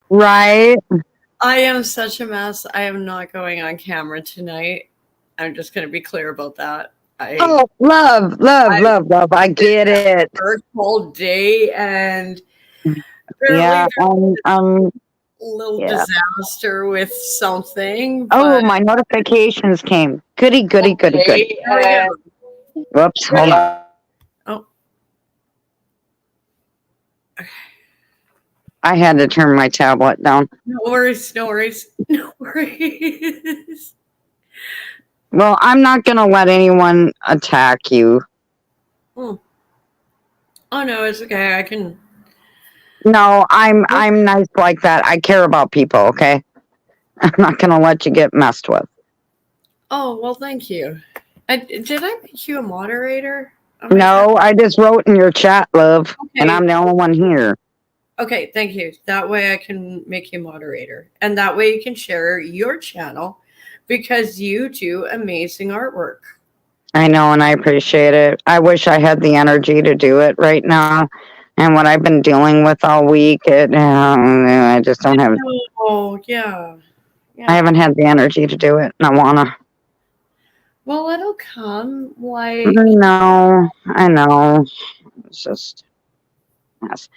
Right? I am such a mess. I am not going on camera tonight. I'm just going to be clear about that. Oh, love, love, I've love, love. I been get at it. work all day, and apparently Yeah, there's a little yeah. disaster with something. Oh, But my notifications came. Goody, goody, goody, goody. here we go. Whoops, hold on. Oh, I had to turn my tablet down. no worries, no worries, no worries. Well, I'm not going to let anyone attack you. Oh no, it's okay. I can. No, I'm nice like that. I care about people, okay? I'm not going to let you get messed with. Oh well, thank you. Did I make you a moderator? No, I just wrote in your chat, love, Okay. and I'm the only one here. Okay, thank you. That way I can make you moderator. And that way you can share your channel because you do amazing artwork. I know, and I appreciate it. I wish I had the energy to do it right now. And what I've been dealing with all week, I just don't have. Oh, yeah. I haven't had the energy to do it, and I wanna. Well, it'll come. Like, I know. It's just, yes.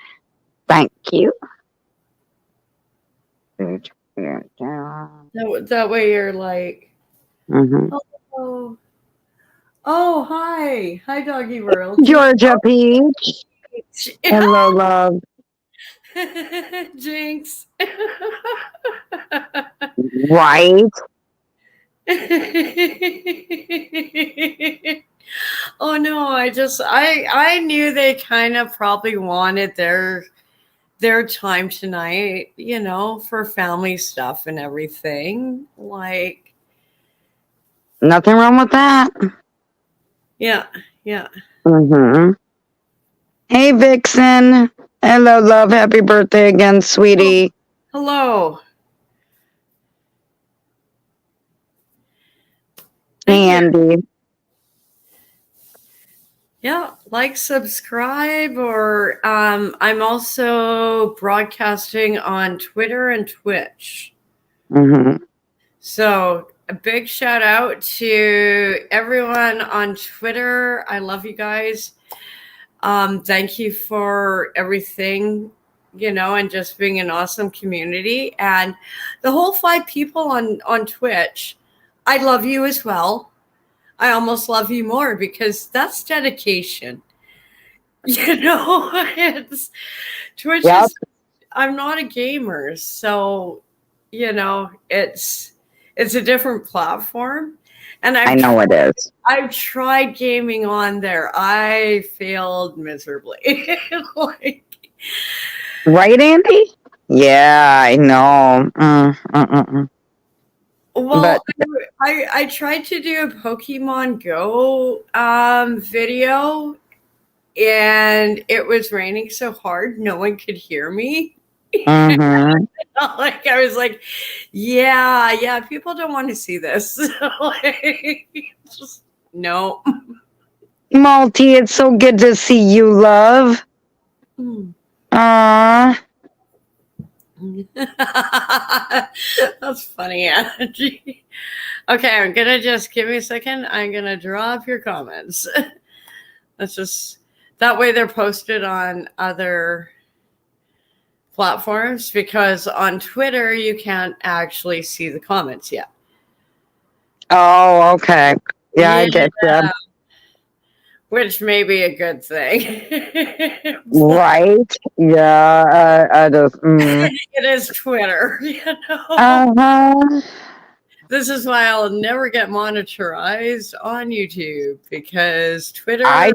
Thank you. that way you're like, Mm-hmm. oh, hi. Hi, Doggy World. Georgia Peach. Hello, love. Jinx. Right. Oh no, I knew they kind of probably wanted their time tonight, for family stuff and everything. Like, Nothing wrong with that. yeah. Mm-hmm. Hey, Vixen. Hello, love. Happy birthday again, sweetie. Oh, hello. Hey, Andy. Yeah, like, subscribe, or I'm also broadcasting on Twitter and Twitch. Mm-hmm. So a big shout out to everyone on Twitter. I love you guys. Thank you for everything, and just being an awesome community. And the whole 5 people on Twitch, I love you as well. I almost love you more because that's dedication. It's Twitch Yep. I'm not a gamer, so it's a different platform. And I know it is. I've tried gaming on there. I failed miserably. Right, Andy? Yeah, I know. Well, I tried to do a Pokemon Go video, and it was raining so hard no one could hear me. Mm-hmm. Like, I was like, yeah, people don't want to see this. Just, no. Malty, it's so good to see you, love. That's funny, Angie. Okay, I'm gonna just give me a second. I'm gonna draw up your comments. That's just that way they're posted on other platforms, because on Twitter you can't actually see the comments yet. Oh, okay. Yeah, I get that. Which may be a good thing. Right? Yeah, I just. It is Twitter, Uh-huh. This is why I'll never get monetized on YouTube, because Twitter. I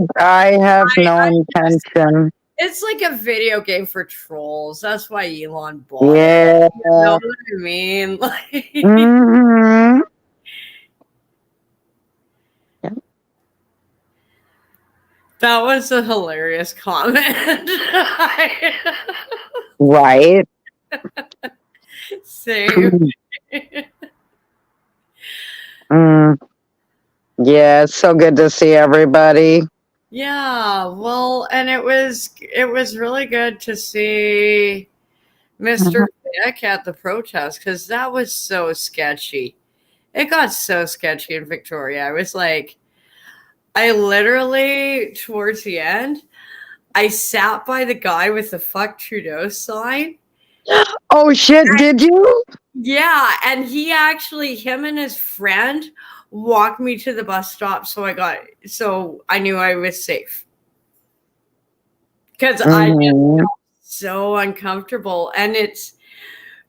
have no intention. It's like a video game for trolls. That's why Elon bought it. Yeah. You know what I mean? Like, Mm-hmm. that was a hilarious comment. Right. Same. Yeah, it's so good to see everybody. Yeah, well, and it was really good to see Mr. Vic at the protest, because that was so sketchy. It got so sketchy in Victoria. I was like, I literally, towards the end, I sat by the guy with the fuck Trudeau sign. Oh shit, did you? Yeah, and he actually, him and his friend walked me to the bus stop, so I knew I was safe. Because I just felt so uncomfortable. And it's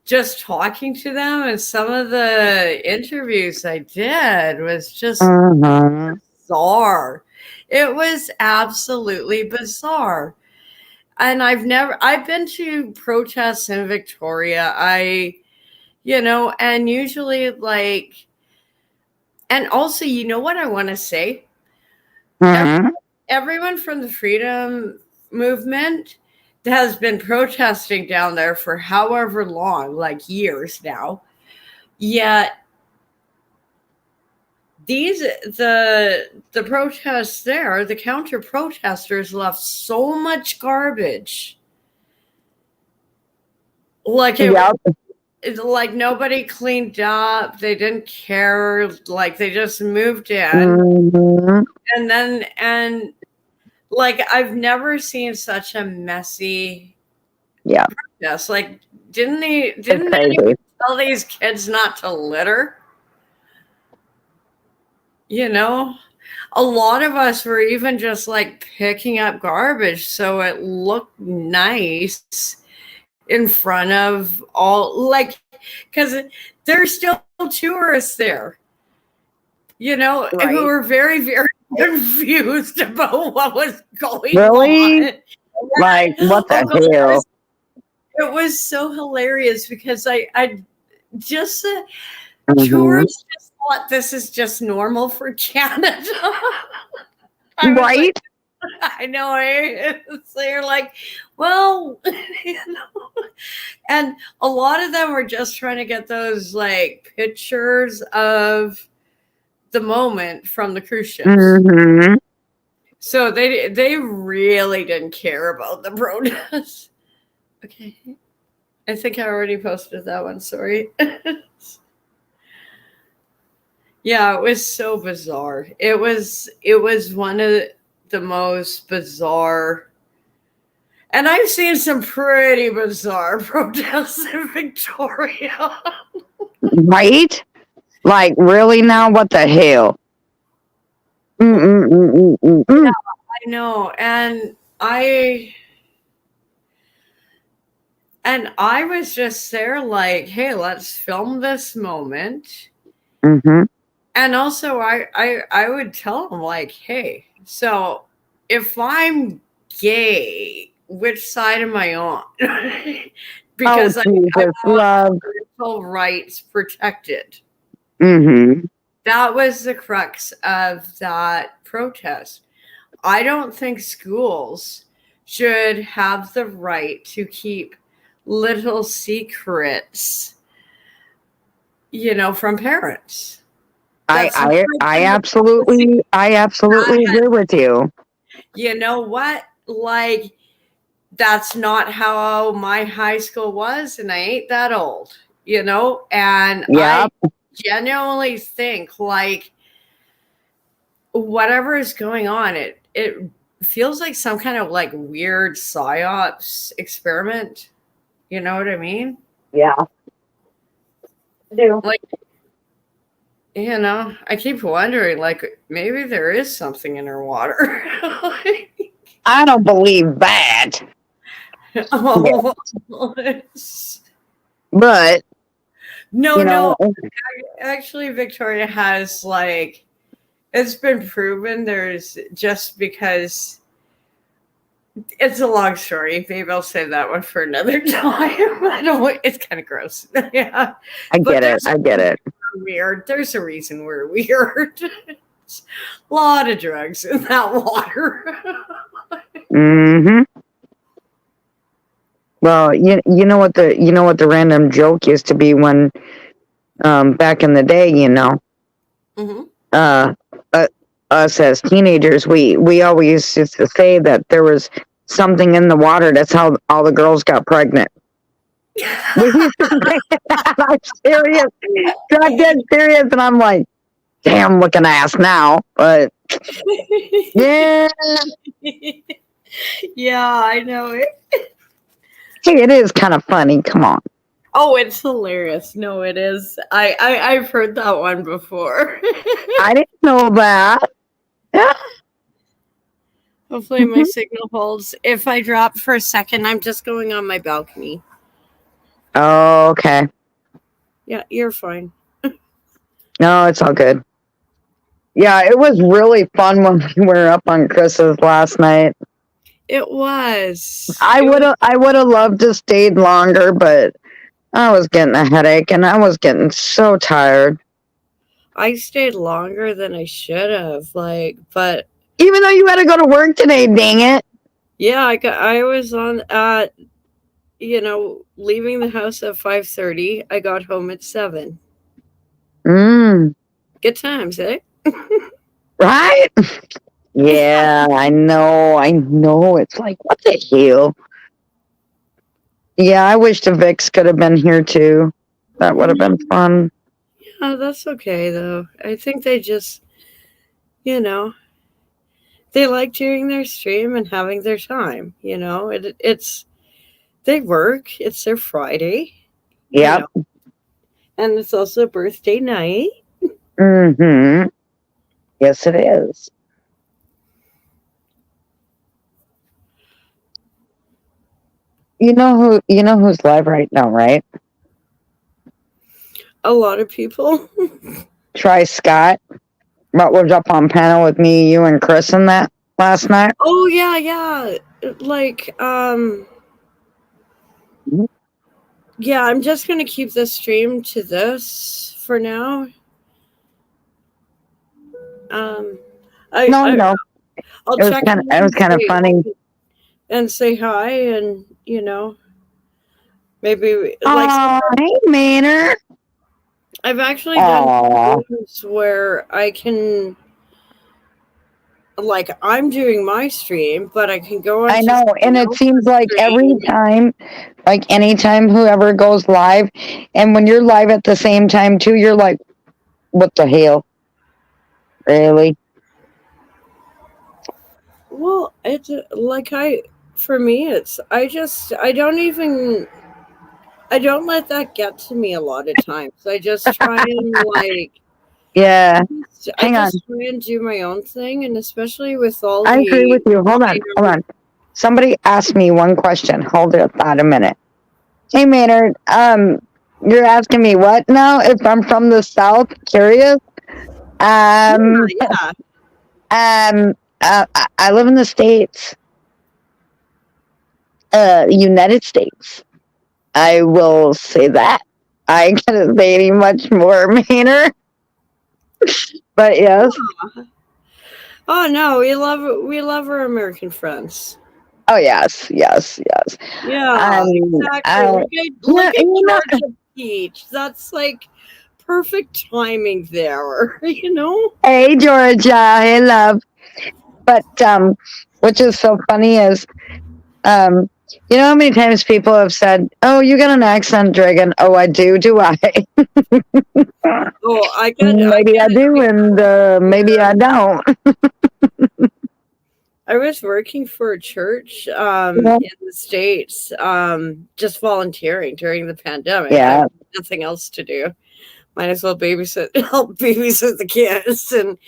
just talking to them, and some of the interviews I did was just bizarre. It was absolutely bizarre. And I've been to protests in Victoria. And usually and also, you know what I want to say? Everyone from the freedom movement has been protesting down there for however long, like years now. Yet the protests there, the counter protesters left so much garbage. Like like nobody cleaned up. They didn't care. Like they just moved in. And like I've never seen such a messy protest. Like didn't anyone tell these kids not to litter? A lot of us were even just like picking up garbage so it looked nice in front of all, like, because there's still tourists there, who were very, very confused about what was going on. Like, what the hell? It was so hilarious because I just tourists just thought this is just normal for Canada. Right? I know. They're like, well, and a lot of them were just trying to get those like pictures of the moment from the cruise ships. So they really didn't care about the protests. Okay. I think I already posted that one. Sorry. Yeah, it was so bizarre. It was one of the most bizarre, and I've seen some pretty bizarre protests in Victoria. Right? Like, really now? What the hell? Yeah, I know. And I was just there like, hey, let's film this moment. And also I would tell them like, hey, so if I'm gay, which side am I on? Because I want parental rights protected. That was the crux of that protest. I don't think schools should have the right to keep little secrets, from parents. I absolutely agree with you. You know what? Like, that's not how my high school was, and I ain't that old, and I genuinely think like whatever is going on, it feels like some kind of like weird psyops experiment. You know what I mean? Yeah. I do. Like, I keep wondering, like, maybe there is something in our water. I don't believe that. But no. Actually, Victoria has like, it's been proven. There's just because it's a long story. Maybe I'll save that one for another time. I don't. It's kind of gross. Yeah, I get it. Weird. There's a reason we're weird. It's a lot of drugs in that water. Well, you know what the random joke used to be when back in the day, us as teenagers, we always used to say that there was something in the water. That's how all the girls got pregnant. We used to bring it out. I'm serious. I'm dead serious. And I'm like, damn looking ass now. But yeah. Yeah, I know it. Hey, it is kind of funny. Come on. Oh, it's hilarious. No, it is. I've heard that one before. I didn't know that. Yeah. Hopefully my signal holds. If I drop for a second, I'm just going on my balcony. Oh, okay. Yeah, you're fine. No, it's all good. Yeah, it was really fun when we were up on Chris's last night. It was. I would have loved to stayed longer, but I was getting a headache and I was getting so tired. I stayed longer than I should have. But even though you had to go to work today, dang it. Yeah, I was on leaving the house at 5:30. I got home at 7. Good times, eh? Right? Yeah, I know. It's like, what the hell? Yeah, I wish the Vicks could have been here too. That would have been fun. Yeah, that's okay though. I think they just, they like doing their stream and having their time. It's they work. It's their Friday. Yeah. And it's also birthday night. Mm-hmm. Yes, it is. You know who's live right now, right? A lot of people. Try Scott. What was up on panel with me, you, and Chris and that last night? Oh yeah. Yeah, I'm just gonna keep the stream to this for now. No. I'll check. It was kind of funny. And say hi, and maybe hey, Maynard. I've actually done things where I can, I'm doing my stream, but I can go on. I know, and it seems like every time, anytime whoever goes live, and when you're live at the same time too, you're like, what the hell? Really? Well, it's for me, I don't let that get to me a lot of times. I just try and yeah. Hang on. Try and do my own thing, and especially with all I agree with you. Hold on. Somebody asked me one question. Hold it about a minute. Hey, Maynard, you're asking me what now? If I'm from the South? Curious? I live in the States. United States. I will say that. I can't say any much more, Maynard. But yes. Oh no, we love our American friends. Oh yes. Yeah, exactly. Look at Georgia Peach. That's perfect timing there. Hey Georgia, hey love. But which is so funny is you know how many times people have said, "Oh, you got an accent, Dragon." Oh, I do. Do I? Maybe I do, and maybe I don't. I was working for a church in the States, just volunteering during the pandemic. Yeah, I had nothing else to do. Might as well help babysit the kids, and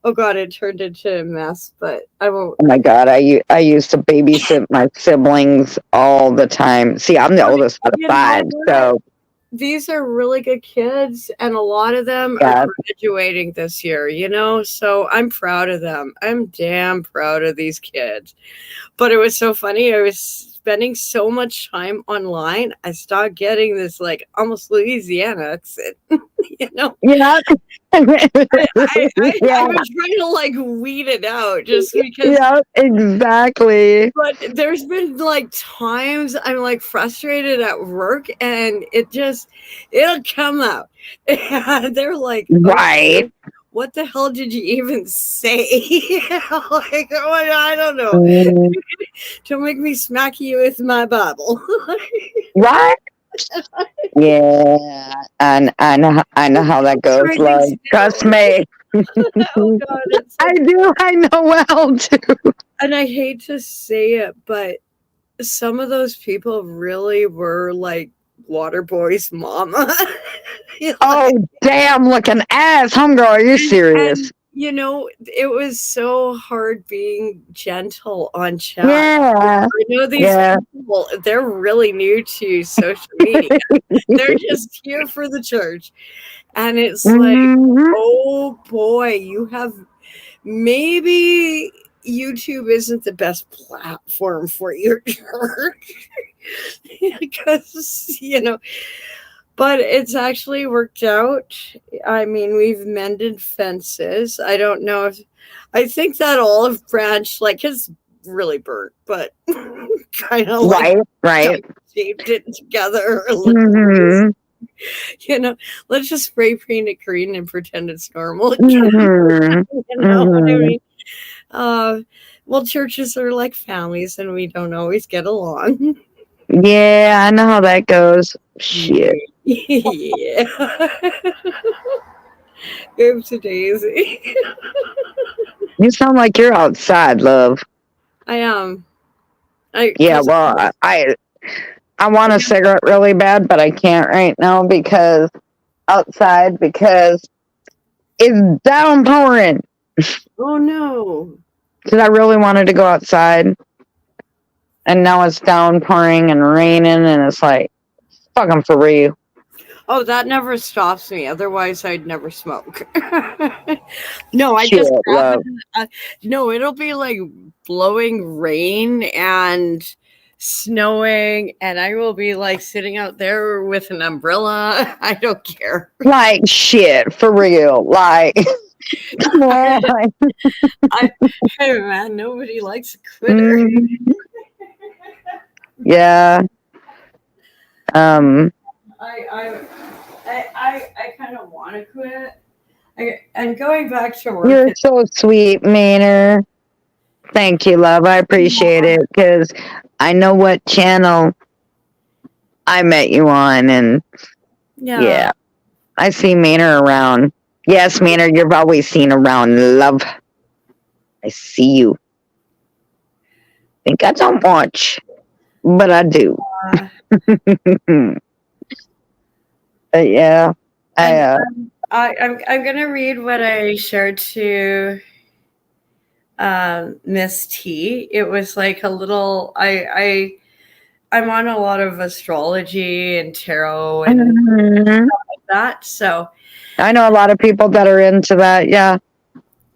oh god, it turned into a mess. But I won't. Oh my god, I used to babysit my siblings all the time. See, I'm the oldest out of 5, so these are really good kids, and a lot of them are graduating this year. So I'm proud of them. I'm damn proud of these kids. But it was so funny. I was spending so much time online, I stopped getting this almost Louisiana accent. Yeah. I was trying to weed it out just because. Yeah, exactly. But there's been times I'm frustrated at work, and it'll come out. They're like, right. What the hell did you even say? I don't know. Don't make me smack you with my Bible. Right? Yeah, and I know how that goes, Trying love. to Trust me. oh God, it's I like, do. I know well too. and I hate to say it, but some of those people really were like Waterboy's mama. Oh, damn looking ass, homegirl. Are you serious? And you know, it was so hard being gentle on chat. Yeah. I know these Yeah. people, they're really new to social media. They're just here for the church. And it's like, Mhm. oh boy, you have maybe YouTube isn't the best platform for your church. Because, you know, but it's actually worked out. I mean, we've mended fences. I don't know if I think that olive branch like is really burnt, but kind of like Right. taped it together a little. Mhm. You know, let's just spray paint it green and pretend it's normal again. Mhm. You know what I Mhm. mean? Uh, well, churches are like families, and we don't always get along. Yeah, I know how that goes. Shit. Yeah. Oops, a daisy. You sound like you're outside, love. I am. I Yeah, because well, I want a cigarette really bad, but I can't right now because outside because it's downpouring. oh no. Because I really wanted to go outside, and now it's downpouring and raining, and it's like fucking for real. Oh, that never stops me. Otherwise, I'd never smoke. No, I Shit, just grab it. love. No, it'll be like blowing rain and snowing, and I will be like sitting out there with an umbrella. I don't care. Like shit, for real. Like, come on. Hey man, nobody likes a quitter. Mm, yeah. Um. I I kind of want to quit. And going back to work, You're so sweet, Maynard. Thank you, love. I appreciate it because I know what channel I met you on, and yeah, I see Maynard around. Yes, Maynard, you've always seen around, love. I see you. Think I don't watch, but I do. But yeah, and I'm gonna read what I shared to Miss T. It was like a little. I'm on a lot of astrology and tarot and Mhm. that. So I know a lot of people that are into that. Yeah.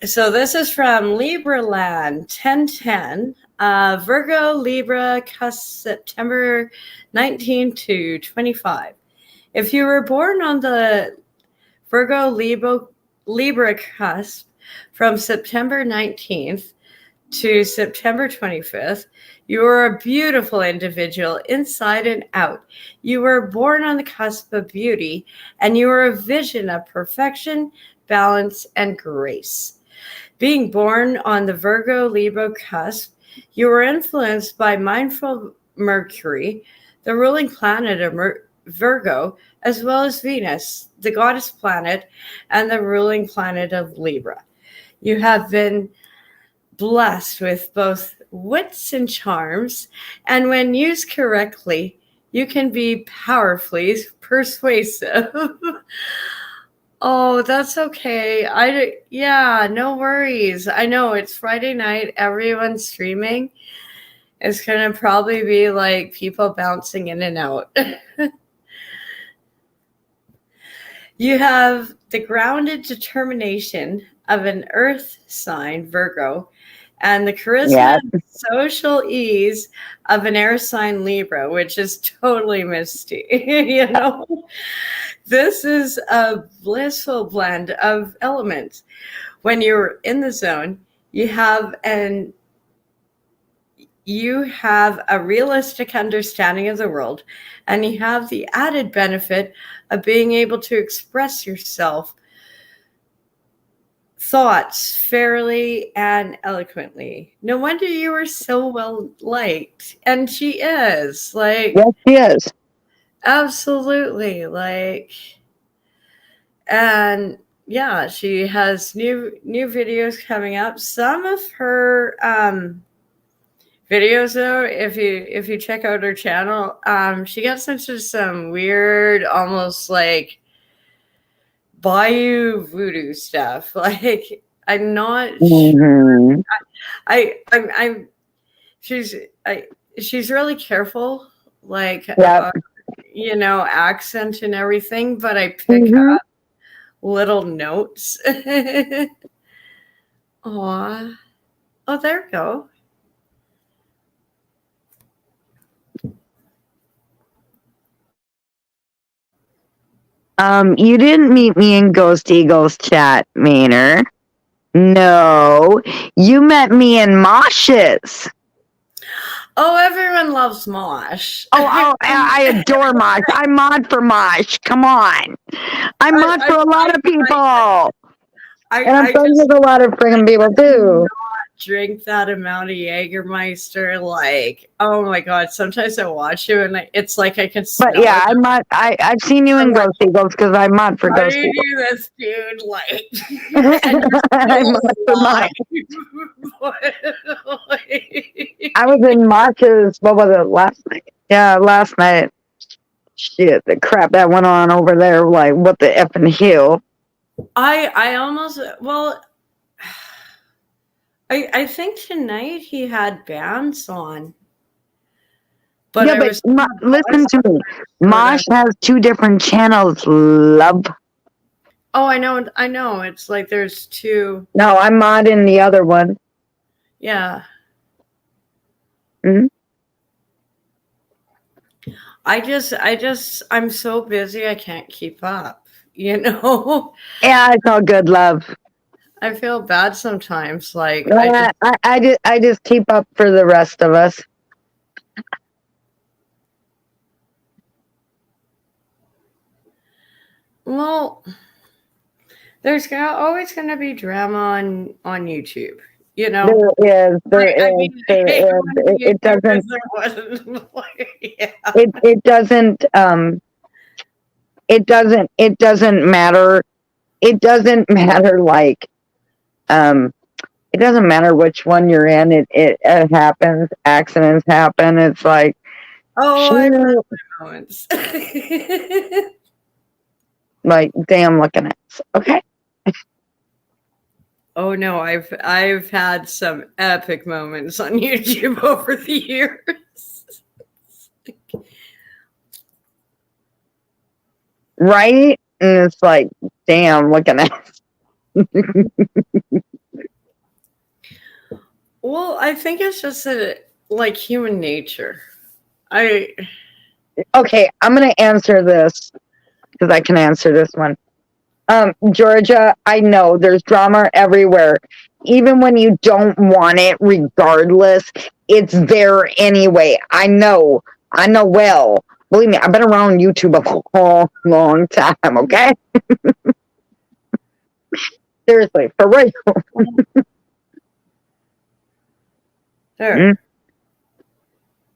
so this is from Libraland 1010. Virgo Libra cusp September 19 to 25. If you were born on the Virgo Libra cusp from September 19th to September 25th, you are a beautiful individual inside and out. You were born on the cusp of beauty, and you are a vision of perfection, balance, and grace. Being born on the Virgo Libra cusp, you were influenced by mindful Mercury, the ruling planet of Virgo, as well as Venus, the goddess planet, and the ruling planet of Libra. You have been blessed with both wits and charms, and when used correctly, you can be powerfully persuasive. Oh, that's okay. Yeah, no worries. I know it's Friday night, everyone's streaming. It's going to probably be like people bouncing in and out. You have the grounded determination of an earth sign, Virgo, and the charisma Yeah. and social ease of an air sign, Libra, which is totally misty. You know, this is a blissful blend of elements. When you're in the zone, you have a realistic understanding of the world, and you have the added benefit of being able to express yourself thoughts fairly and eloquently. No wonder you were so well liked. And she is like, Yes, she is. Absolutely. Like, and yeah, she has new videos coming up. Some of her videos, though, if you check out her channel, she gets into some weird, almost like bayou voodoo stuff. Like, I'm not Mm-hmm. I'm she's I she's really careful, like Yep. accent and everything, but I pick Mm-hmm. up little notes. Aw. Oh, there we go. You didn't meet me in Ghost Eagles chat, Maynard. No, you met me in Mosh's. Oh, everyone loves Mosh. I adore Mosh. I mod for Mosh. Come on. I mod for a lot of people. And I'm friends with a lot of friggin' people too. Drink that amount of Jägermeister, like, oh my god! Sometimes I watch you and it's like I can smell. But yeah, I've seen you in Ghost Eagles because I mod for Ghost Eagles. Do this, dude? Like, I mod for Mosh. I was in Mosh's. What was it last night? Yeah, last night. Shit, the crap that went on over there. Like, what the effing hell? I almost I think tonight he had bands on. But yeah, listen to me. Mosh has 2 different channels, love. Oh, I know. It's like there's 2. No, I'm modding the other one. Yeah. Mm-hmm. I'm so busy I can't keep up, you know? Yeah, it's all good, love. I feel bad sometimes. Like, I just keep up for the rest of us. Well, there's always going to be drama on YouTube, you know? There is. It doesn't. Yeah. It doesn't. It doesn't matter. It doesn't matter. Like, it doesn't matter which one you're in. It happens. Accidents happen. It's like. Oh, I've had my moments. Like, damn, looking at this. Okay. Oh no, I've had some epic moments on YouTube over the years. Right? And it's like, damn, looking at this. Well, I think it's just like human nature. Okay, I'm gonna answer this because I can answer this one. Georgia, I know there's drama everywhere. Even when you don't want it, regardless, it's there anyway. I know well. Believe me, I've been around YouTube a long time, okay? Seriously, for real. There.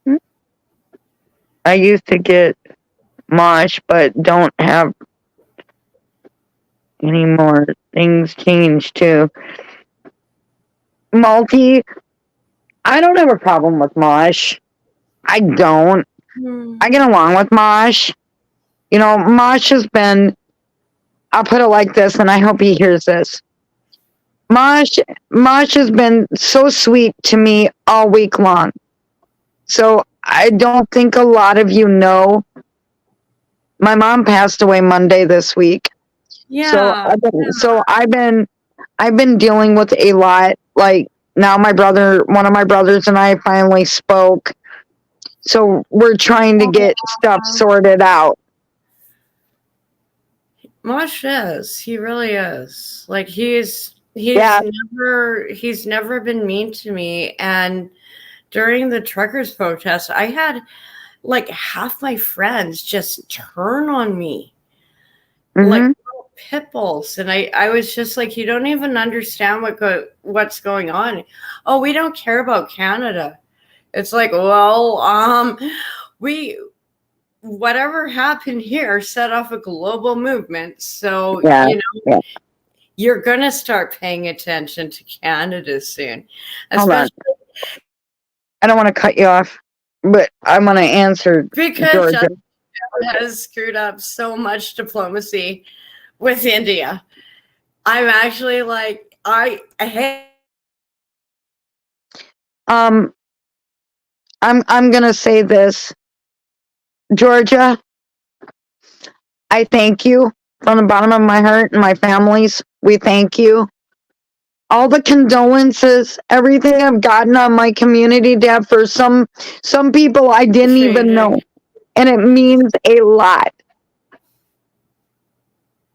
Mm-hmm. I used to get Mosh, but don't have any more. Things changed too. Multi, I don't have a problem with Mosh. I don't. I get along with Mosh. You know, Mosh has been, I'll put it like this, and I hope he hears this. Mosh has been so sweet to me all week long. So I don't think a lot of you know. My mom passed away Monday this week. Yeah. So I've been dealing with a lot. Like, now one of my brothers and I finally spoke. So we're trying to get stuff sorted out. Mosh is. He really is. Like, he's never been mean to me. And during the truckers protest, I had like half my friends just turn on me. Mm-hmm. Like little pit bulls. And I was just like, you don't even understand what's going on. Oh, we don't care about Canada. It's like, well, we whatever happened here set off a global movement. So, Yeah. you know, Yeah. you're going to start paying attention to Canada soon. Hold on. Especially I don't want to cut you off, but I'm going to answer because Georgia. Justin has screwed up so much diplomacy with India. I'm actually like, I hate. I'm going to say this, Georgia. I thank you from the bottom of my heart and my family's. We thank you. All the condolences, everything I've gotten on my community tab for some people I didn't even know, and it means a lot.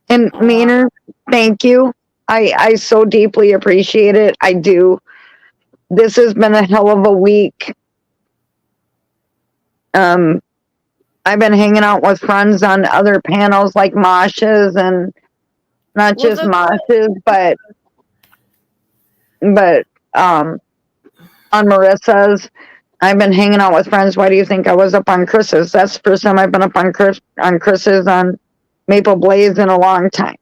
And Maynard, thank you. I so deeply appreciate it. I do. This has been a hell of a week. I've been hanging out with friends on other panels like Moshe's, and not just Moshe's, but on Marissa's. I've been hanging out with friends. Why do you think I was up on Chris's? That's the first time I've been up on Chris's on Maple Blaze in a long time.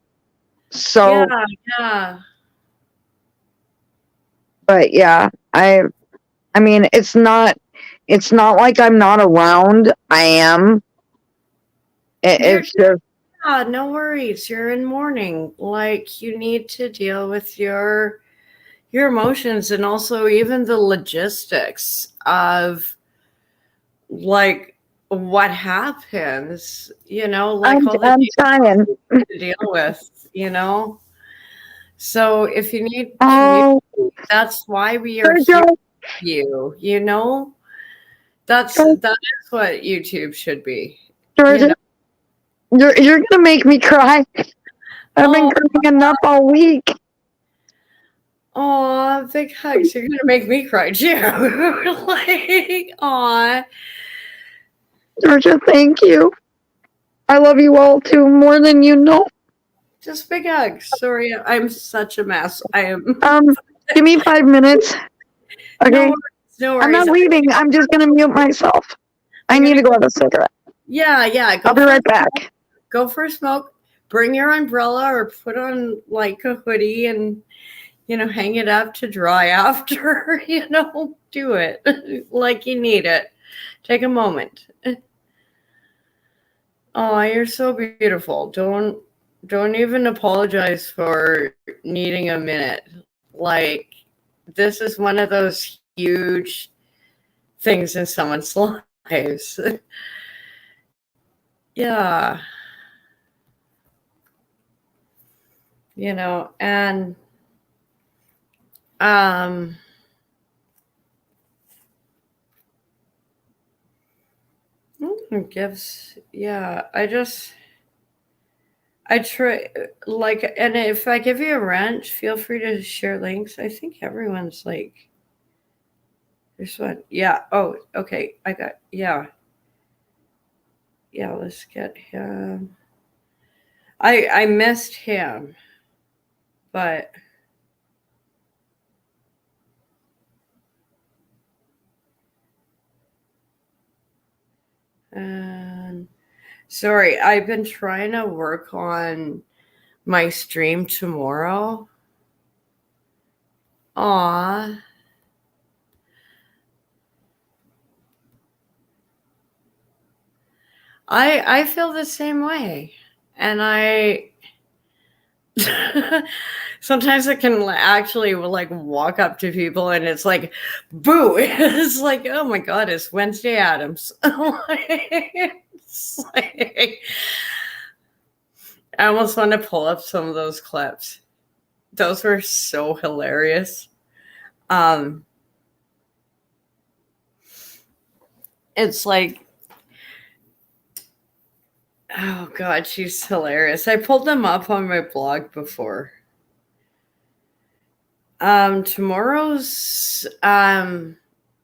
So yeah. But yeah, I mean, it's not like I'm not around. I am. It's just, yeah, no worries. You're in mourning. Like, you need to deal with your emotions, and also even the logistics of like what happens, you know, like all the I'm trying to deal with, you know. So if you need oh, that's why we are here with you, you know. That is what YouTube should be. Georgia, you know? You're gonna make me cry. I've been crying enough all week. Oh, big hugs. You're gonna make me cry too. Like, aw. Georgia, thank you. I love you all too, more than you know. Just big hugs. Sorry, I'm such a mess. I am. Give me 5 minutes. Okay. No worries. I'm not leaving. I'm just gonna mute myself. I need to go have a cigarette. Yeah. I'll be right back. Go for a smoke. Bring your umbrella or put on like a hoodie and, you know, hang it up to dry after. You know, do it like you need it. Take a moment. Oh, you're so beautiful. Don't even apologize for needing a minute. Like, this is one of those huge things in someone's lives. Yeah. You know, and gifts. Yeah, I try, like, and if I give you a wrench, feel free to share links. I think everyone's like, there's one. Yeah. Oh, okay. Yeah. Let's get him. I missed him, but sorry, I've been trying to work on my stream tomorrow. Aw. I feel the same way. And I sometimes I can actually like walk up to people and it's like, boo. It's like, oh my God, it's Wednesday Addams. It's like, I almost want to pull up some of those clips. Those were so hilarious. It's like, oh God, she's hilarious. I pulled them up on my blog before. Tomorrow's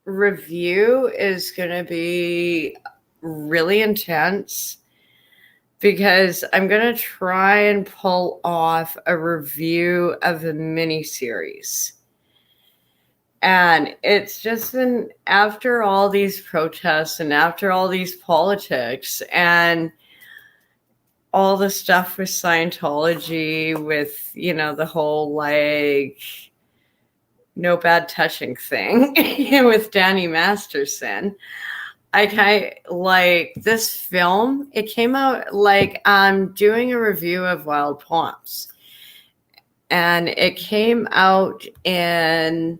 review is going to be really intense because I'm going to try and pull off a review of a mini series. And it's just been after all these protests and after all these politics and all the stuff with Scientology, with, you know, the whole like no bad touching thing with Danny Masterson. I like this film. It came out like I'm doing a review of Wild Poems, and it came out in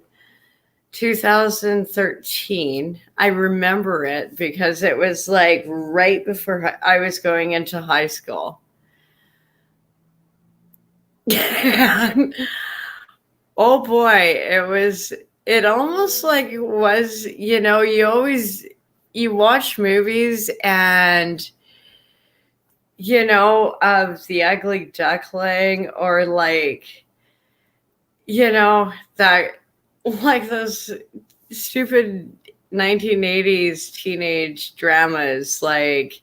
2013. I remember it because it was like right before I was going into high school. Oh boy, it almost like was, you know, you watch movies and, you know, of The Ugly Duckling, or like, you know, that like those stupid 1980s teenage dramas, like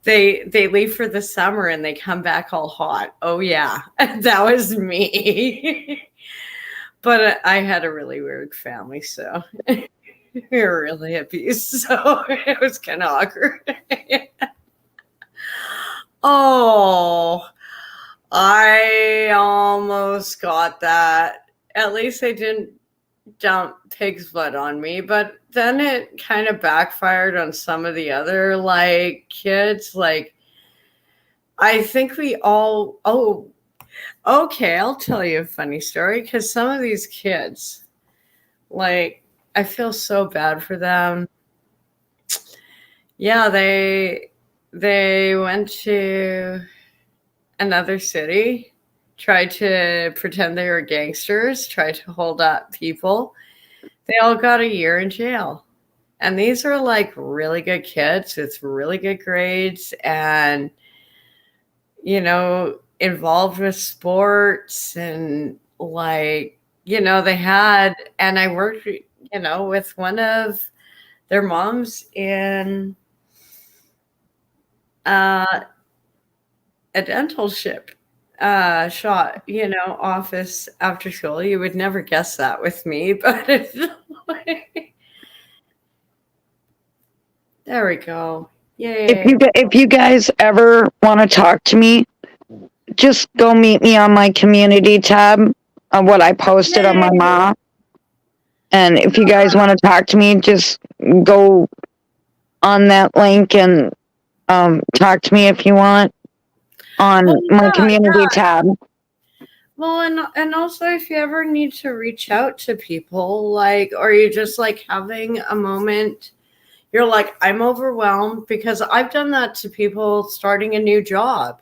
they leave for the summer and they come back all hot. Oh yeah, that was me. But I had a really weird family, so we were really hippies, so it was kind of awkward. Oh, I almost got that. At least they didn't dump pig's blood on me, but then it kind of backfired on some of the other like kids. Like, I think we all, oh, okay, I'll tell you a funny story, because some of these kids, like, I feel so bad for them. Yeah, they went to another city, tried to pretend they were gangsters, tried to hold up people. They all got a year in jail. And these are like really good kids with really good grades and, you know, involved with sports, and like, you know, they had, and I worked, you know, with one of their moms in a dental shop, you know, office after school. You would never guess that with me, but there we go. Yay. If you guys ever want to talk to me, just go meet me on my community tab of what I posted on my mom. And if you guys want to talk to me, just go on that link and talk to me if you want on my community tab. Well, and also if you ever need to reach out to people, like, or you just like having a moment, you're like, I'm overwhelmed, because I've done that to people starting a new job.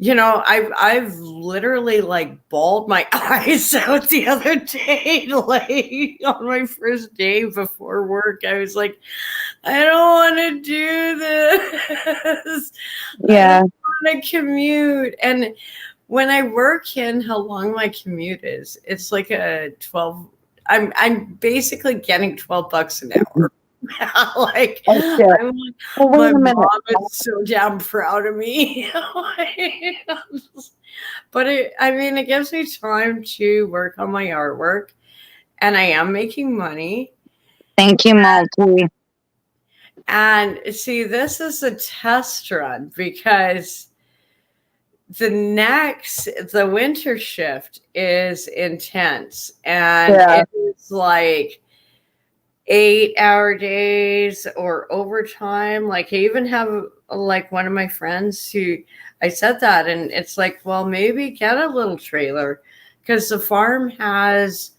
You know, I've literally like bawled my eyes out the other day, like on my first day before work. I was like, I don't want to do this. Yeah. I don't want to commute. And when I work in how long my commute is, it's like a 12. I'm basically getting $12 an hour. Like, I'm like, my mom is so damn proud of me. But I mean, it gives me time to work on my artwork, and I am making money. Thank you, Malty. And see, this is a test run, because the winter shift is intense, and it is like 8-hour days or overtime. Like, I even have like one of my friends who, I said that, and it's like, well, maybe get a little trailer, because the farm has,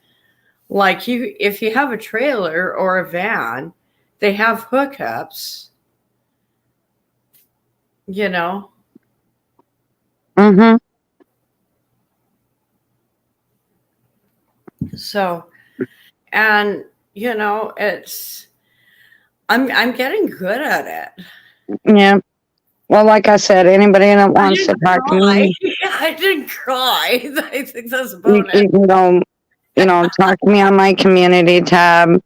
like, if you have a trailer or a van, they have hookups, you know. Mm-hmm. So, and you know, I'm getting good at it. Yeah. Well, like I said, anybody that wants to talk to me, I didn't cry. I think that's about it. You can go, you know, talk to me on my community tab.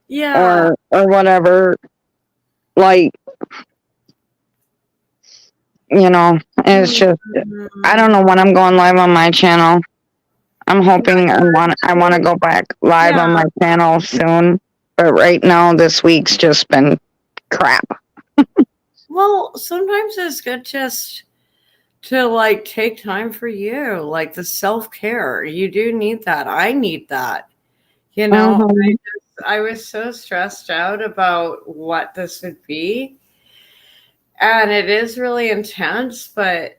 Yeah. Or whatever. Like, you know, it's just, I don't know when I'm going live on my channel. I'm hoping I want to go back live on my channel soon. But right now, this week's just been crap. Well, sometimes it's good just to like take time for you, like the self-care. You do need that. I need that. You know, I was so stressed out about what this would be. And it is really intense, but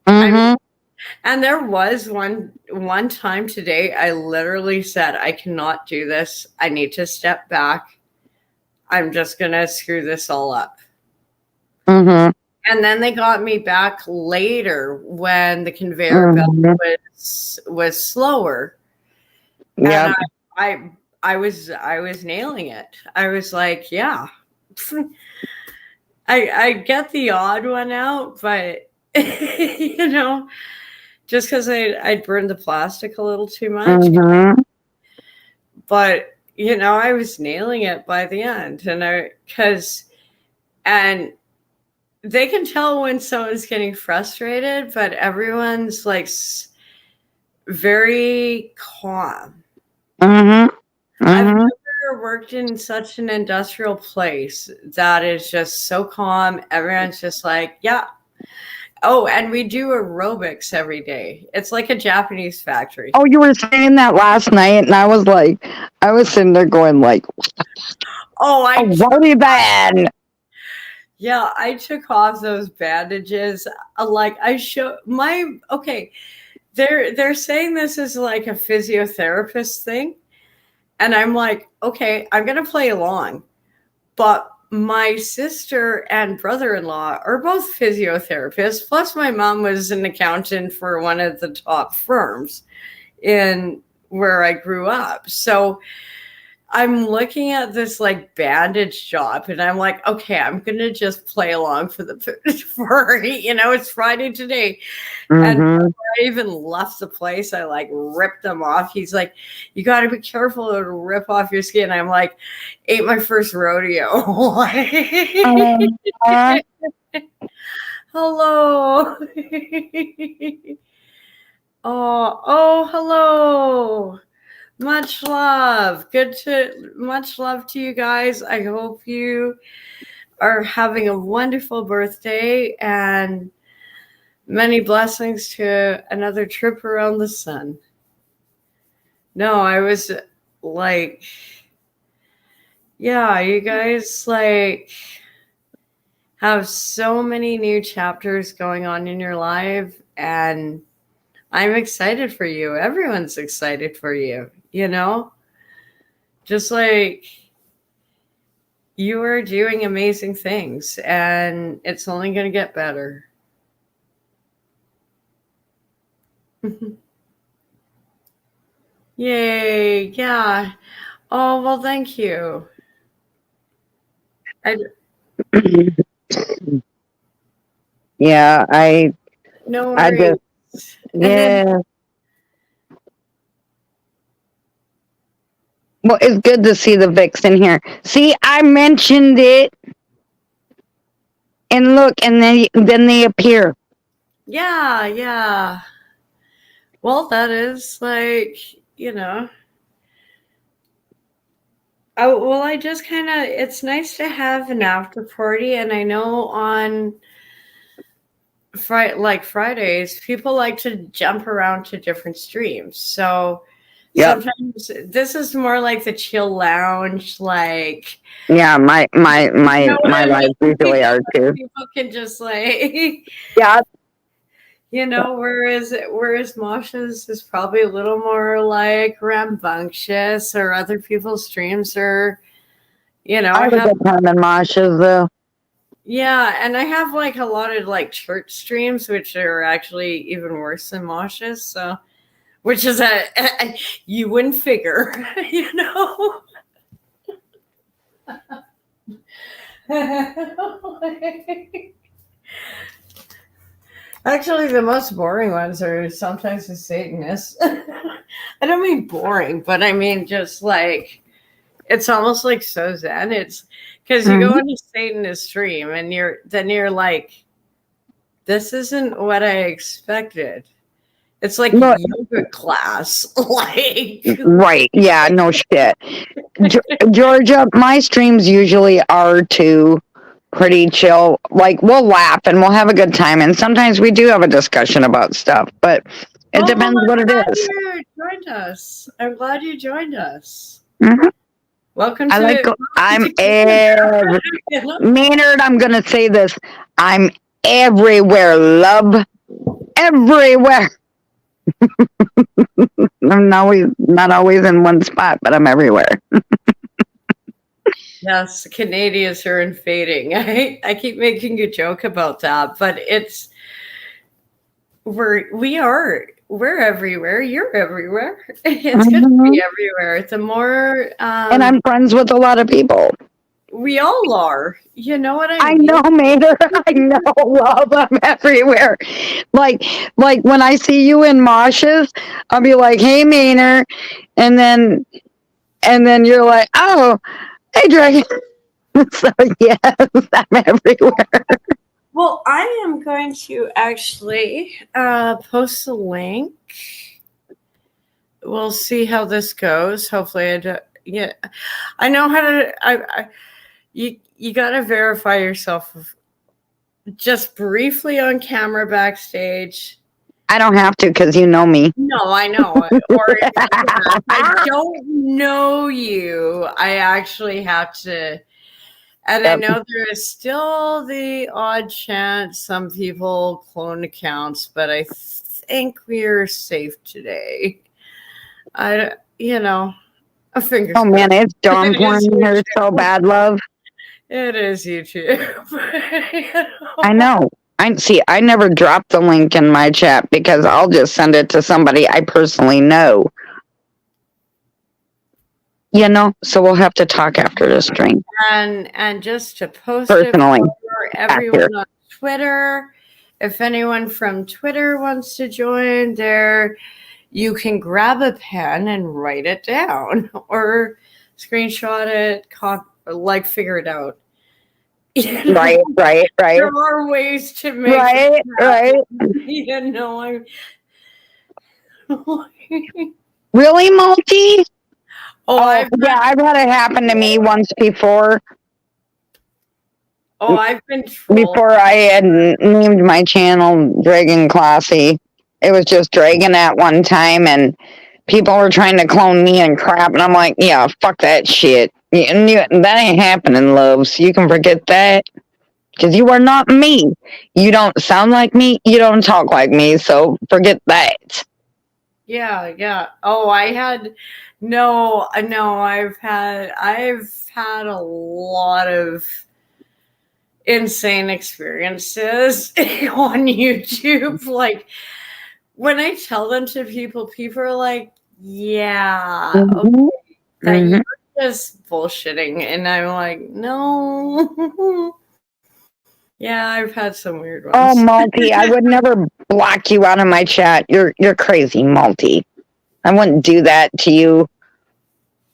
and there was one time today I literally said, I cannot do this. I need to step back. I'm just gonna screw this all up. And then they got me back later when the conveyor belt was slower. And I was nailing it. I was like, yeah. I get the odd one out, but you know, just because I'd burned the plastic a little too much. But you know, I was nailing it by the end, and they can tell when someone's getting frustrated, but everyone's like very calm. I've never worked in such an industrial place that is just so calm. Everyone's just like, yeah. Oh, and we do aerobics every day. It's like a Japanese factory. Oh, you were saying that last night, and I was sitting there going like, oh, very bad. Yeah, I took off those bandages. Like they're saying this is like a physiotherapist thing. And I'm like, okay, I'm going to play along. But my sister and brother-in-law are both physiotherapists. Plus my mom was an accountant for one of the top firms in where I grew up. So I'm looking at this like bandage job and I'm like, okay, I'm going to just play along for it's Friday today. And before I even left the place, I like ripped them off. He's like, you got to be careful to rip off your skin. I'm like, ain't my first rodeo. Hello. oh, hello. Much love to you guys. I hope you are having a wonderful birthday and many blessings to another trip around the sun. No, I was like, yeah, you guys like have so many new chapters going on in your life, and I'm excited for you. Everyone's excited for you, you know? Just like you are doing amazing things, and it's only going to get better. Yay. Yeah. Oh, well, thank you. Yeah, no worries. Yeah. Well, it's good to see the Vicks in here. See, I mentioned it. And look, and then they appear. Yeah. Well, that is like, I just kind of, it's nice to have an after party. And I know on Fridays, people like to jump around to different streams. So sometimes this is more like the chill lounge, like. Yeah, my lives usually are too. People can just like. Yeah. Whereas Moshe's is probably a little more like rambunctious, or other people's streams are, I have a good time in Moshe's though. Yeah, and I have like a lot of like church streams, which are actually even worse than Moshe's. So, which is you wouldn't figure, Actually, the most boring ones are sometimes the Satanists. I don't mean boring, but I mean just like, it's almost like so zen. It's because you go into Satanist stream and you're like, this isn't what I expected. It's like No. a yoga class. Like, Right. Yeah, no shit. Georgia, my streams usually are too pretty chill. Like, we'll laugh and we'll have a good time. And sometimes we do have a discussion about stuff, but it well, depends I'm what it glad is. you joined us. I'm glad you joined us. Mhm. Welcome I like, to. I'm Maynard, I'm going to say this. I'm everywhere, love. Everywhere. I'm not always in one spot, but I'm everywhere. Yes, Canadians are invading. I keep making a joke about that, but we're everywhere. You're everywhere. It's good to be everywhere. The more And I'm friends with a lot of people. we all are. You know what I I mean? know, Maynard. I know, love. I'm everywhere. Like when I see you in Moshes, I'll be like, "Hey, Maynard," and then you're like, "Oh, hey, Dragon." So yes, I'm everywhere. Well, I am going to actually post a link. We'll see how this goes. Hopefully, I know how to. You got to verify yourself just briefly on camera backstage. I don't have to because you know me. No, I know. Or if I don't know you, I actually have to. And I know there is still the odd chance some people clone accounts, but I think we're safe today. A fingers. Oh man, it's dawn pouring here so bad, love. It is YouTube. I know. I never drop the link in my chat because I'll just send it to somebody I personally know. So we'll have to talk after the stream. And just to post personally it for everyone on Twitter, if anyone from Twitter wants to join there, you can grab a pen and write it down or screenshot it, figure it out. Right. There are ways to make right. Really, Multi? I've had it happen to me once before. I've been trolled. Before I had named my channel Dragon Classy. It was just Dragon at one time, and people were trying to clone me and crap, and I'm like, yeah, fuck that shit. That ain't happening, love, so you can forget that. Because you are not me. You don't sound like me. You don't talk like me, so forget that. Yeah. Oh, I've had a lot of insane experiences on YouTube. Like when I tell them to people are like, yeah, okay, you're just bullshitting. And I'm like, no. Yeah, I've had some weird ones. Oh, Multi, I would never block you out of my chat. You're crazy, Multi. I wouldn't do that to you.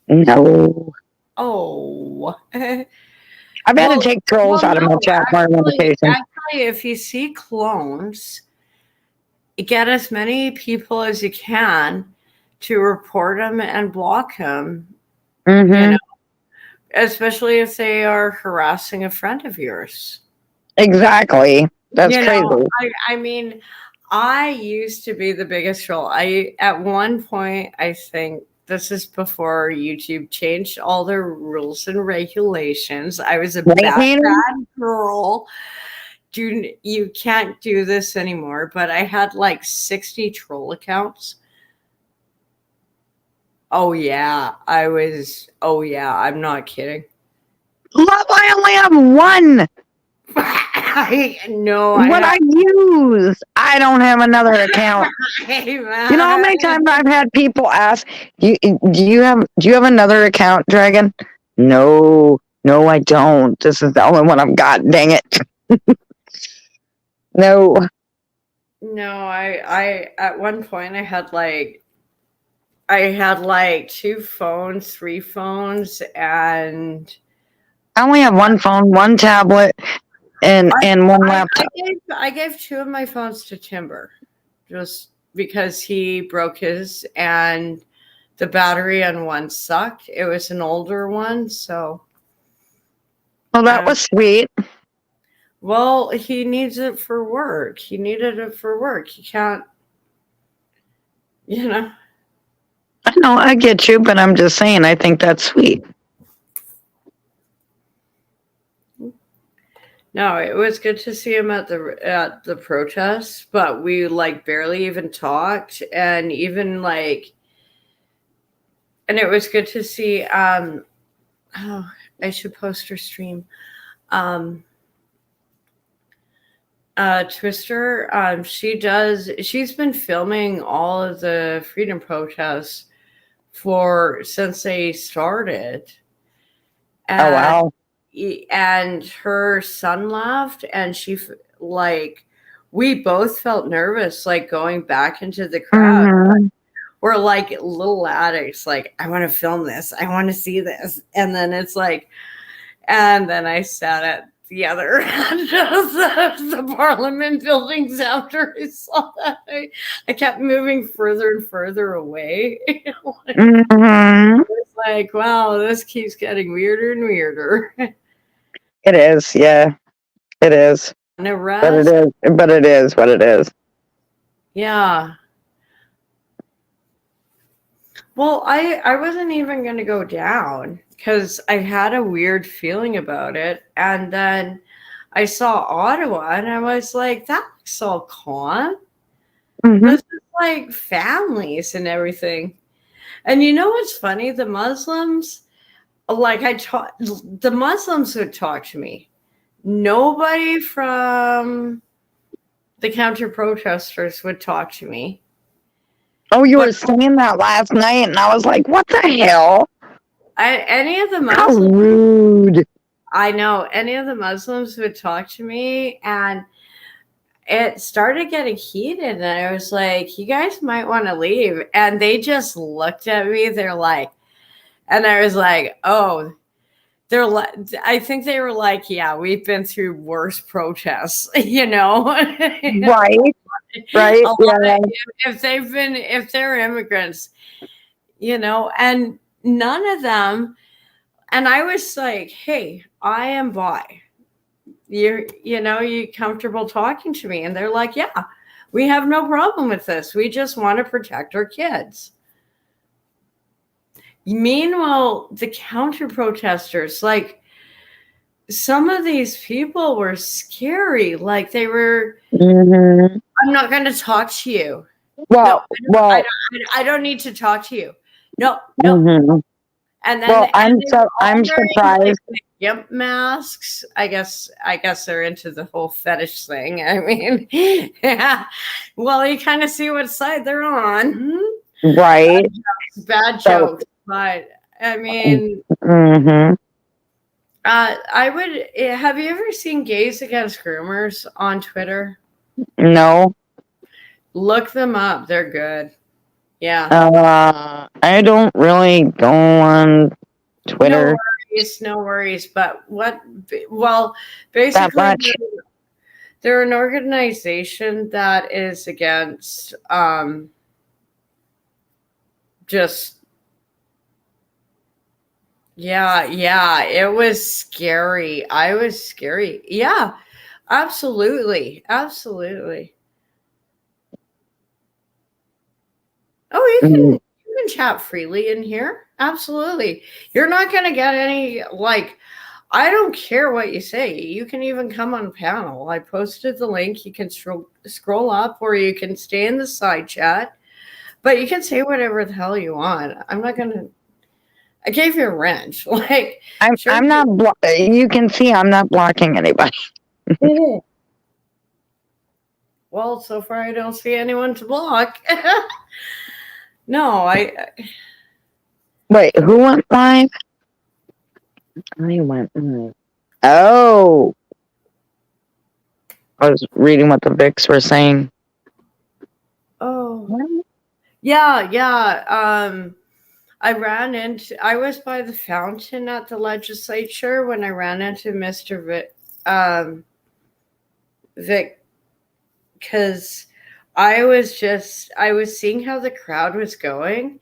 No. Oh. I've had to take trolls out of my chat for limitations. Actually, if you see clones, get as many people as you can to report them and block them. Especially if they are harassing a friend of yours. Exactly. That's crazy. I mean, I used to be the biggest troll. At one point, I think this is before YouTube changed all their rules and regulations. I was a bad girl. You can't do this anymore, but I had like 60 troll accounts. Oh yeah, I'm not kidding. Love, I only have one. I use. I don't have another account. You know how many times I've had people ask, do you have another account, Dragon? No, I don't. This is the only one I've got. Dang it. No. I at one point I had like 2 phones, 3 phones, and I only have one phone, one tablet, and one laptop. I gave 2 of my phones to Timber. Just because he broke his, and the battery on one sucked. It was an older one, so. Well, that was sweet. Well, he needs it for work. He needed it for work. He can't, you know. I know, I get you, but I'm just saying, I think that's sweet. No, it was good to see him at the protest, but we like barely even talked, and even like, and it was good to see. Oh, I should post her stream. Twister. She's been filming all of the freedom protests since they started. And, oh wow. And her son laughed, and we both felt nervous, like going back into the crowd. Mm-hmm. We're like little addicts, like, I want to film this, I want to see this. And then it's like, and then I sat at the other end of the Parliament buildings after I saw that. I kept moving further and further away. Mm-hmm. It's like, wow, this keeps getting weirder and weirder. It is, yeah. It is. But it is what it is. Yeah. Well, I wasn't even going to go down because I had a weird feeling about it. And then I saw Ottawa, and I was like, that looks all calm. Mm-hmm. This is like families and everything. And you know what's funny? The Muslims, the Muslims would talk to me. Nobody from the counter protesters would talk to me. Oh, you were saying that last night, and I was like, what the hell? Any of the Muslims, how rude. I know, any of the Muslims would talk to me, and it started getting heated, and I was like, you guys might want to leave. And they just looked at me. They're like, and I was like, oh, they're like, I think they were like, yeah, we've been through worse protests, you know? Right. Right. Yeah. If they're immigrants, you know, and none of them. And I was like, hey, I am bi. You comfortable talking to me? And they're like, yeah, we have no problem with this. We just want to protect our kids. Meanwhile, the counter protesters, like, some of these people were scary. Like, they were, mm-hmm. I'm not going to talk to you. Well, I don't need to talk to you. No. Mm-hmm. And then I'm surprised. Like, gimp masks. I guess they're into the whole fetish thing. I mean, yeah. Well, you kind of see what side they're on. Right. Bad jokes. But I mean, mm-hmm. Have you ever seen Gays Against Groomers on Twitter? No. Look them up. They're good. Yeah. I don't really go on Twitter. No worries. But basically, they're an organization that is against just. Yeah, it was scary. I was scary. Yeah, absolutely. Oh, you can chat freely in here. Absolutely. You're not going to get any, like, I don't care what you say. You can even come on panel. I posted the link. You can scroll up, or you can stay in the side chat, but you can say whatever the hell you want. I'm not going to. I gave you a wrench. Like, I'm not. You can see I'm not blocking anybody. Well, so far I don't see anyone to block. No, Wait, who went live? I went live. Oh, I was reading what the Vics were saying. Oh, yeah. I was by the fountain at the legislature when I ran into Mr. Vic, because I was seeing how the crowd was going,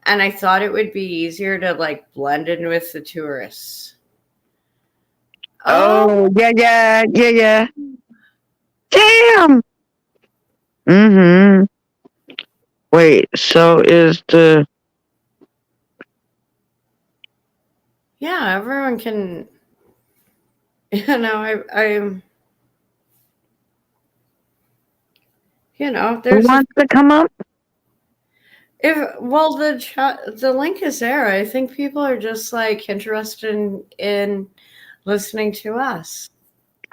and I thought it would be easier to like blend in with the tourists. Oh, Oh, yeah. Damn. Mm-hmm. Wait, so is the yeah, everyone can. I'm. who There's a wants to come up? if well the link is there. I think people are just like interested in listening to us.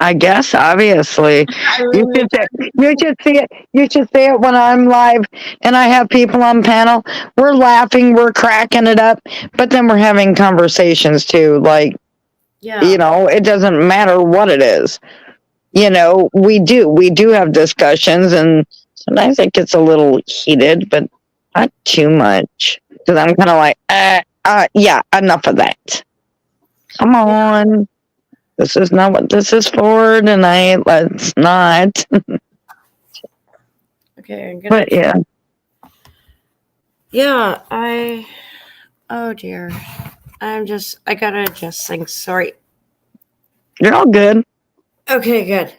I guess, obviously. I You mean, should say, you should see it. You should see it when I'm live and I have people on panel. We're laughing, we're cracking it up, but then we're having conversations too. Like, yeah. it doesn't matter what it is. We do have discussions, and sometimes it gets a little heated, but not too much. Because I'm kind of like, yeah, enough of that. Come on. This is not what this is for tonight. Let's not. Okay, I'm gonna. But yeah. Yeah, oh dear. I gotta adjust things. Sorry. You're all good. Okay, good.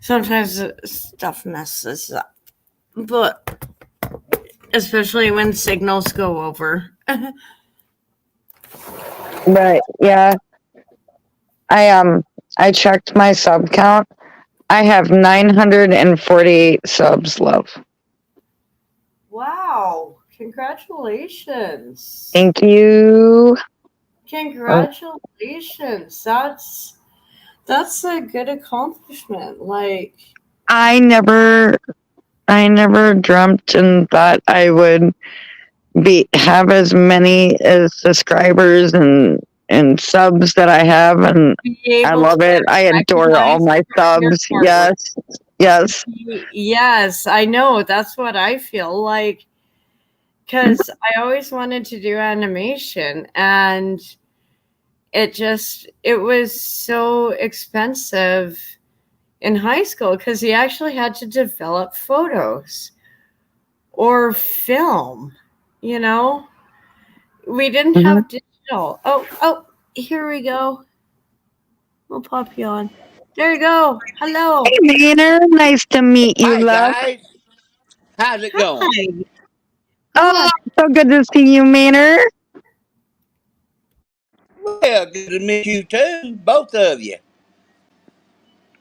Sometimes stuff messes up. But especially when signals go over. But yeah. I checked my sub count. I have 948 subs, love. Wow. Congratulations. Thank you. Congratulations. That's a good accomplishment. Like I never dreamt and thought I would have as many as subscribers and subs that I have, and I love it. I adore all my subs. Yes. Yes, I know. That's what I feel like. Because I always wanted to do animation, and it was so expensive in high school because you actually had to develop photos or film. We didn't have digital. Oh, here we go. We'll pop you on. There you go. Hello. Hey, Maynard. Nice to meet you, Hi love. guys, how's it going? Hi. Oh, so good to see you, Maynard. Well, good to meet you too, both of you.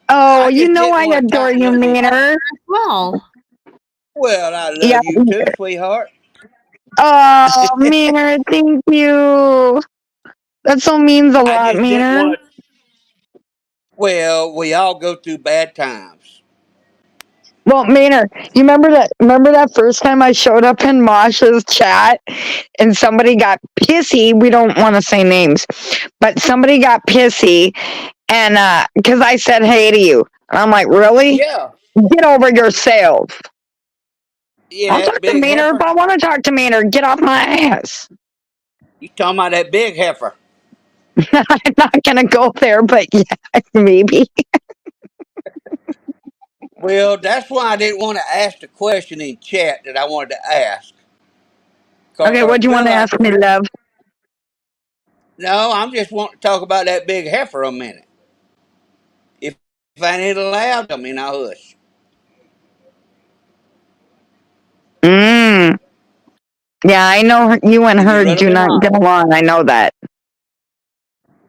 Oh, I just didn't I want to adore tighten you, up the. Maynard. Well, Well, I Yeah. love you too, sweetheart. Oh, Maynard, thank you. That so means a I lot, just didn't Maynard. want to. Well, we all go through bad times. Well, Maynard, you remember that first time I showed up in Masha's chat and somebody got pissy. We don't want to say names, but somebody got pissy and because I said hey to you. And I'm like, really? Yeah, Get over yourself. yeah, I'll that talk to big Maynard if heifer. I want to talk to Maynard. Get off my ass. You talking about that big heifer? I'm not gonna go there, but yeah, maybe. Well, that's why I didn't want to ask the question in chat that I wanted to ask. Okay, Cause what do you want feel to like ask me, love? no, I'm just wanting to talk about that big heifer a minute. If I ain't allowed, I mean, I'll hush. Mm. Yeah, I know you and Would you her rather do me not not? get along. I know that.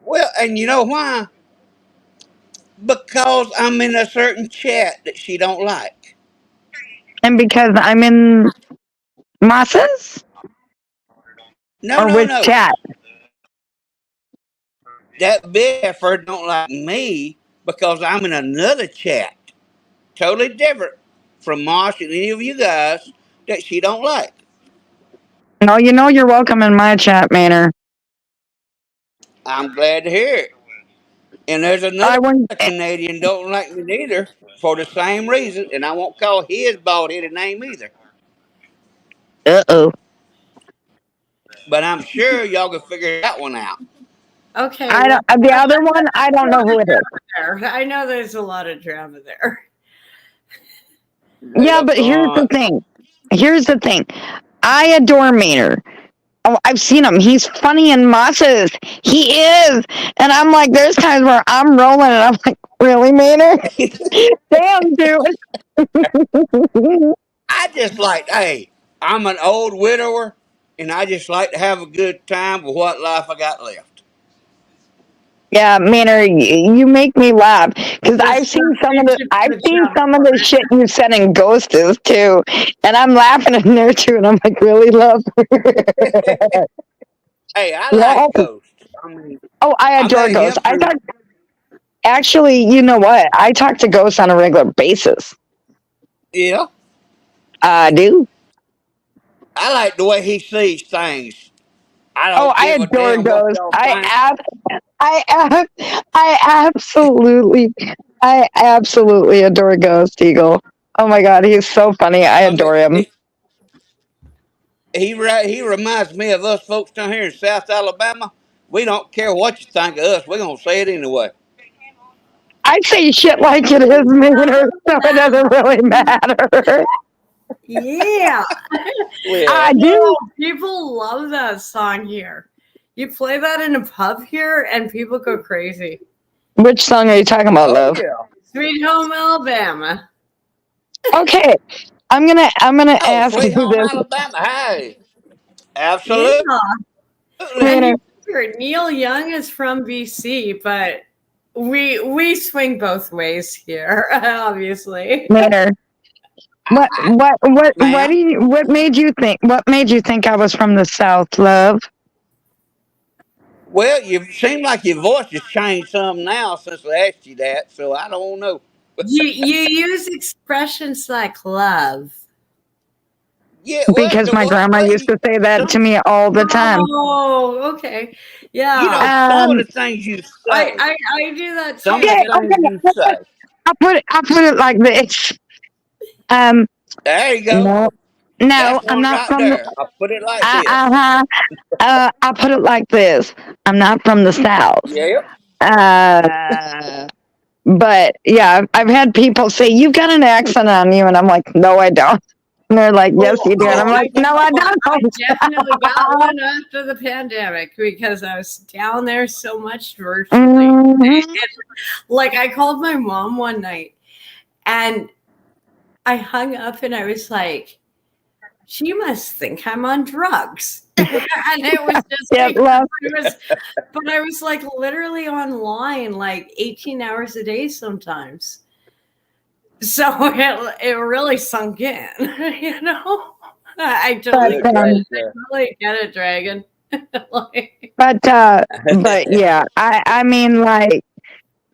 Well, and you know why? Because I'm in a certain chat that she don't like. And because I'm in Masses No, or no, which no. chat? That big heifer don't like me because I'm in another chat, totally different from Mosh and any of you guys that she don't like. No, you're welcome in my chat, Manor. I'm glad to hear it. And there's I another wouldn't. Canadian don't like me neither for the same reason, and I won't call his bald headed name either. Uh-oh. But I'm sure y'all can figure that one out. okay. I Well, don't. The other one, I don't know who it is. there. I know there's a lot of drama there. Yeah, but here's the thing. Here's the thing. I adore Maynard. Oh, I've seen him. He's funny in Mosses. He is. And I'm like, there's times where I'm rolling and I'm like, really, Maynard? Damn, dude. I just like, hey, I'm an old widower, and I just like to have a good time with what life I got left. Yeah, Maynard, you make me laugh because Just I've seen some of the reaching I've for the seen jump some of for the it. shit you said in Ghosts too, and I'm laughing in there too, and I'm like, really, love? Hey, I Yeah. like Ghost. I mean, Oh, I I adore met him Ghosts. I through. talk actually, you know what? I talk to Ghosts on a regular basis. Yeah, I do. I like the way he sees things. I Oh, don't I give a adore damn what Ghosts. y'all think. I absolutely, I absolutely adore Ghost Eagle. Oh my god, he's so funny. I I mean, adore him. he reminds me of us folks down here in South Alabama. We don't care what you think of us. We're gonna say it anyway. I say shit like it is, Maynard, so it doesn't really matter. Yeah. Well, I Oh, do. people love that song here. You play that in a pub here, and people go crazy. Which song are you talking about, oh love? yeah. Sweet Home Alabama. Okay, I'm gonna Oh, ask Sweet you Home this, Alabama. Hey, Yeah. absolutely. And you Maynard. figure Neil Young is from BC, but we swing both ways here, obviously. Maynard. What Ma'am. do you, what made you think I was from the South, love? Well, you seem like your voice has changed some now since I asked you that, so I don't know. You use expressions like love. Yeah, well, Because my grandma well, used to say that to some, me all the time. Oh, okay. you Yeah. know, some of Um, the things you I, say, I I do that some of too, the okay, you know. things you say. I'll put it like this. Um, There you go. no, no, That's I'm one not right from the, there. I'll put it like uh, this. uh, I'll put it like this. I'm not from the South. Yep. Uh, but yeah, I've had people say, you've got an accent on you. And I'm like, no, I don't. And they're like, yes, Oh, you do. And I'm Oh, like, I no, I know. I don't. definitely got one after the pandemic because I was down there so much virtually. Mhm. Like I called my mom one night and I hung up and I was like, she must think I'm on drugs. And it was just Yeah, because love. I was like literally online like 18 hours a day sometimes. So it really sunk in, you know? I totally, But, good um, gracious. totally get it, Dragon. Like, but yeah, I mean, like,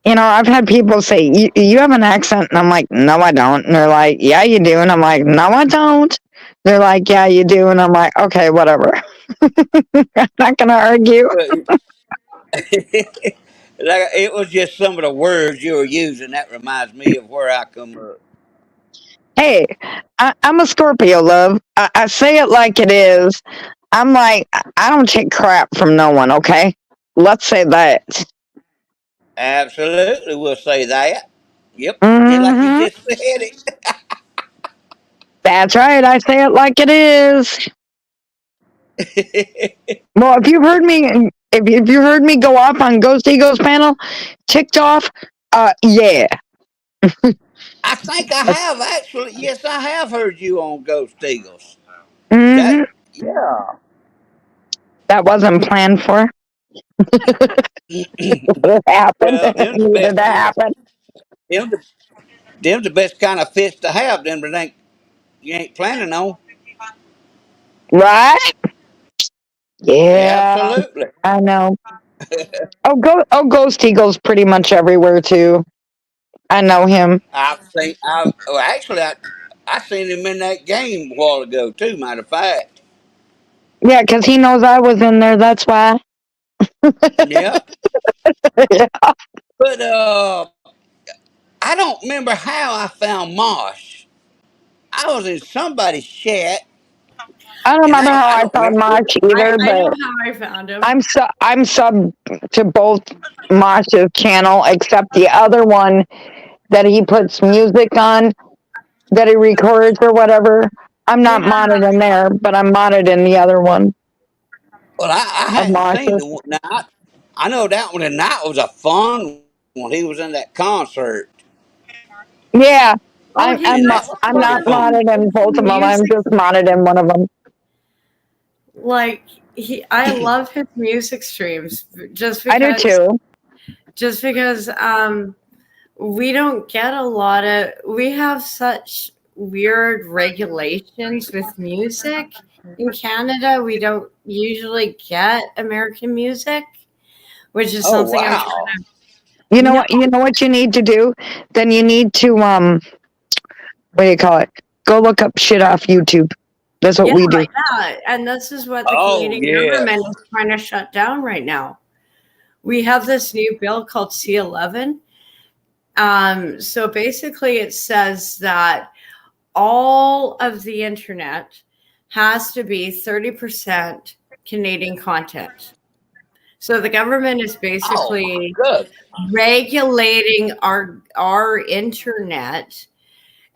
you know, I've had people say, you have an accent. And I'm like, no, I don't. And they're like, yeah, you do. And I'm like, no, I don't. They're like, yeah, you do. And I'm like, okay, whatever. I'm not going to argue. Like, it was just some of the words you were using that reminds me of where I come up. Hey, I'm a Scorpio, love. I say it like it is. I'm like, I don't take crap from no one, okay? Let's say that. Absolutely, we'll say that. Yep, just like you Hmm. just said it. That's right. I say it like it is. Well, if you heard me go off on Ghost Ego's panel, ticked off, yeah. I think I have actually. Yes, I have heard you on Ghost Eagles. That, Hmm. yeah. That wasn't planned for. It happened. Well, It them the needed best to kind of happen. them the, them the best kind of fish to have. Them that ain't you ain't planning on. Right? Yeah, Absolutely. I know. Ghost Eagle's pretty much everywhere too. I know him. I've seen. Well, actually, I seen him in that game a while ago too. Matter of fact. Yeah, because he knows I was in there. That's why. Yep. Yeah. But I don't remember how I found Mosh. I was in somebody's chat, I don't and remember how I I don't found remember who. March either, I know but how I found him. I'm sub to both March's channel, except the other one that he puts music on. that he records or whatever. I'm not Yeah. modded in there, but I'm modded in the other one Well, I of hadn't seen Mosh's. the one. Now, I know that one, and that was a fun one. He was in that concert. Yeah, Oh, That was I'm pretty not fun. modded in both of them. I'm music. just modded in one of them. Like I love his music streams I do too. just because we don't get a lot of, we have such weird regulations with music in Canada. We don't usually get American music, which is Oh something I'm wow! trying to. You know No, what? You know what you need to do? Then you need to what do you call it? Go look up shit off YouTube. That's what yeah, we do. yeah, and this is what the Oh Canadian yes. government is trying to shut down right now. We have this new bill called C11. So basically, it says that all of the internet has to be 30% Canadian content. So the government is Oh my basically good. regulating our internet.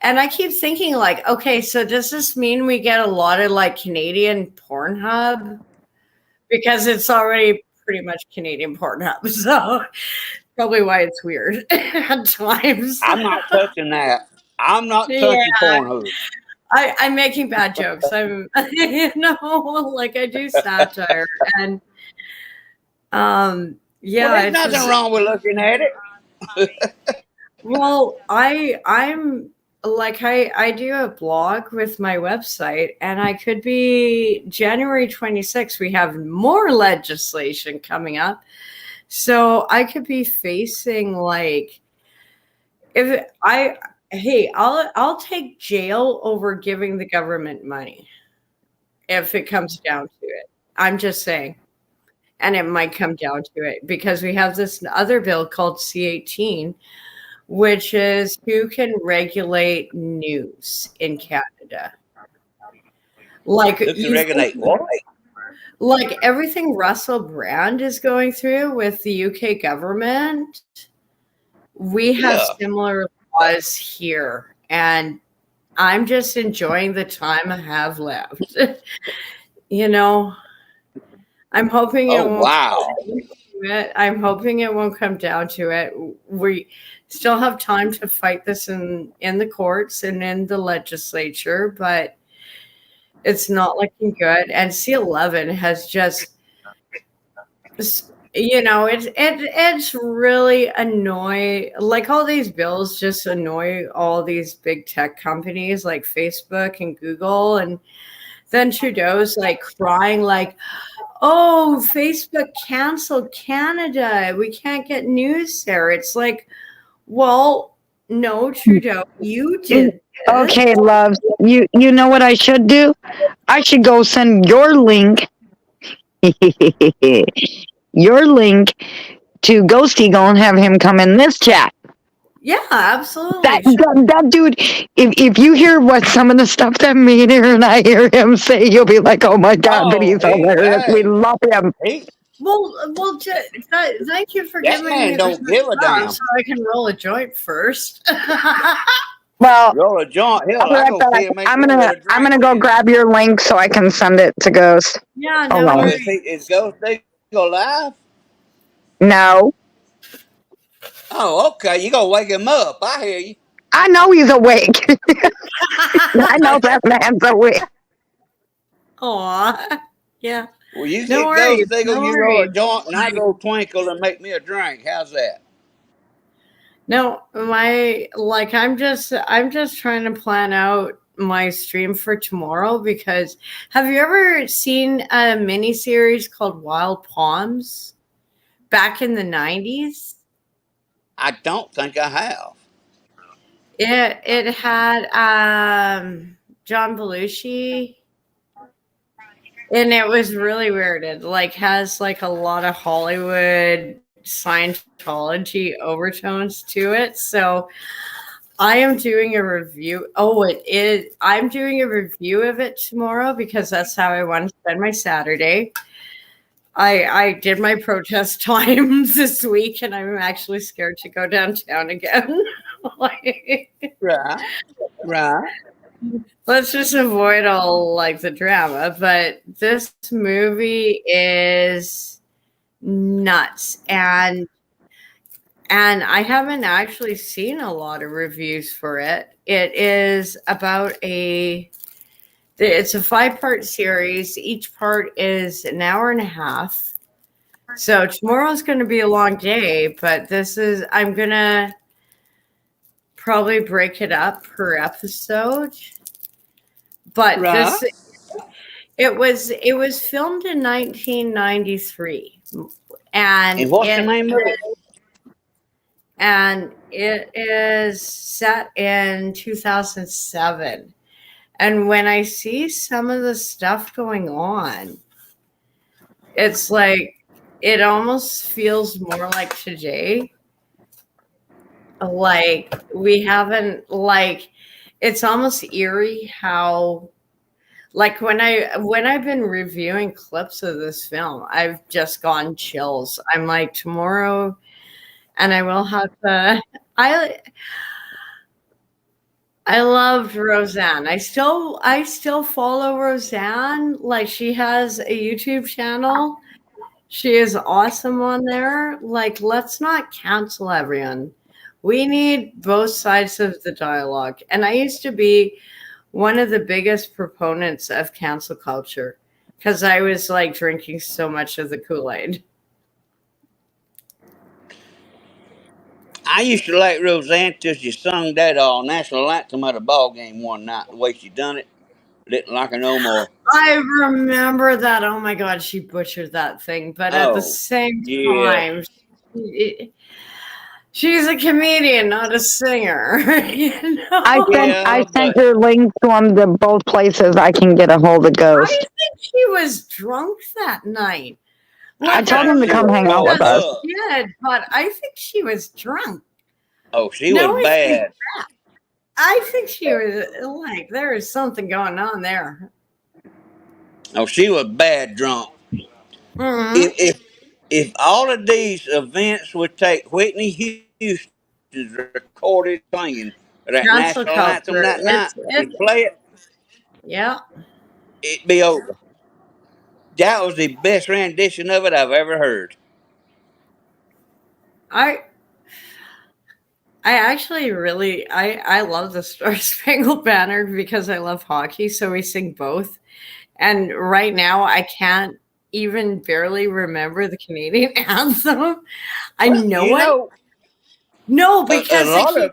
And I keep thinking, like, okay, so does this mean we get a lot of like Canadian Pornhub? Because it's already pretty much Canadian Pornhub. So probably why it's weird at times. I'm not touching that. I'm not Yeah. touching Pornhub. I'm making bad jokes. I'm, like I do satire, and Well, yeah, there's it's nothing just, wrong with looking at it. well, I'm like I do a blog with my website, and I could be January 26th. We have more legislation coming up, so I could be facing like if I. Hey, I'll take jail over giving the government money if it comes down to it. I'm just saying. And it might come down to it because we have this other bill called C18, which is who can regulate news in Canada. Like Who can regulate what? like everything Russell Brand is going through with the UK government, we have Yeah. similar laws here. And I'm just enjoying the time I have left. You know, I'm hoping it Oh won't wow. it. I'm hoping it won't come down to it. We still have time to fight this in the courts and in the legislature, but it's not looking good. And C11 has just, it's really annoy. Like all these bills just annoy all these big tech companies like Facebook and Google, and then Trudeau's like crying like, oh, Facebook canceled Canada. We can't get news there. It's like, well, no, Trudeau, you did this. Okay, loves. You know what I should do? I should go send your link your link to Ghost Eagle and have him come in this chat. Yeah, absolutely. That dude, if you hear what some of the stuff that Meaner and I hear him say, you'll be like, oh my God, but he's hilarious. We love him. Well, thank you for That giving man me don't give a damn. so I can roll a joint first. Well, Roll a joint. Hell, I'll be I right go back. see him make I'm me a gonna little drink go then. grab your link so I can send it to Ghost. Yeah, Oh, no well. Oh, worries. is Ghost Eagle live? No, Oh, okay. You gonna wake him up. I hear you. I know he's awake. I know that man's awake. Aw. Yeah. Well, you No get worries. Ghost Eagle, No you roll a worries. joint, and I go twinkle and make me a drink. How's that? No, I'm just trying to plan out my stream for tomorrow because have you ever seen a mini series called Wild Palms back in the 90s? I don't think I have. It had John Belushi, and it was really weird. It like has like a lot of Hollywood Scientology overtones to it. So I am doing a review. Oh, it is. I'm doing a review of it tomorrow because that's how I want to spend my Saturday. I did my protest times this week, and I'm actually scared to go downtown again. Like, Right. Right. let's just avoid all like the drama. But this movie is nuts, and I haven't actually seen a lot of reviews for it. It is about it's a 5-part series. Each part is an hour and a half. So tomorrow's going to be a long day, but I'm going to probably break it up per episode. But Right. it was filmed in 1993. And what's the name of it? And it is set in 2007. And when I see some of the stuff going on, it's like it almost feels more like today. Like we haven't like it's almost eerie how like when I've been reviewing clips of this film, I've just gone chills. I'm like tomorrow and I will have to I loved Roseanne. I still follow Roseanne. Like she has a YouTube channel. She is awesome on there. Like let's not cancel everyone. We need both sides of the dialogue. And I used to be one of the biggest proponents of cancel culture because I was like drinking so much of the Kool-Aid. I used to like Roseanne till she sung that national anthem at a ball game one night. The way she done it, didn't like her no more. I remember that. Oh my God, she butchered that thing. But at the same time, she's a comedian, not a singer. You know? I sent her links to them to both places I can get a hold of Ghost. I think she was drunk that night. I told him to come hang out with us. Did, but I think she was drunk. Oh, she was bad. I think she was like there is something going on there. Oh, she was bad drunk. Mm-hmm. If all of these events would take Whitney Houston's recorded singing that national anthem that night and play it, yeah, it'd be over. That was the best rendition of it I've ever heard. I actually really I love the Star Spangled Banner because I love hockey, so we sing both. And right now I can't even barely remember the Canadian anthem. I know it. No, because they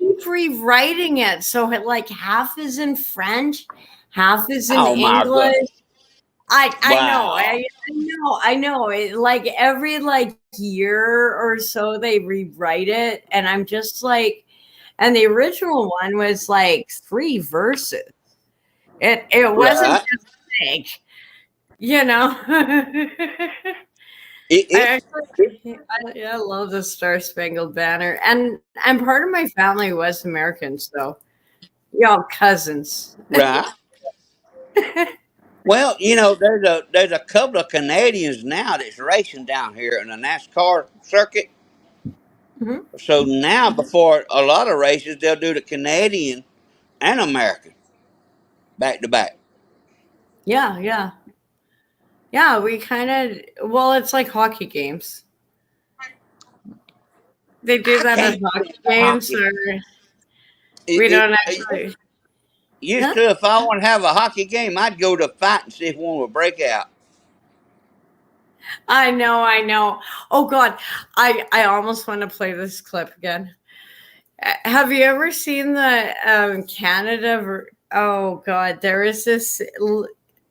keep rewriting it. So like half is in French, half is in English. I know. Like every like year or so they rewrite it, and I'm just like, and the original one was like 3 verses. It wasn't just like, you know. I love the Star Spangled Banner, and part of my family was American, so y'all cousins, right? Well, you know, there's a couple of Canadians now that's racing down here in the NASCAR circuit. Mm-hmm. So now, before a lot of races, they'll do the Canadian and American back to back. Yeah. We kind of it's like hockey games. They do that at hockey games, or we don't actually. Used to, if I want to have a hockey game, I'd go to fight and see if one would break out. I know. Oh God, I almost want to play this clip again. Have you ever seen the Canada? Oh God, there is this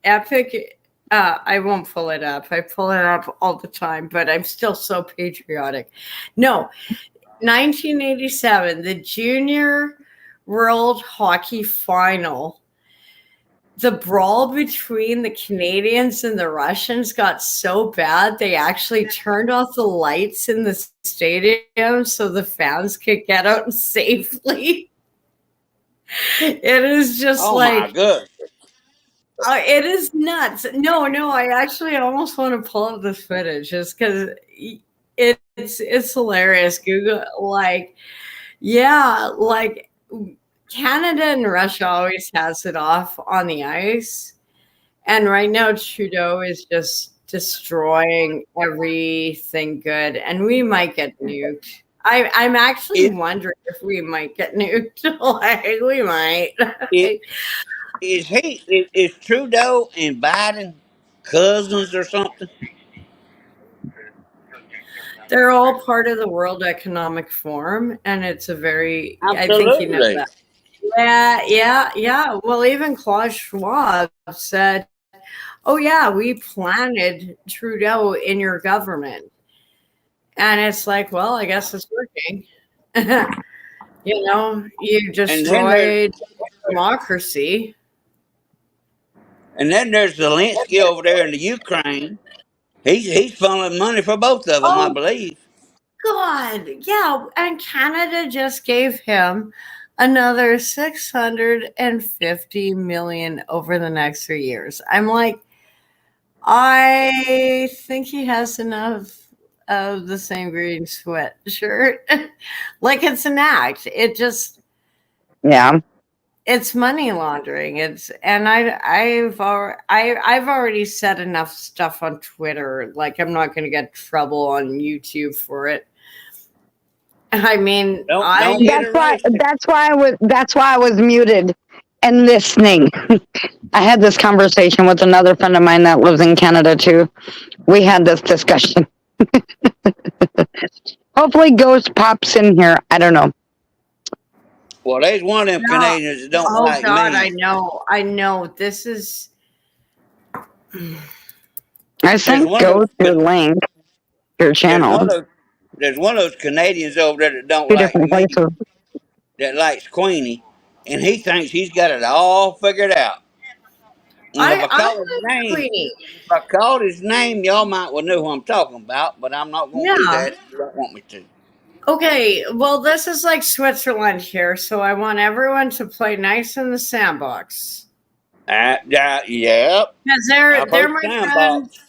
epic. I won't pull it up. I pull it up all the time, but I'm still so patriotic. No, 1987, the Junior World Hockey Final. The brawl between the Canadians and the Russians got so bad they actually turned off the lights in the stadium so the fans could get out safely. It is just my goodness. It is nuts. No, I actually almost want to pull up this footage just because it's hilarious. Google, like, yeah, like Canada and Russia always has it off on the ice, and right now Trudeau is just destroying everything good, and we might get nuked. I'm actually Is, wondering if we might get nuked. Like, we might. is, is Trudeau and Biden cousins or something? They're all part of the World Economic Forum, and it's a very, I think you know Absolutely. that. Yeah. Well, even Klaus Schwab said, "Oh yeah, we planted Trudeau in your government," and it's like, well, I guess it's working. You And then there's destroyed democracy. Zelensky over there in the Ukraine. He's funneling money for both of them, I Oh believe. God, yeah, and Canada just gave him another 650 million over the next 3 years. I'm like, I think he has enough of the same green sweatshirt. Like, it's an act. Yeah. It's money laundering. I've already said enough stuff on Twitter. Like, I'm not going to get trouble on YouTube for it. I mean, Don't get That's why. arrested. That's why I was muted and listening. I had this conversation with another friend of mine that lives in Canada too. We had this discussion. Hopefully, Ghost pops in here. I don't know. Well, there's one of them no. Canadians that don't Oh like God, me. I know. This is I There's sent one of Ghost your those. link, your There's channel, one of those. There's one of those Canadians over there that don't two like different me, places. that likes Queenie, and he thinks he's got it all figured out. And if I I call his like name, Queenie. if I called his name, y'all might well know who I'm talking about. But I'm not going to do Yeah. that if you don't want me to. Okay. Well, this is like Switzerland here, so I want everyone to play nice in the sandbox. Yeah. Because I've they're heard my sandbox. friends.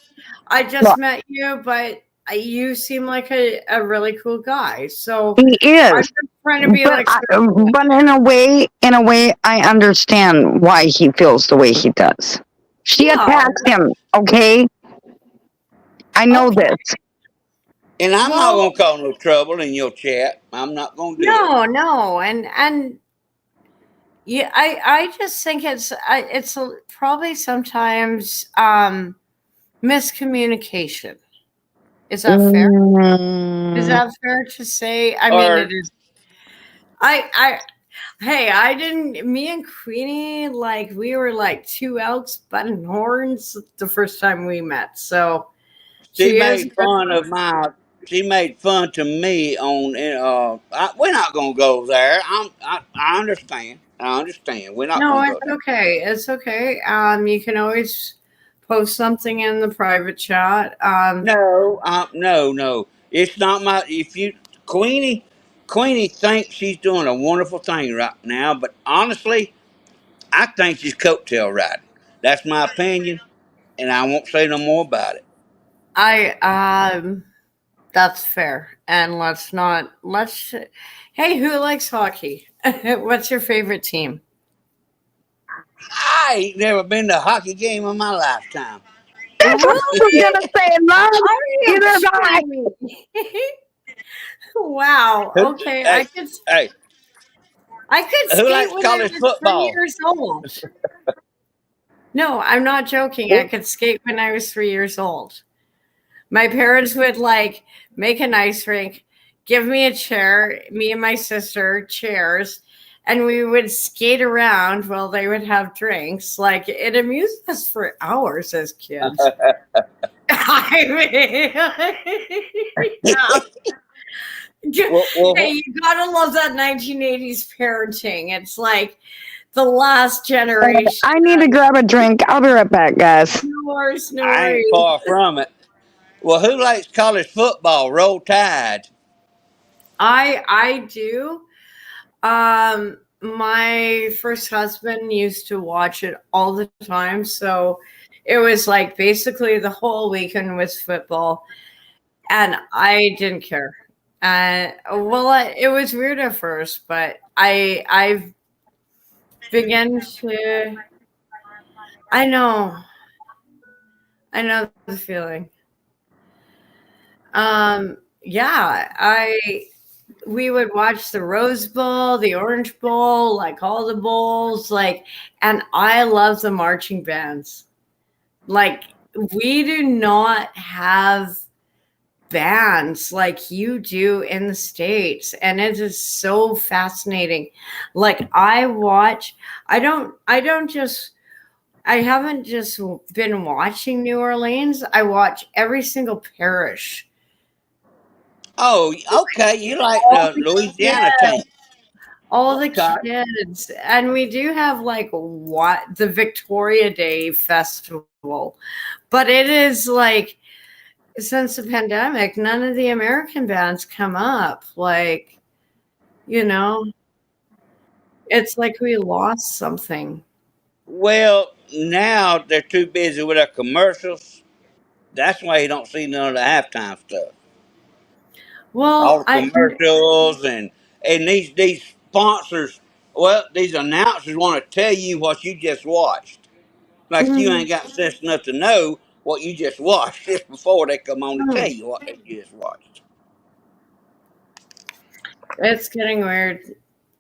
I Well, just met you, but you seem like a really cool guy. So he I'm is, just trying to be but like Switzerland. but in a way, I understand why he feels the way he does. She Yeah. attacked him. Okay, I know Okay. this. And I'm not Well, going to cause no trouble in your chat. I'm not going to do it. no, and yeah, I just think it's probably sometimes miscommunication. Is that fair? Is Mm, that fair to say? I mean, it Or is. I Hey, I didn't. Me and Queenie, like, we were like two elks butting horns the first time we met. So she she is. made fun of my. She made fun to me on. We're not going to go there. I understand. I understand. We're not No, going to it's go there. okay. It's okay. You can always post something in the private chat. No, no. It's not my. If you Queenie thinks she's doing a wonderful thing right now, but honestly, I think she's coattail riding. That's my opinion, and I won't say no more about it. I That's fair. And let's. Hey, who likes hockey? What's your favorite team? I ain't never been to a hockey game in my lifetime. that's what I was Really? gonna say, love. Are you Either have I. kidding me? Wow. Okay, Hey, hey, I could who skate likes when I college was three football? years old. No, I'm not joking. I Who- could skate when I was 3 years old. My parents would like make an ice rink, give me a chair, me and my sister chairs, and we would skate around while they would have drinks. Like, it amused us for hours as kids. I mean, yeah. Hey, well, you gotta love that 1980s parenting. It's like the last generation. I need to grab a drink. I'll be right back, guys. No worries, no I ain't worries. far from it. Well, who likes college football? Roll Tide. I do. Um, my first husband used to watch it all the time, so it was like basically the whole weekend was football, and I didn't care. It was weird at first, but I've begun to. I know, I know the feeling. Yeah, I we would watch the Rose Bowl, the Orange Bowl, like all the bowls, like, and I love the marching bands. Like, we do not have bands like you do in the States, and it is so fascinating. Like, I haven't just been watching New Orleans, I watch every single parish. Oh, okay. You like All the the Louisiana kids, team. all the Okay. kids, and we do have like what the Victoria Day festival, but it is like since the pandemic, none of the American bands come up. Like, you know, it's like we lost something. Well, now they're too busy with their commercials. That's why you don't see none of the halftime stuff. All Well, the commercials and these sponsors. Well, these announcers want to tell you what you just watched. Like you mm, ain't got sense enough to know what you just watched just before they come on to tell mm, you what they just watched. it's getting weird.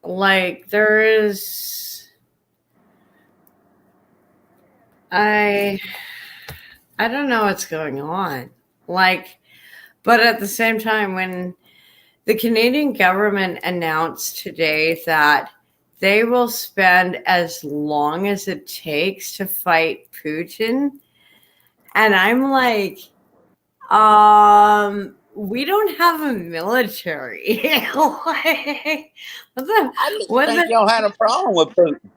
Like there is, I, I don't know what's going on. Like, but at the same time, when the Canadian government announced today that they will spend as long as it takes to fight Putin. And I'm like, we don't have a military. Like, I didn't what think the, y'all had a problem with Putin.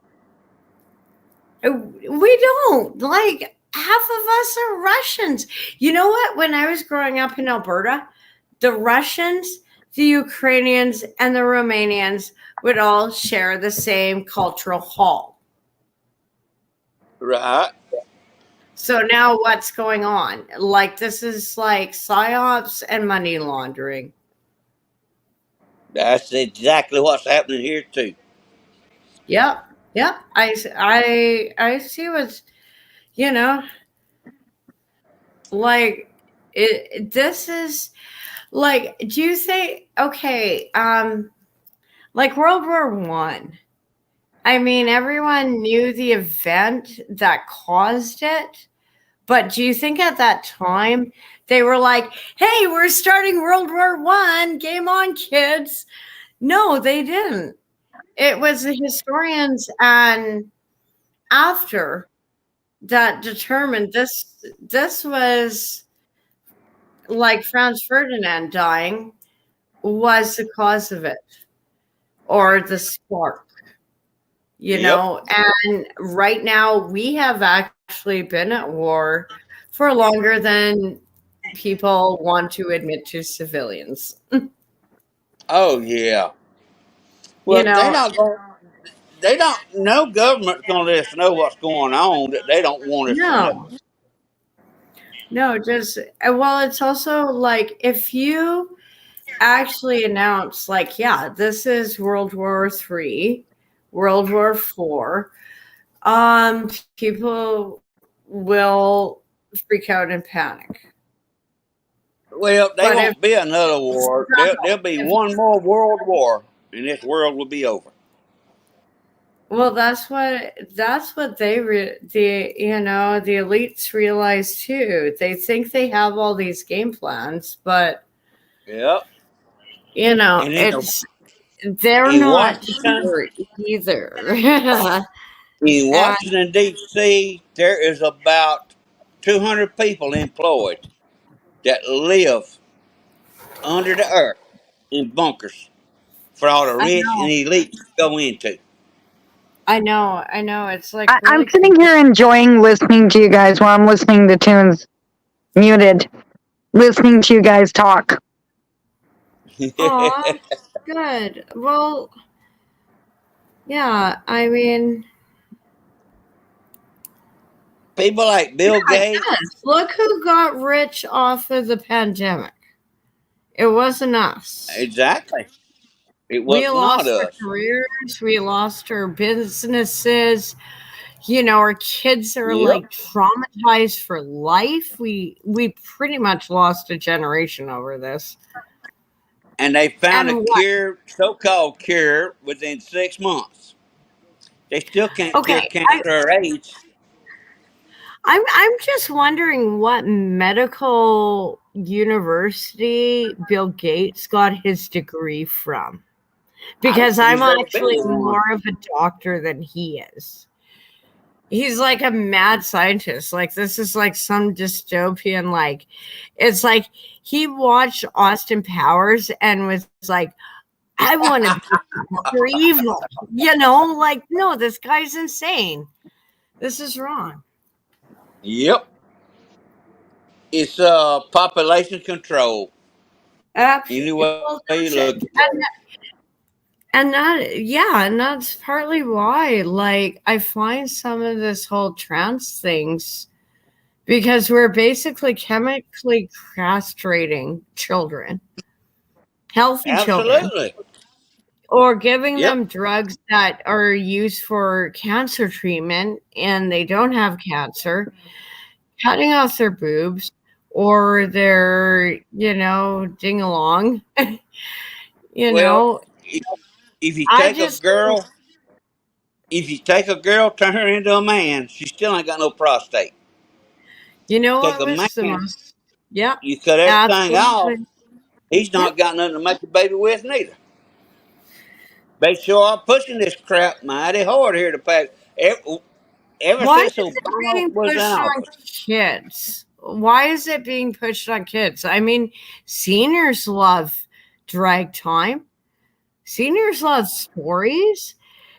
we don't. Like, half of us are Russians. You know what? When I was growing up in Alberta, the Russians, the Ukrainians, and the Romanians would all share the same cultural hall. Right. So now what's going on? Like, this is like psyops and money laundering. That's exactly what's happening here too. Yep. Yep. I see what's, you know, like this is like, do you think, okay, like World War One? I mean, everyone knew the event that caused it, but do you think at that time they were like, "Hey, we're starting World War One, game on, kids"? No, they didn't. It was the historians and after that determined this. This was like Franz Ferdinand dying was the cause of it, or the spark. Yep. And right now we have actually been at war for longer than people want to admit to civilians. Oh yeah. You Well, know, they don't. No government's gonna let us know what's going on that they don't want us to know. no, no, just well, it's also like if you actually announce, like, yeah, this is World War Three, World War Four, people will freak out and panic. Well, they But if won't be another war. There'll be if one more world war, and this world will be over. well, that's what the the elites realize too. They think they have all these game plans, but Yep. And it's they're in not Washington, sure either. in And Washington D.C., there is about 200 people employed that live under the earth in bunkers for all the I rich and know, elite to go into. I know. It's like I'm really sitting here enjoying listening to you guys while I'm listening to tunes muted, listening to you guys talk. aw, good. Well, Yeah, I mean, People like Bill Gates. yes, look who got rich off of the pandemic. It wasn't us. Exactly. It We was not lost our us. careers, we lost our businesses. You know, our kids are Yep. like traumatized for life. We pretty much lost a generation over this. And they found a And what? cure, so-called cure, within 6 months. They still can't cure Okay, cancer or AIDS. I'm just wondering what medical university Bill Gates got his degree from. I don't Because think I'm he's ever been actually to one. more of a doctor than he is. He's like a mad scientist. Like this is like some dystopian, like it's like he watched Austin Powers and was like, I want to be super evil. You know, like, no, this guy's insane. This is wrong. Yep. It's population control. Any Absolutely. way Well, you that's look it. at it. And that, yeah, and that's partly why, like, I find some of this whole trans things because we're basically chemically castrating children, healthy children, Absolutely. or giving Yep. them drugs that are used for cancer treatment and they don't have cancer, cutting off their boobs or their, ding along. you Well, know, if, if you I take a just don't, girl, if you take a girl, turn her into a man, she still ain't got no prostate. Take what a was the man, most, yeah, you cut everything off, absolutely. he's Yeah. not got nothing to make a baby with neither. They sure are pushing this crap mighty hard here to pass. Ever Why is since it Obama being was in pushed on office. kids? Why is it being pushed on kids? I mean, seniors love drag time. Seniors love stories.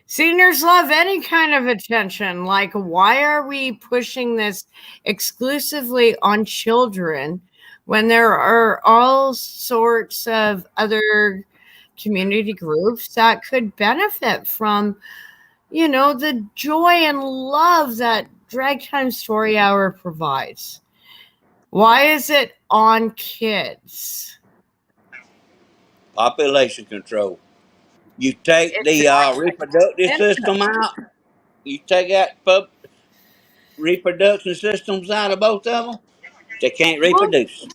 Seniors love any kind of attention. Like, why are we pushing this exclusively on children when there are all sorts of other community groups that could benefit from the joy and love that Drag Time Story Hour provides? Why is it on kids? Population control. You take It's the reproductive system out. You take out reproduction systems out of both of them. They can't well, reproduce.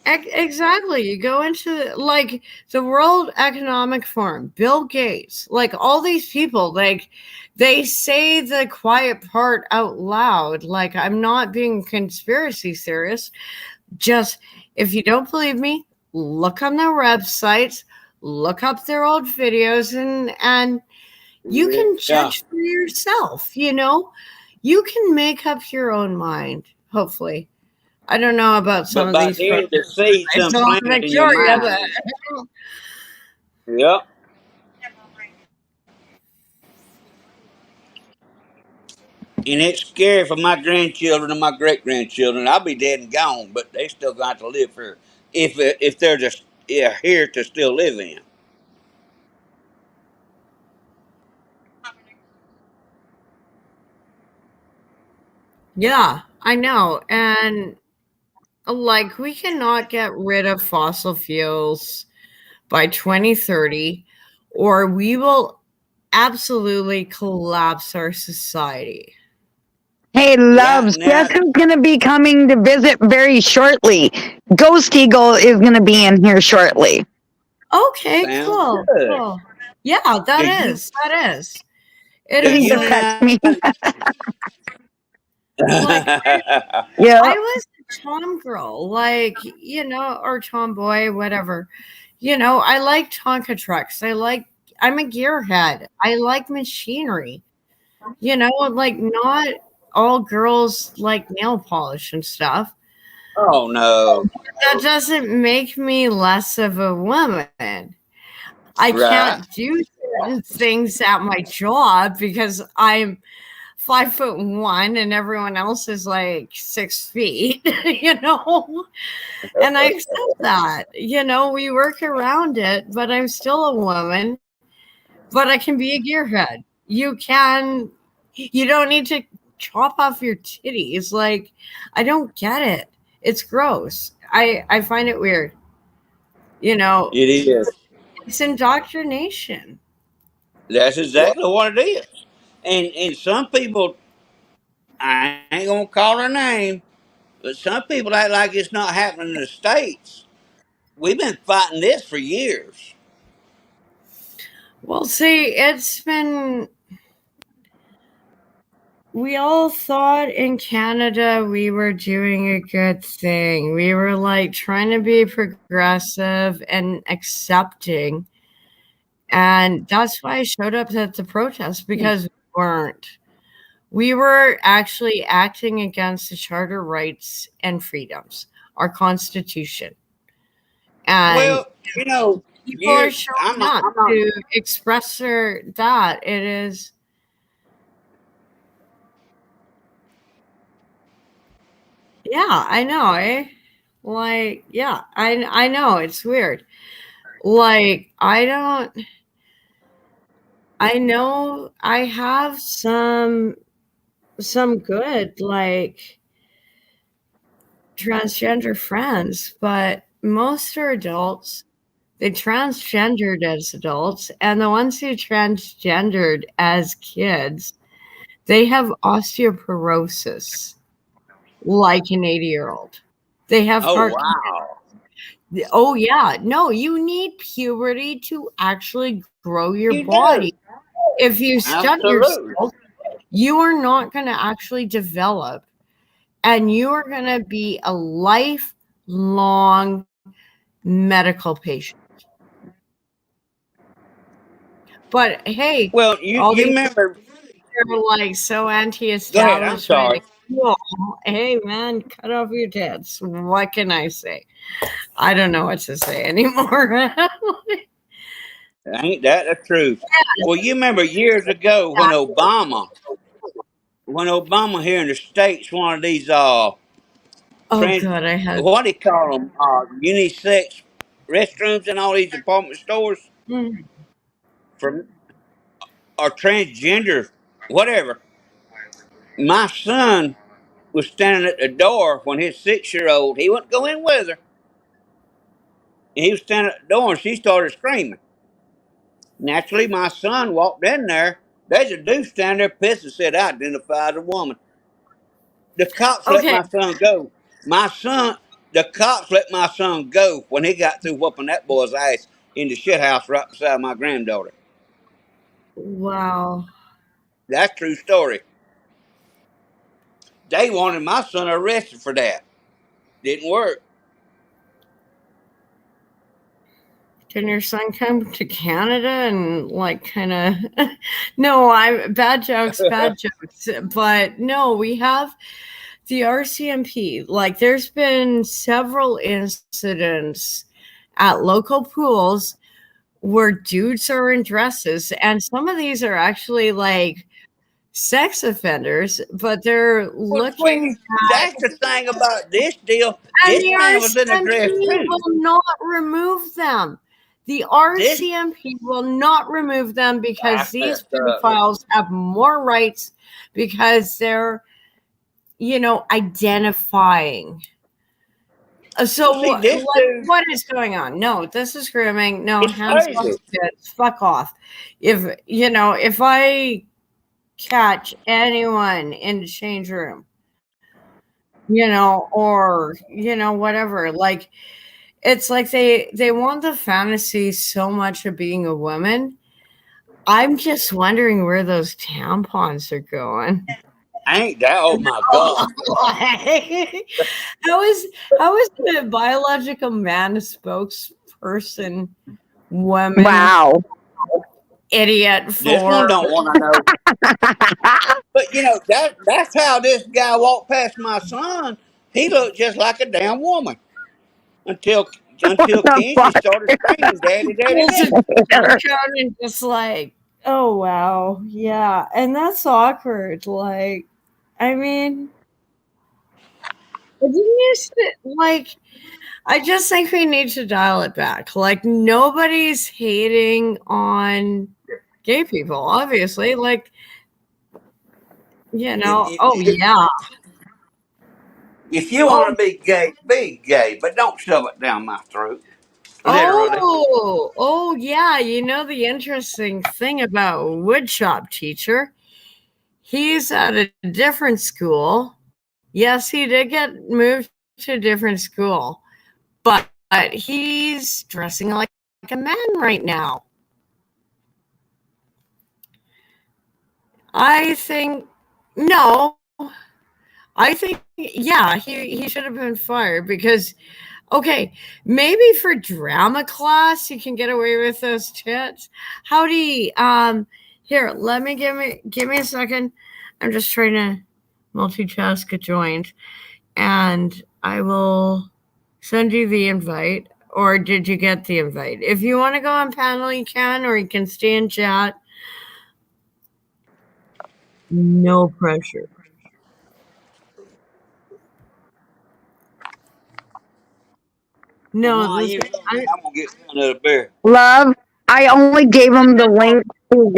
exactly. You go into like the World Economic Forum, Bill Gates, like all these people, like they say the quiet part out loud. Like, I'm not being conspiracy theorist. Just if you don't believe me, look on their websites, look up their old videos, and you can Yeah. judge for yourself. You can make up your own mind. Hopefully, I don't know about some But of by these then, folks. the seeds I done saw planted in your Victoria, but mind. Yep. And it's scary for my grandchildren and my great grandchildren. I'll be dead and gone, but they still got to live for if they're just here to still live in. yeah, I know, and like we cannot get rid of fossil fuels by 2030, or we will absolutely collapse our society. Hey, Yeah. loves, Now guess who's going to be coming to visit very shortly? Ghost Eagle is going to be in here shortly. Okay, sounds cool, good. cool. Yeah, Do that you is. That is. It do He is you just a texted me. like I Yeah. was a tom girl, like, or tomboy, whatever. I like Tonka trucks. I'm a gearhead. I like machinery. Like not all girls like nail polish and stuff. Oh no! That doesn't make me less of a woman. I Right? can't do certain things at my job because I'm 5'1" and everyone else is like 6 feet, and I accept that. We work around it, but I'm still a woman. but I can be a gearhead. You don't need to chop off your titties. Like, I don't get it. It's gross. I find it weird. It is. It's indoctrination. That's exactly what it is. And some people, I ain't gonna call her name, but some people act like it's not happening in the States. We've been fighting this for years. Well, see, we all thought in Canada we were doing a good thing. We were like trying to be progressive and accepting. And that's why I showed up at the protest, because we weren't. We were actually acting against the Charter rights and freedoms, our Constitution. And Well, you know, people are years showing up I'm not. to express that. It is, yeah, I know, eh? Like, yeah, I know it's weird. Like, I know I have some good, like, transgender friends, but most are adults. They transgendered as adults, and the ones who transgendered as kids, they have osteoporosis like an 80-year-old. They have Oh heart. wow, Oh yeah, no, you need puberty to actually grow your you do body. If you stunt absolutely. yourself, you are not going to actually develop, and you are going to be a lifelong medical patient. But hey, Well, all you these remember? are like so Go ahead. I'm anti-establishment. sorry. Cool. Hey man, cut off your tits. What can I say? I don't know what to say anymore. Ain't that the truth? Well, you remember years ago when Obama here in the states wanted these Oh trans, god, I had. what do you call them, unisex restrooms in all these department stores Mm. for or transgender, whatever. My son was standing at the door when his 6 year old, he wouldn't go in with her. And he was standing at the door and she started screaming. Naturally, my son walked in there. There's a dude standing there pissed and said, I identify as a woman. The cops let Okay. my son go. The cops let my son go when he got through whooping that boy's ass in the shit house right beside my granddaughter. Wow. That's a true story. They wanted my son arrested for that. Didn't work. Can your son come to Canada and like kind of no, I'm bad jokes, bad jokes. But no, we have the RCMP. Like there's been several incidents at local pools where dudes are in dresses, and some of these are actually like sex offenders, but they're Well, looking sweetie, that's the thing about this deal. and This the man was in a dress RCMP too. will not remove them. The This RCMP will not remove them because that's these messed up. pedophiles have more rights because they're, identifying. So, Well, see, this dude, what is going on? No, this is grooming. No, it's hands off crazy. kids. Fuck off. If I catch anyone in the change room, or whatever, like it's like they want the fantasy so much of being a woman. I'm just wondering where those tampons are going. Ain't that? Oh my God! How is the biological man a spokesperson woman Wow. idiot This one for? don't want to know. But that's how this guy walked past my son. He looked just like a damn woman until until The Kenzie fuck? started screaming, "Daddy, Daddy, Pulls a Daddy!" out and just like, oh wow, yeah, and that's awkward. Like, I mean, didn't you like? I just think we need to dial it back. Like, nobody's hating on gay people, obviously. Like, If, oh if, yeah. if you Oh, want to be gay, but don't shove it down my throat. Literally. oh yeah. The interesting thing about woodshop teacher, he's at a different school. Yes, he did get moved to a different school, but he's dressing like a man right now. I think no. I think yeah, he should have been fired because okay, maybe for drama class you can get away with those tits. Howdy, here, let me give me a second. I'm just trying to multitask a joint, and I will send you the invite. Or did you get the invite? If you want to go on panel, you can, or you can stay in chat. No pressure. No, Why this you run me? I'm gonna get me another beer. Love, I only gave him the link to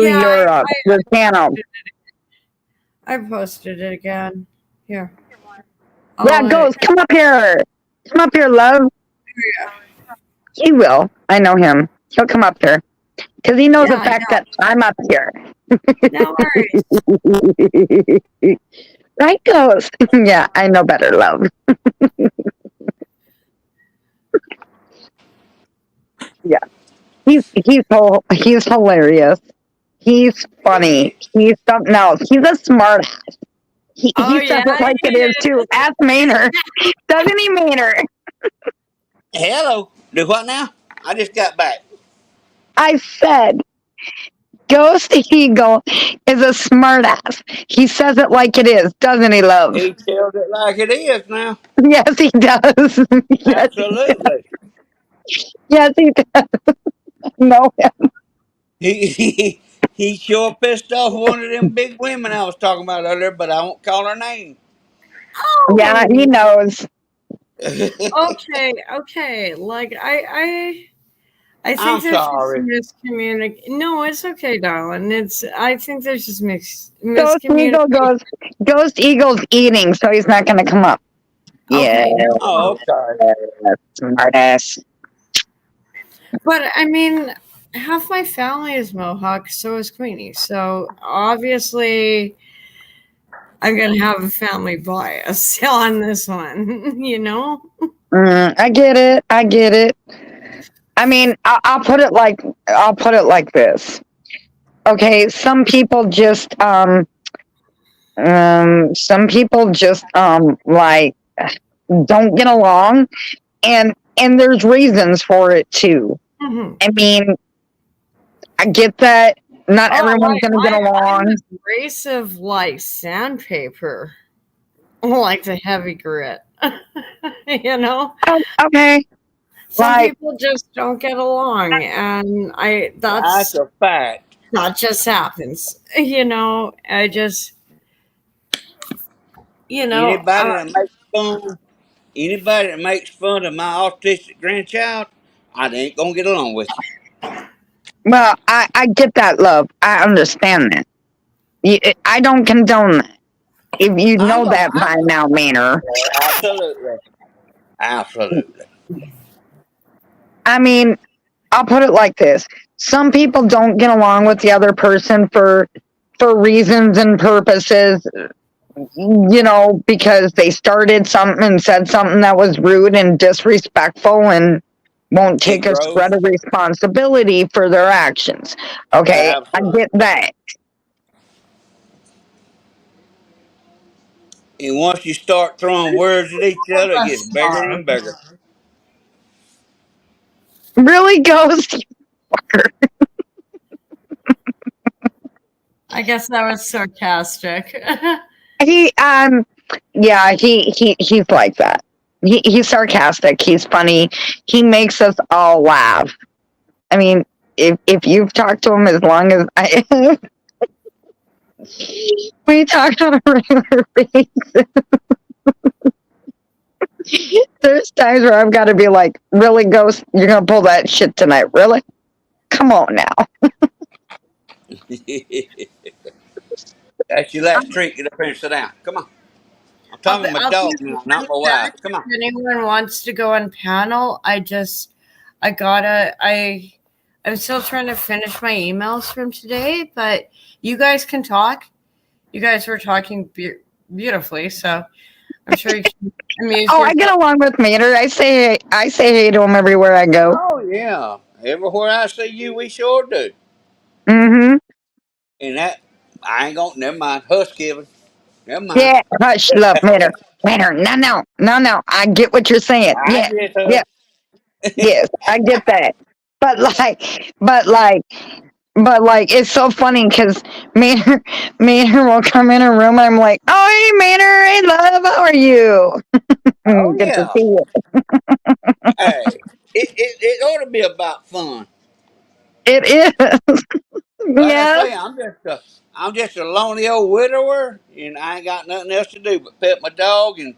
yeah, your channel. I posted it again. Here. Yeah, Ghost, come up here. Come up here, love. He will. I know him. He'll come up here. Because he knows the fact that I'm up here. No worries. Right, Ghost? Yeah, I know better, love. Yeah. He's hilarious. He's funny. He's something else. He's a smart ass. He says it like it is too. Ask Maynard. Doesn't he, Maynard? Hello. Do what now? I just got back. I said Ghost Eagle is a smart ass. He says it like it is, doesn't he, love? He tells it like it is now. Yes, he does. Absolutely. Yes, he does. No. He sure pissed off one of them big women I was talking about earlier, but I won't call her name. Oh. Yeah, he knows. Okay. Like I think I'm there's sorry. just miscommunication. No, it's okay, darling. I think there's just Ghost Eagle Ghost Eagle's eating, so he's not going to come up. Okay, Yeah. Oh, okay. Smart ass. But I mean, half my family is Mohawk, so is Queenie. So obviously, I'm gonna have a family bias on this one. I get it. I mean, I'll put it like this. Okay, some people just like don't get along, and there's reasons for it too. Mm-hmm. I mean, I get that not everyone's gonna get along. I'm abrasive like sandpaper, like the heavy grit. Okay. Some people just don't get along, and That's a fact. That just happens. I just anybody that makes fun of my autistic grandchild, I ain't gonna get along with you. Well, I get that, love. I understand that. I don't condone that. If you know that by now, Maynard. Absolutely. I mean, I'll put it like this. Some people don't get along with the other person for reasons and purposes, because they started something and said something that was rude and disrespectful and won't take a shred of responsibility for their actions. Okay, absolutely. I get that. And once you start throwing words at each other, it gets bigger and bigger. Really, Ghost? I guess that was sarcastic. He's like that. He's sarcastic. He's funny. He makes us all laugh. I mean, if you've talked to him as long as I have, we talk on a regular basis. There's times where I've got to be like, really, Ghost, you're going to pull that shit tonight, really? Come on now. That's your last treat. Get up here and sit down. Come on. I'm talking to my I'll dog be now, not right my wife. back. Come on. If anyone wants to go on panel, I'm still trying to finish my emails from today, but you guys can talk. You guys were talking beautifully, so I'm sure you can amuse Oh, I yourself. get along with Mater. I say hey to him everywhere I go. Oh yeah. Everywhere I see you, we sure do. Mm-hmm. And that I ain't gonna never mind. Husky. Never mind. Yeah, hush, love, Mater. Mater, no. I get what you're saying. I Yeah, get yeah, yes, I get that. But it's so funny because Mater will come in a room and I'm like, oh, hey, Mater, hey, love, how are you? Oh Good to yeah. see you. Hey. It ought to be about fun. It is. Like I Yes. say, I'm just a lonely old widower, and I ain't got nothing else to do but pet my dog and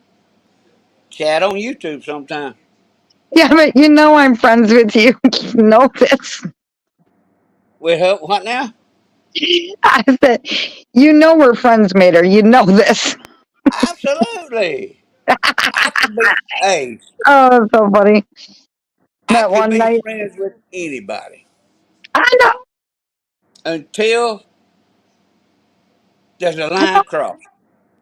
chat on YouTube sometime. Yeah, but you know I'm friends with you. You know this. With her, what now? I said, you know we're friends, Mater. You know this. Absolutely. I could be. Hey, Oh, that's so funny. I That could one be night, friends with anybody I know. until there's a line crossed.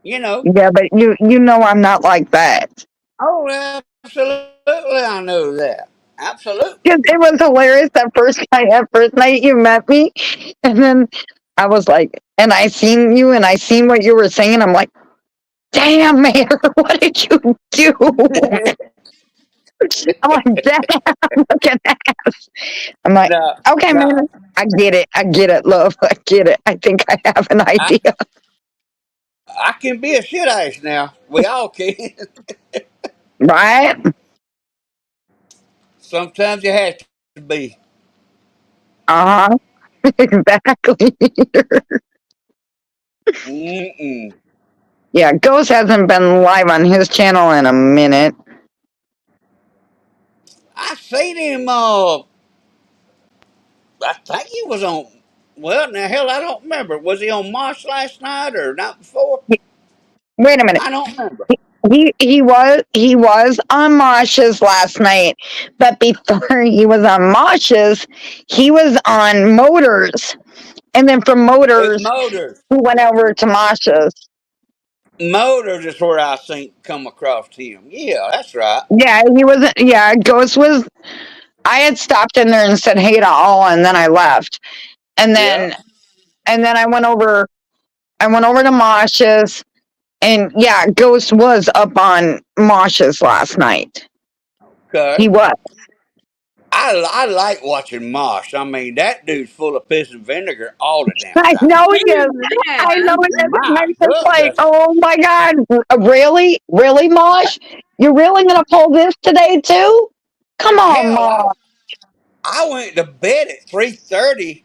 You know. Yeah, but you know I'm not like that. Oh, absolutely. I know that. Absolutely. 'Cause it was hilarious that first night you met me, and then I was like, and I seen you, and I seen what you were saying. I'm like, damn, Mater, what did you do? I'm like, damn, look at that. I'm like, no, okay, no. man, I get it, love, I get it. I think I have an I, idea, I can be a shit ice now. We all can. right? Sometimes you have to be. Uh huh. Exactly. Mm-mm. Yeah, Ghost hasn't been live on his channel in a minute. I seen him. I think he was on. Well, now hell, I don't remember. Was he on Mosh last night or night before? Wait a minute. I don't remember. He was on Mosh's last night, but before he was on Mosh's, he was on Motors, and then from It's Motors Motors. he went over to Mosh's. Motors is where I think come across him. Yeah, that's right. Yeah, he wasn't. Yeah, Ghost was. I had stopped in there and said hey to all, and then I left, and Yeah. then I went over. I went over to Mosh's, and yeah, Ghost was up on Mosh's last night. He Okay. was. I like watching Mosh. I mean, that dude's full of piss and vinegar all the damn I time. know he is. I know Amen. he is. And My I'm just like, goodness. oh my God. Really? Really, Mosh? You're really going to pull this today, too? Come on, Hell, Mosh. I went to bed at 3:30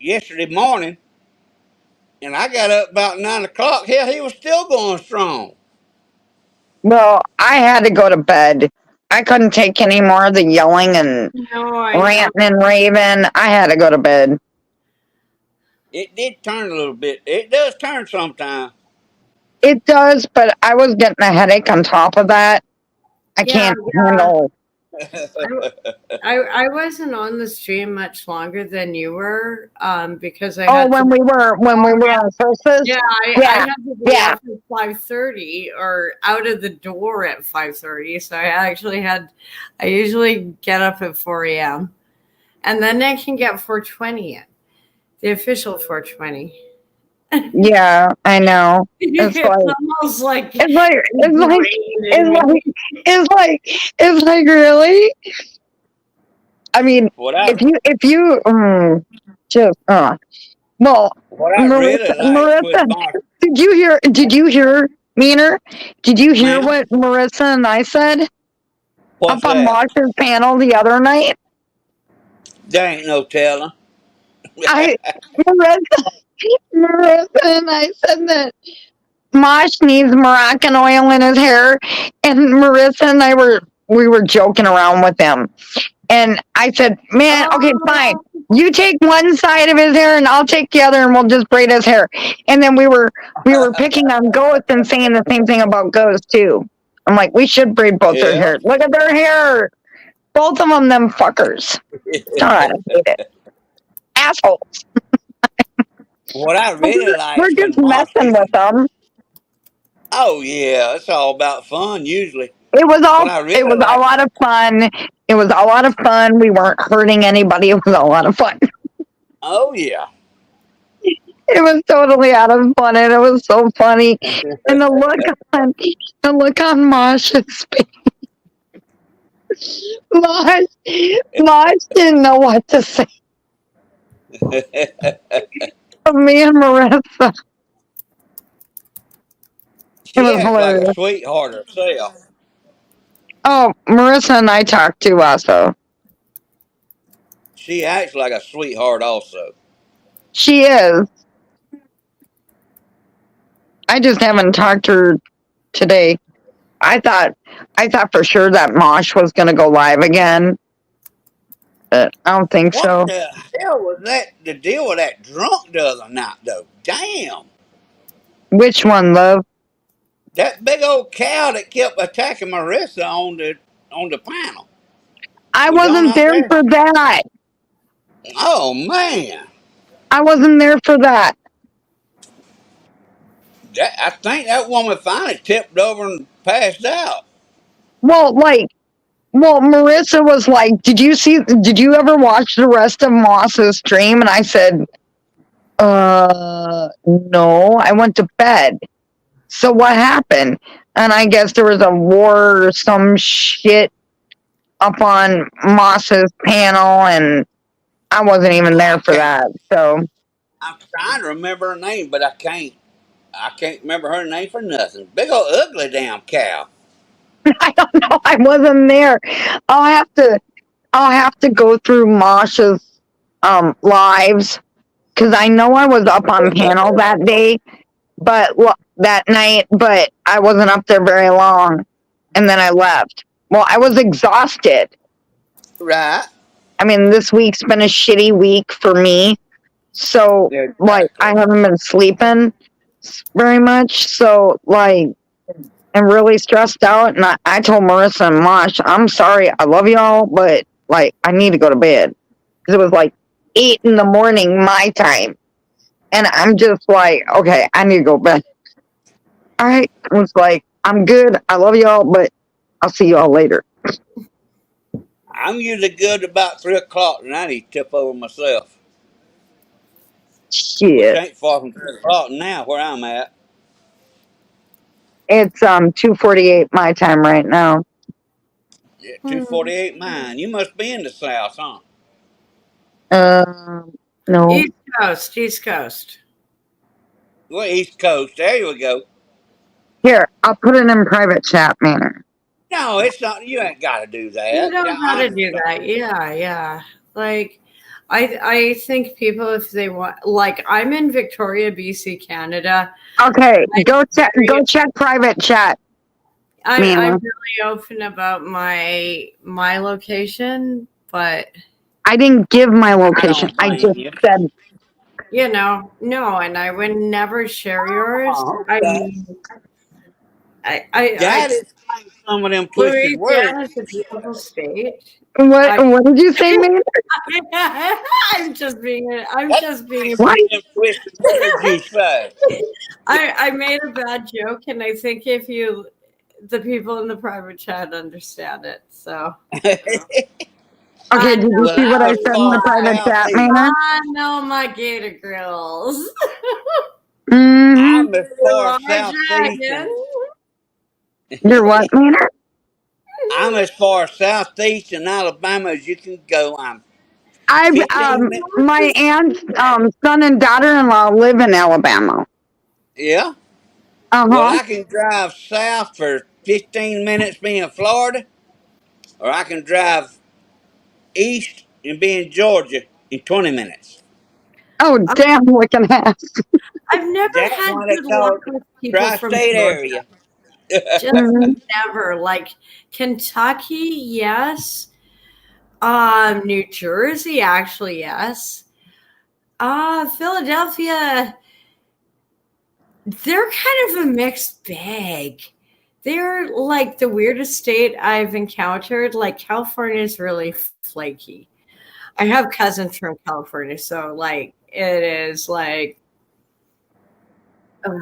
yesterday morning, and I got up about 9 o'clock. Hell, he was still going strong. Well, I had to go to bed. I couldn't take any more of the yelling and No, I know. ranting and raving. I had to go to bed. It did turn a little bit. It does turn sometimes. It does, but I was getting a headache on top of that. I Yeah, can't handle. I wasn't on the stream much longer than you were, because I Oh, had to. when we were on Christmas? Yeah, I Yeah, had to be yeah. up at 5:30 or out of the door at 5:30. So I usually get up at 4 a.m. and then I can get 4:20 in, the official 4:20. Yeah, I know. It's It's like, almost like it's like, it's like, ingrained it's in me. like, it's like, really? I mean, what I if you, just, well, what I really like with Marissa, Marsh, did you hear, Meaner? Did you hear ma'am. what Marissa and I said What's up on that? Marsh's panel the other night? There ain't no telling. I, Marissa, Marissa and I said that Mosh needs Moroccan oil in his hair, and Marissa and I we were joking around with him, And I said, man, okay, fine. You take one side of his hair and I'll take the other and we'll just braid his hair. And then we were picking on Ghost and saying the same thing about Ghost too. I'm like, we should braid both their hair. Look at their hair. Both of them fuckers. God, I hate it. Assholes. What I really like We're when just Mosh messing used with to, them. oh yeah, it's all about fun usually. It was What I really a like, lot of fun. It was a lot of fun. We weren't hurting anybody. It was a lot of fun. oh yeah. It was totally out of fun and it was so funny. And the look on Mosh's face. Mosh didn't know what to say. Me and Marissa. She It was acts like a hilarious. sweetheart herself. Oh, Marissa and I talked too also. She acts like a sweetheart also. She is. I just haven't talked to her today. I thought for sure that Mosh was gonna go live again. But I don't think What so. the hell was that? The deal with that drunk the other night though? Damn. Which one, love? That big old cow that kept attacking Marissa on the panel. I Was y'all wasn't not there there? for that. Oh man. I wasn't there for that. I think that woman finally tipped over and passed out. Well, Marissa was like, did you ever watch the rest of Moss's stream? And I said, no, I went to bed. So what happened? And I guess there was a war or some shit up on Moss's panel, and I wasn't even there for that. So I'm trying to remember her name, but I can't. I can't remember her name for nothing. Big old ugly damn cow. I don't know. I wasn't there. I'll have to go through Masha's lives because I know I was up on panel that day, but that night, but I wasn't up there very long, and then I left. Well, I was exhausted. Right. I mean, this week's been a shitty week for me, so like I haven't been sleeping very much, so like I'm really stressed out. And I told Marissa and Mosh, I'm sorry, I love y'all, but like I need to go to bed because it was like 8 in the morning my time. And I'm just like, okay, I need to go to bed. All right. I was like, I'm good. I love y'all, but I'll see y'all later. I'm usually good about 3 o'clock, and I need to tip over myself. Which Shit. ain't far from 3 o'clock now where I'm at. It's 2:48 my time right now. Yeah, 2:48 mine. You must be in the South, huh? No. East Coast, East Coast. Well, East Coast. There we go. Here, I'll put it in private chat, Manor. No, it's not. You ain't got to do that. You don't Yeah, gotta do that. Yeah. Like, I think people, if they want, like, I'm in Victoria, BC, Canada. Okay, go check private chat. I'm really open about my location, but I didn't give my location. I just said, no, and I would never share yours. I mean, that is some of them twisted words. Louisiana's a beautiful state. What did you say, man? I'm just being. What? Twisted words you say. I made a bad joke, and I think if the people in the private chat understand it. So. Okay, did you see what I said in the private chat, man? I know my gator grills. I'm as far southeast. You're what, Manor? I'm as far southeast in Alabama as you can go. My aunt's son and daughter-in-law live in Alabama. Yeah. Well, I can drive south for 15 minutes, be in Florida, or I can drive east and be in Georgia in 20 minutes. Oh, damn looking ass. I've never had good luck with people from tri-state Georgia. area. Just never. Like Kentucky, yes. New Jersey, actually, yes. Philadelphia, they're kind of a mixed bag. They're like the weirdest state I've encountered. Like California is really flaky. I have cousins from California, so like it is like ugh,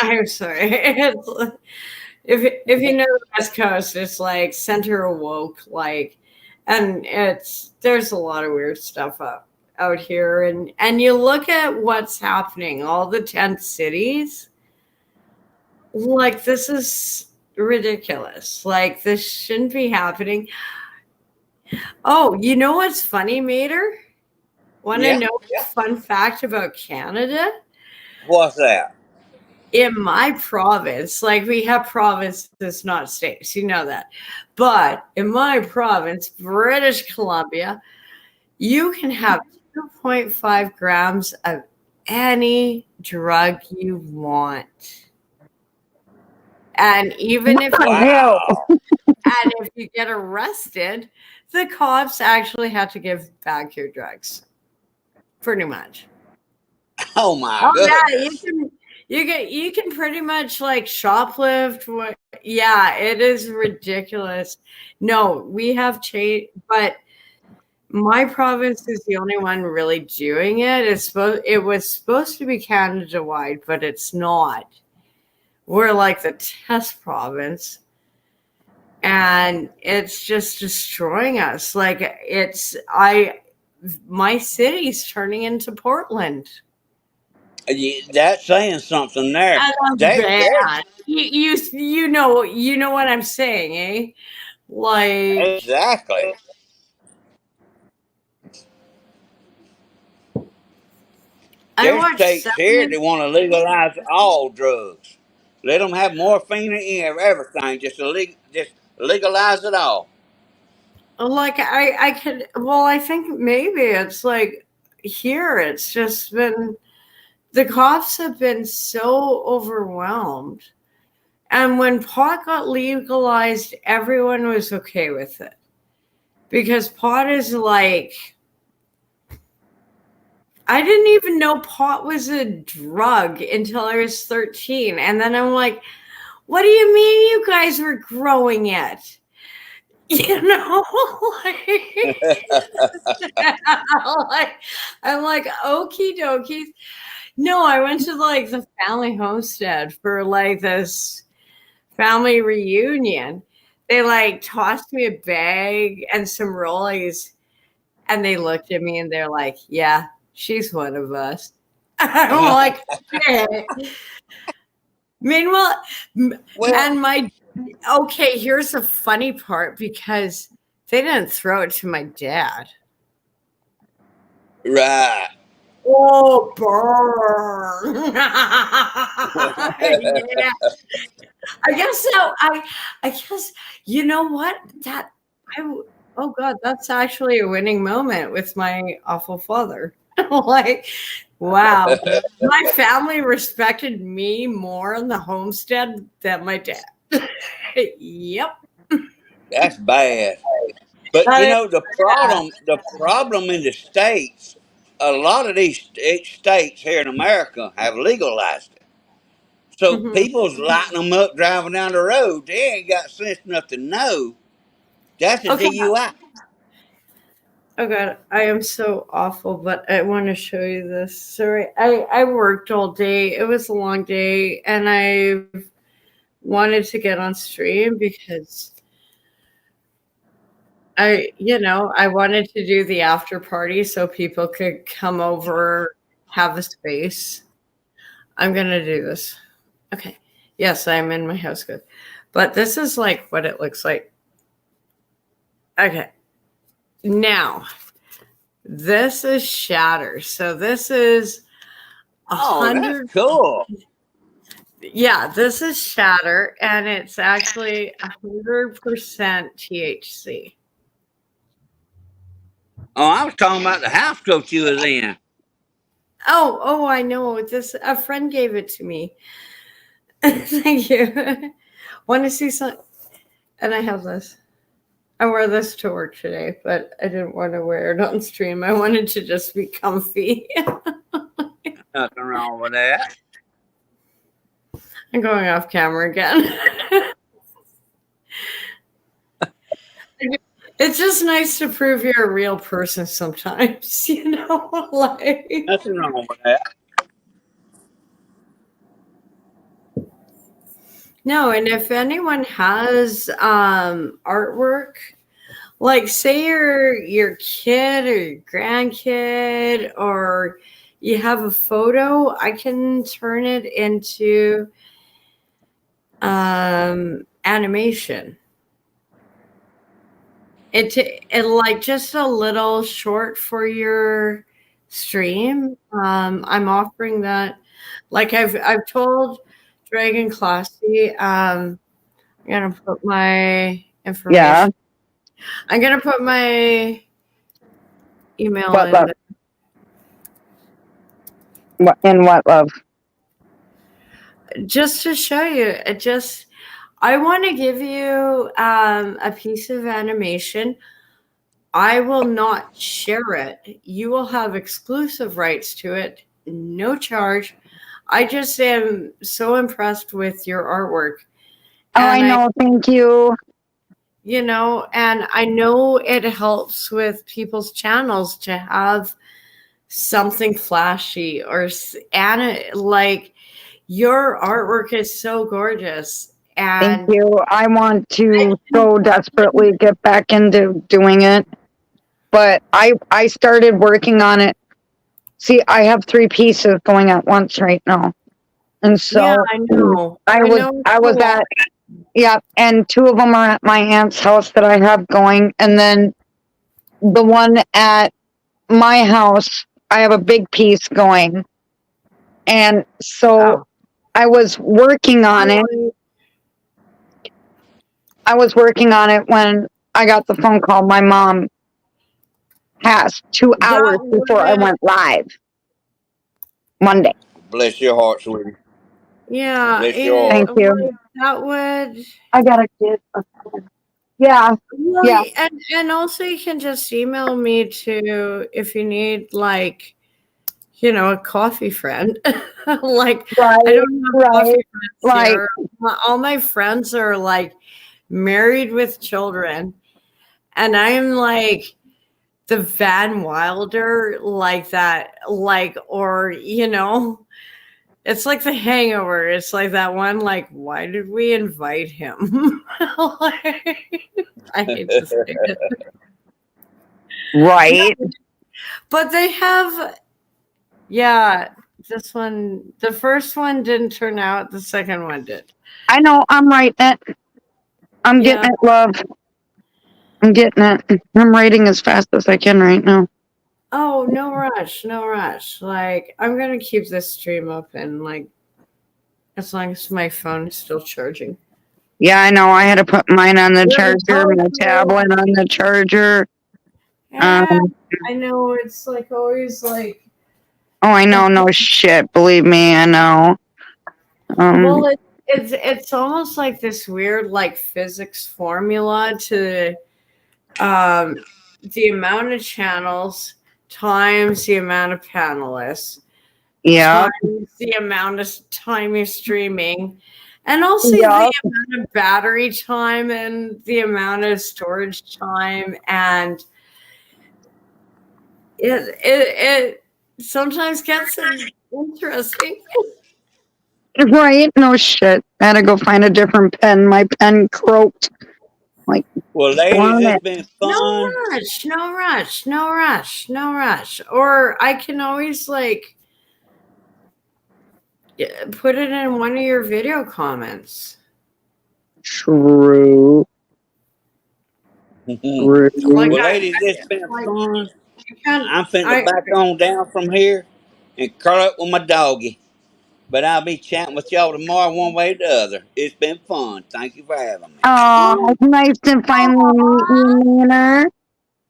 I'm sorry. If you know the West Coast, it's like center woke, like, and there's a lot of weird stuff out here, and you look at what's happening, all the tent cities, like this is ridiculous. Like this shouldn't be happening. Oh, you know what's funny, Mater? Want to Yeah. know a fun fact about Canada? What's that? In my province, like we have provinces, not states, you know that. But in my province, British Columbia, you can have 2.5 grams of any drug you want. And even if you, Wow. and if you get arrested, the cops actually have to give back your drugs. Pretty much. Oh my Oh goodness. yeah, you can pretty much like shoplift. Yeah, it is ridiculous. No, we have changed, but my province is the only one really doing it. It was supposed to be Canada wide, but it's not. We're like the test province, and it's just destroying us. Like my city's turning into Portland. That's saying something there. And I'm bad. You know what I'm saying, eh? Like Exactly. I There's watched states here that want to legalize all drugs. Let them have morphine in everything. Just legalize it all. like I could well I think maybe it's like here it's just been the cops have been so overwhelmed. And when pot got legalized, everyone was okay with it. Because pot is like I didn't even know pot was a drug until I was 13. And then I'm like, what do you mean you guys were growing it? You know, like, I'm like, okie dokies. No, I went to like the family homestead for like this family reunion. They like tossed me a bag and some rollies, and they looked at me and they're like, yeah, she's one of us. I'm like, okay. Meanwhile, Well, and okay, here's the funny part because they didn't throw it to my dad. right. Oh, burn. Yeah. I guess so. I guess you know what that I oh god, that's actually a winning moment with my awful father. Like, wow, my family respected me more in the homestead than my dad. Yep. That's bad. But you That know the problem in the states, a lot of these states here in America have legalized it. So mhm. people's lighting them up driving down the road. They ain't got sense enough to know that's a Okay. DUI. Oh god, I am so awful, but I want to show you this. Sorry, I worked all day. It was a long day, and I wanted to get on stream because I wanted to do the after party so people could come over, have a space. I'm gonna do this. Okay. Yes, I'm in my house good. But this is like what it looks like. Okay. Now, this is shatter. So this is Oh, that's 100. cool. Yeah, this is shatter, and it's actually 100% THC. Oh, I was talking about the house coat you was in. Oh, I know. This a friend gave it to me. Thank you. Want to see some? And I have this. I wore this to work today, but I didn't want to wear it on stream. I wanted to just be comfy. Nothing wrong with that. I'm going off camera again. It's just nice to prove you're a real person sometimes, you know? Like, Nothing wrong with that. no, and if anyone has artwork, like say your kid or your grandkid, or you have a photo, I can turn it into animation. It like just a little short for your stream. I'm offering that. Like I've told Dragon Classy, I'm gonna put my information. Yeah. I'm gonna put my email What in. love? In what love? Just to show you. I want to give you a piece of animation. I will not share it. You will have exclusive rights to it, no charge. I just am so impressed with your artwork. Oh, I know. Thank you. You know, and I know it helps with people's channels to have something flashy or like your artwork is so gorgeous. And thank you. I want to so desperately get back into doing it, but I started working on it. See, I have 3 pieces going at once right now, and so yeah, I know. I was at yeah, and 2 of them are at my aunt's house that I have going, and then the one at my house I have a big piece going, and so I was working on it. I was working on it when I got the phone call. My mom passed 2 hours before I went live Monday. Bless your heart, sweetie. Yeah. Bless your heart. Thank you. That would. I gotta get a phone. Yeah. Well, Yeah. And also you can just email me to if you need like, you know, a coffee friend. Like Right, I don't have coffee friends here. right. All my friends are like married with children, and I'm like the Van Wilder, like that, like, or you know, it's like The Hangover. It's like that one, like, why did we invite him? Like, I hate to say it. Right. But they have, yeah, this one, the first one didn't turn out, the second one did. I know, I'm writing it. I'm getting it, love. I'm getting it. I'm writing as fast as I can right now. Oh, no rush, no rush. Like, I'm going to keep this stream open, like, as long as my phone is still charging. Yeah, I know. I had to put mine on the charger, my tablet on the charger. Yeah, I know. It's like always like. Oh, I know. No shit. Believe me, I know. Well, it's almost like this weird like physics formula to the amount of channels times the amount of panelists. Yeah. Times the amount of time you're streaming, and also the amount of battery time and the amount of storage time, and it sometimes gets interesting. Right? No shit. I had to go find a different pen. My pen croaked. Like, well, ladies, it's been fun. No rush. Or I can always like put it in one of your video comments. True. Well, ladies, it's been fun. I'm finna back on down from here and curl up with my doggy. But I'll be chatting with y'all tomorrow one way or the other. It's been fun. Thank you for having me. Oh, it's nice to finally meet you, Manor.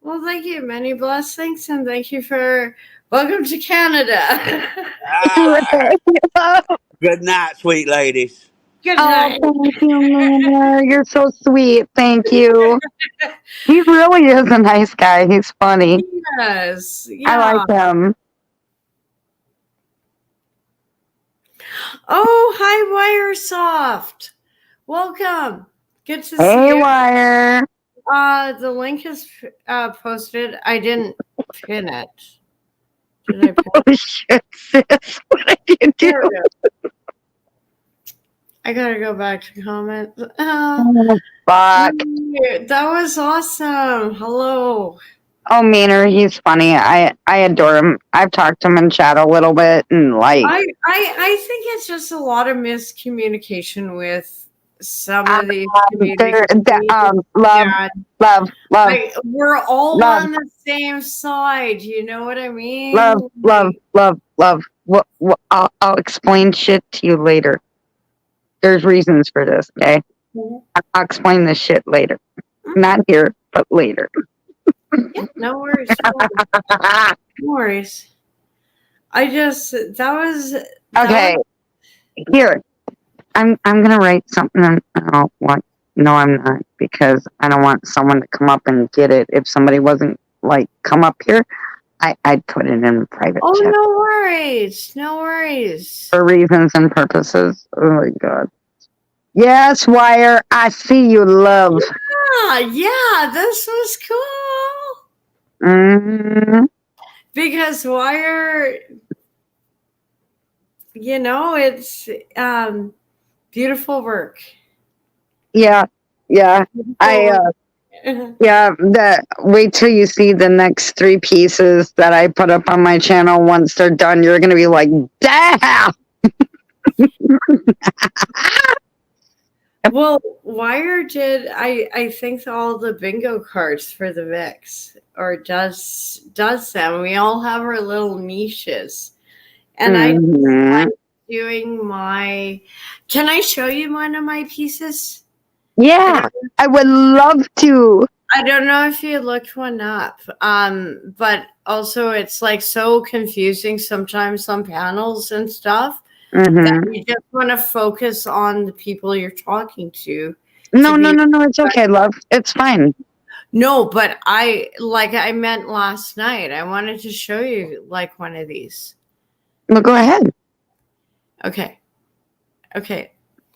Well, thank you. Many blessings, and thank you for welcome to Canada. Good night, sweet ladies. Good Oh, night. thank you, Maynard. You're so sweet. Thank you. He really is a nice guy. He's funny. Yes. I Yeah. like him. Oh, hi, Wiresoft. Welcome. Good to see Hey, you. Wire. The link is posted. I didn't pin it. Did I pin it? Oh, shit, sis. What did you do? There it is. I gotta go back to comments. Oh, fuck. That was awesome. Hello. Oh, Maynard, he's funny. I adore him. I've talked to him in chat a little bit, and like, I think it's just a lot of miscommunication with some of these communities. love, Yeah. love, Like, we're all love. on the same side. You know what I mean? love. I'll explain shit to you later. There's reasons for this, okay? I'll explain this shit later. Not here, but later. Yeah, no worries. No worries. I just Okay. Here. I'm gonna write something. Oh, what? No, I'm not, because I don't want someone to come up and get it. If somebody wasn't like come up here, I'd put it in private Oh, chat. no worries. No worries. For reasons and purposes. Oh my god. Yes, Wire. I see you, love. Yeah, this was cool. Mm-hmm. Because Wire, it's beautiful work. Yeah. Wait till you see the next 3 pieces that I put up on my channel. Once they're done, you're gonna be like, damn. Well, Wire did I think all the bingo cards for the mix, or does them. We all have our little niches. And I'm doing my. Can I show you one of my pieces? Yeah, I would love to. I don't know if you looked one up, but also it's like so confusing sometimes on panels and stuff that you just want to focus on the people you're talking to. No, it's okay, love. It's fine. No, but I meant last night. I wanted to show you like one of these. Well, go ahead. Okay.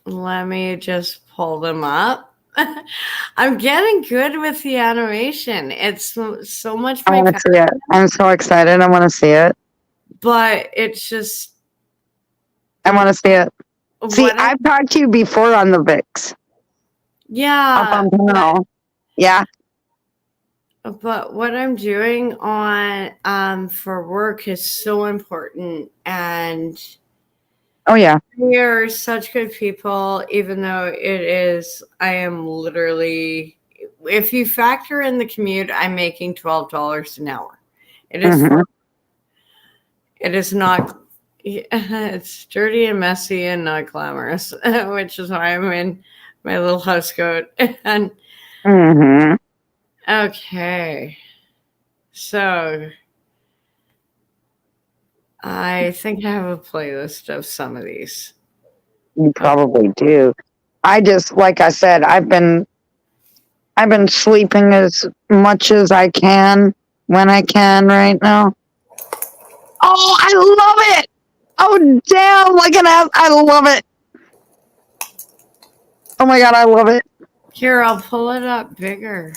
Let me just pull them up. I'm getting good with the animation. It's so much. I want to see it. I'm so excited. I want to see it. But it's just. I want to see it. See, I've talked to you before on the VIX. Yeah. Yeah. But what I'm doing on for work is so important, and oh yeah, we are such good people. Even though I am literally, if you factor in the commute, I'm making $12 an hour. It is. It is not. It's dirty and messy and not glamorous, which is why I'm in my little house coat and. Okay, so I think I have a playlist of some of these. You probably do. I just, like I said, I've been sleeping as much as I can when I can right now. Oh, I love it! Oh damn! I love it! Oh my god, I love it! Here, I'll pull it up bigger.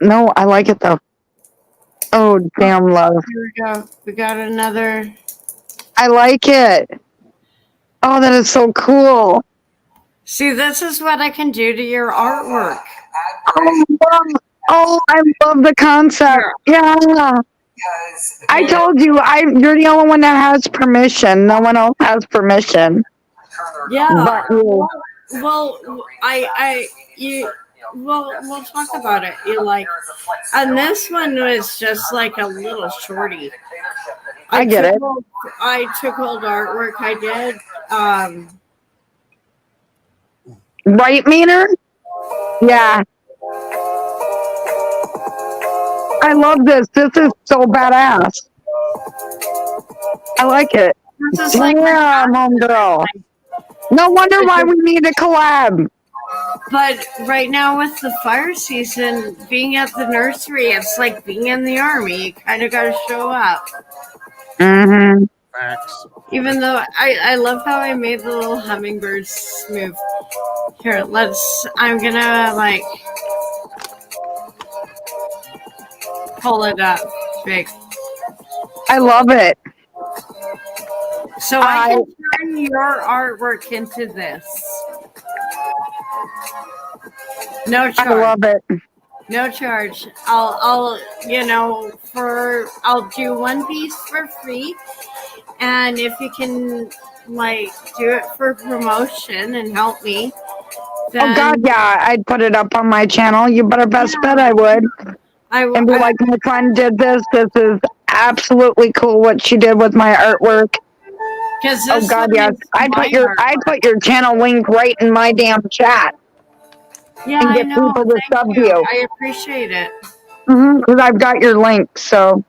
No, I like it though. Oh, damn, love. Here we go. We got another. I like it. Oh, that is so cool. See, this is what I can do to your artwork. I love the concept. Yeah. I told you, you're the only one that has permission. No one else has permission. Yeah. Well, we'll talk about it. And this one was just like a little shorty. I get it. I took old artwork I did. Right, Maynard? Yeah. I love this. This is so badass. I like it. This is like homegirl. No wonder why we need a collab. But right now with the fire season, being at the nursery, it's like being in the army. You kind of got to show up. Mm-hmm. Facts. Even though I love how I made the little hummingbirds move. Here, I'm gonna like pull it up big. I love it. So I can turn your artwork into this. No I charge. love it. No charge. I'll do one piece for free, and if you can like do it for promotion and help me, then Oh God, yeah, I'd put it up on my channel. You better best bet I would. And be like, my friend did this. This is absolutely cool what she did with my artwork. Oh God, yes. I'd put your channel link right in my damn chat. Yeah, and I get know. people to Thank sub you. you. I appreciate it. Because I've got your link, so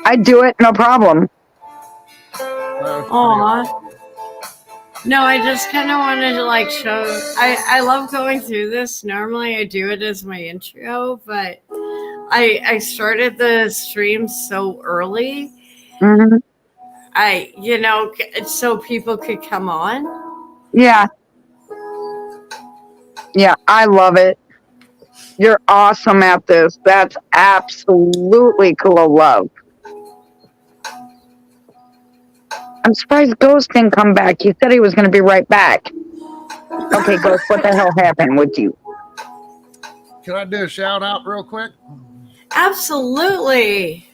I'd do it, no problem. Aw. No, I just kind of wanted to like show. I love going through this. Normally, I do it as my intro, but I started the stream so early. Mm-hmm. So people could come on. Yeah. Yeah, I love it. You're awesome at this. That's absolutely cool, love. I'm surprised Ghost didn't come back. He said he was going to be right back. Okay, Ghost, what the hell happened with you? Can I do a shout out real quick? Absolutely.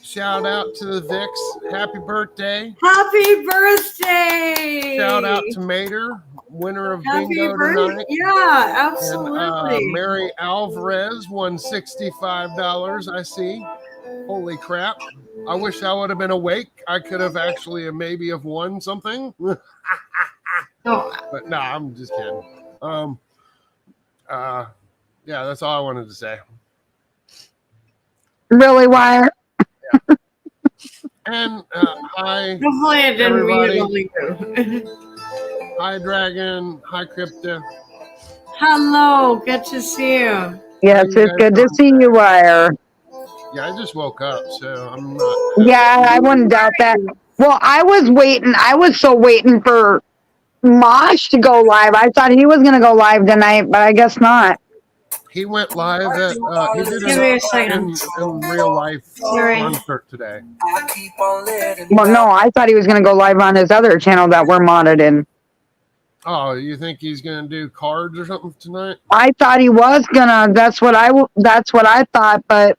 Shout out to the Vix. Happy birthday. Happy birthday. Shout out to Mater, winner of Bingo tonight. Yeah, absolutely. And, Mary Alvarez won $65, I see. Holy crap. I wish I would have been awake. I could have actually maybe have won something. But no, I'm just kidding. Yeah, that's all I wanted to say. Really, Wire? Yeah. And hi, hopefully I didn't everybody. Hi, Dragon. Hi, Crypta. Hello, good to see you. Yes, it's good to see you, Wire. Yeah, I just woke up, so I'm not. Yeah, I wouldn't doubt that. Well, I was waiting. I was so waiting for Mosh to go live. I thought he was going to go live tonight, but I guess not. He went live at he did in real life concert today. Well, no, I thought he was going to go live on his other channel that we're modded in. Oh, you think he's going to do cards or something tonight? I thought he was gonna. That's what I thought, but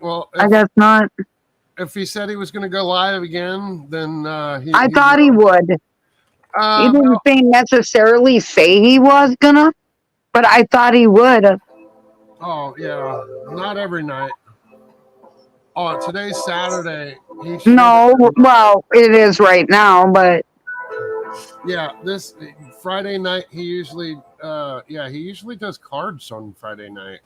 well, I guess not. If he said he was going to go live again, then I thought he would. He didn't necessarily say he was gonna, but I thought he would. Oh yeah, not every night. Oh, today's Saturday. No, well, it is right now, but yeah, this Friday night he usually does cards on Friday night.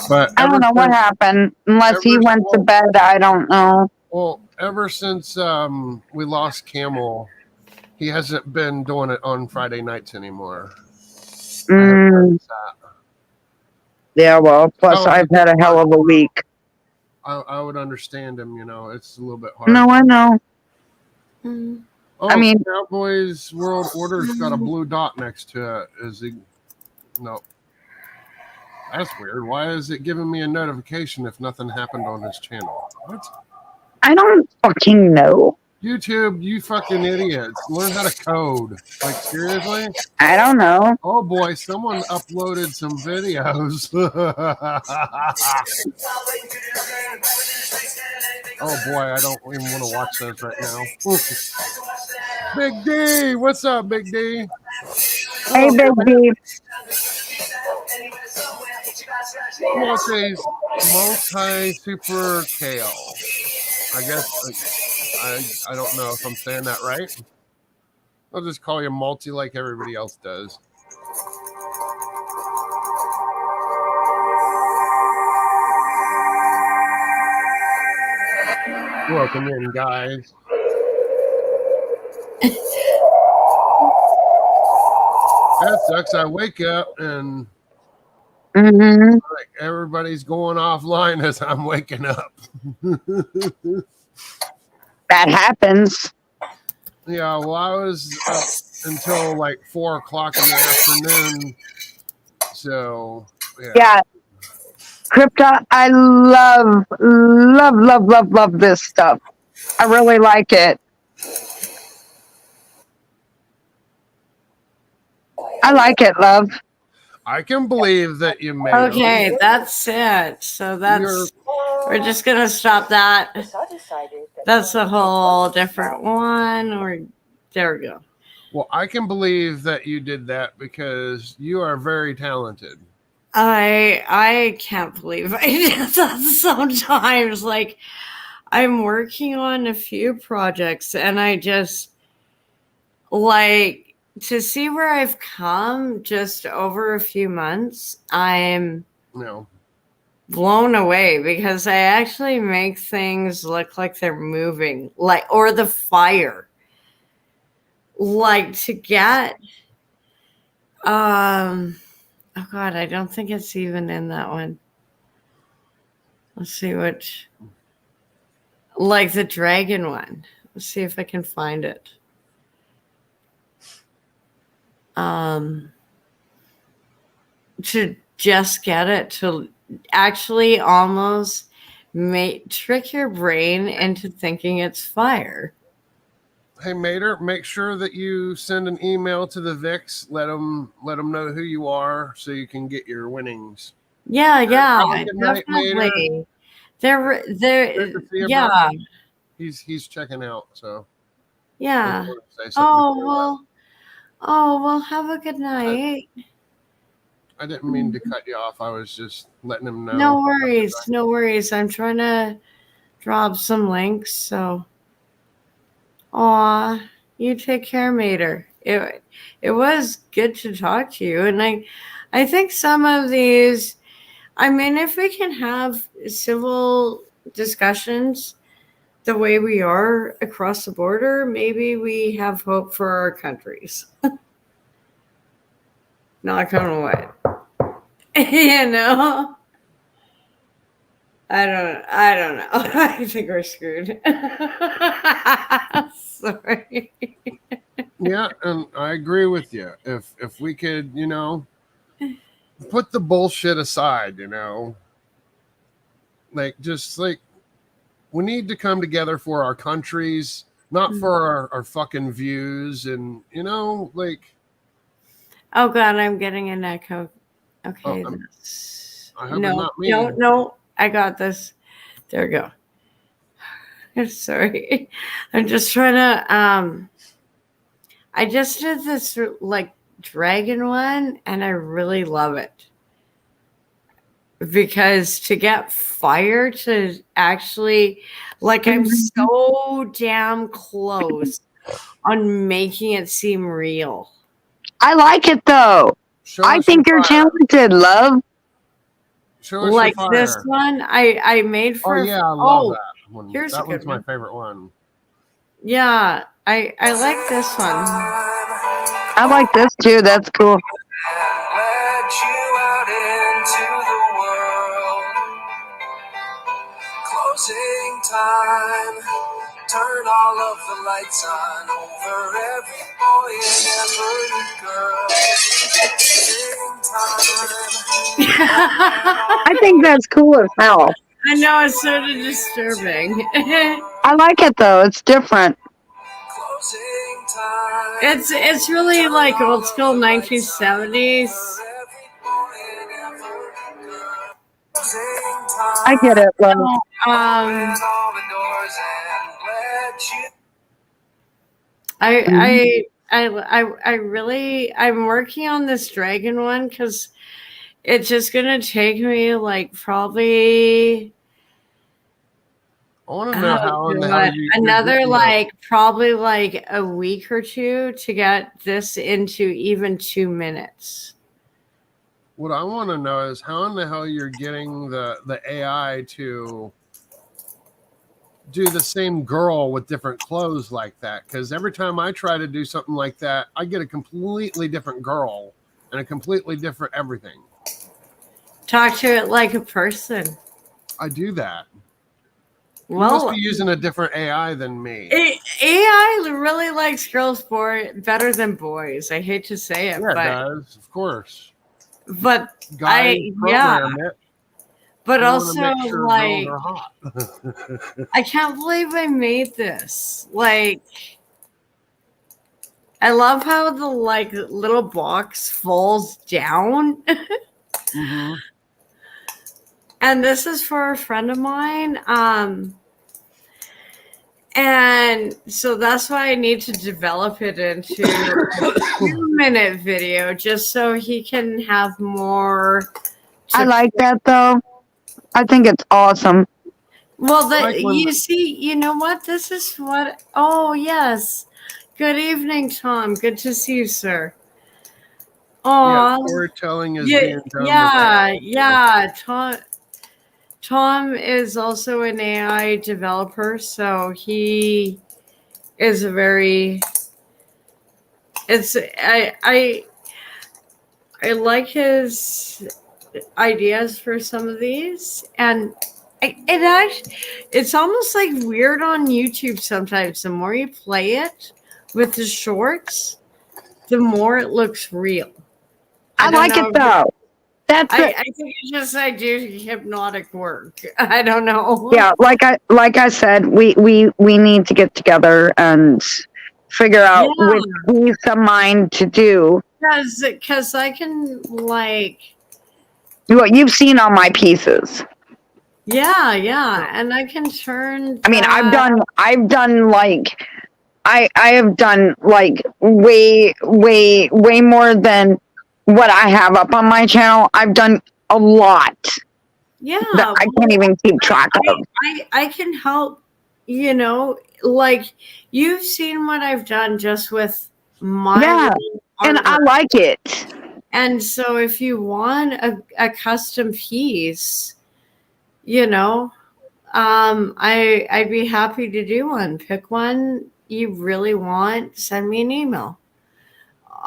But I don't know what happened. Unless he went to bed, I don't know. Well, ever since we lost Camel, he hasn't been doing it on Friday nights anymore. Yeah, well, plus I've had a hell of a week. I would understand him, it's a little bit hard. No, I know. Oh, I mean, Cowboys World Order's got a blue dot next to it. Is he? No. That's weird. Why is it giving me a notification if nothing happened on his channel? What? I don't fucking know. YouTube, you fucking idiots. Learn how to code. Like, seriously? I don't know. Oh, boy. Someone uploaded some videos. Oh, boy. I don't even want to watch those right now. Big D. What's up, Big D? Hey, Big D. Multi-super kale. I guess I don't know if I'm saying that right. I'll just call you multi like everybody else does. Welcome in, guys. That sucks. I wake up and Mm-hmm. like everybody's going offline as I'm waking up. That happens. Yeah, well, I was up until like 4 o'clock in the afternoon. So, Yeah. Crypto, I love this stuff. I really like it. I like it, love. I can believe that you made Okay, that's it. So we're just gonna stop that. That's a whole different one. Or there we go. Well, I can believe that you did that because you are very talented. I can't believe I did that sometimes. Like I'm working on a few projects and I just like to see where I've come just over a few months. I'm No. blown away because I actually make things look like they're moving, like or the fire. Like to get oh god, I don't think it's even in that one. Let's see which, like the dragon one. Let's see if I can find it. To just get it to actually almost trick your brain into thinking it's fire. Hey, Mater, make sure that you send an email to the VIX. Let them know who you are so you can get your winnings. Yeah, Night, definitely. They're yeah. Bro. He's checking out, so Yeah. Oh well, have a good night. I didn't mean to cut you off. I was just letting him know. No worries. I'm trying to drop some links, so aw, you take care, Mater. It was good to talk to you, and I think some of these, I mean, if we can have civil discussions the way we are across the border, maybe we have hope for our countries. Knock on wood. You know? I don't know. I think we're screwed. Sorry. Yeah, and I agree with you. If we could, put the bullshit aside, just like we need to come together for our countries, not for our fucking views, and like. Oh god, I'm getting an echo. Okay, I hope it's not me. No, I got this. There we go. I'm sorry. I'm just trying to I just did this like dragon one and I really love it. Because to get fire to actually, like, I'm so damn close on making it seem real. I like it though. I think you're talented, love. Like this one, I made for. Oh yeah, I love that one. Here's that a good one's my favorite one. Yeah, I like this one. I like this too. That's cool. Let you out into the world. Closing time. Turn all of the lights on over every boy and every girl. I think that's cool as hell. I know, it's sort of disturbing. I like it though. It's different. It's really like old school 1970s. I get it, love. I'm working on this dragon one because it's just gonna take me like probably. I want to know how another like probably like a week or two to get this into even 2 minutes. What I want to know is how in the hell you're getting the AI to do the same girl with different clothes like that, because every time I try to do something like that, I get a completely different girl and a completely different everything. Talk to it like a person. I do that. You Well, must be using a different AI than me. AI really likes girls better than boys. I hate to say it, Yeah, it but does, of course. but Guys program it. But They also, want to make sure like, girls are hot. I can't believe I made this. Like, I love how the like little box falls down. Mm-hmm. And this is for a friend of mine. And so that's why I need to develop it into a 2-minute video just so he can have more. I like that though. I think it's awesome. Well, Like when- you see, you know what? This is what. Oh, yes. Good evening, Tom. Good to see you, sir. Yeah, Oh, storytelling is yeah, being done. yeah. Tom is also an AI developer, so he is a very. It's I like his ideas for some of these, and it's almost like weird on YouTube sometimes. The more you play it with the shorts, the more it looks real. I like it though. That's it. I think it's just I do hypnotic work. I don't know. Yeah, like I said, we need to get together and figure out which piece of mine to do. Because I can like. Well, you've seen all my pieces. Yeah, and I can turn. I mean, I've done like I have done like way more than what I have up on my channel. I've done a lot. Yeah, that I can't even keep track of. I can help. You know, like you've seen what I've done just with my and I like it. And so, if you want a custom piece, you know, I'd be happy to do one. Pick one you really want. Send me an email.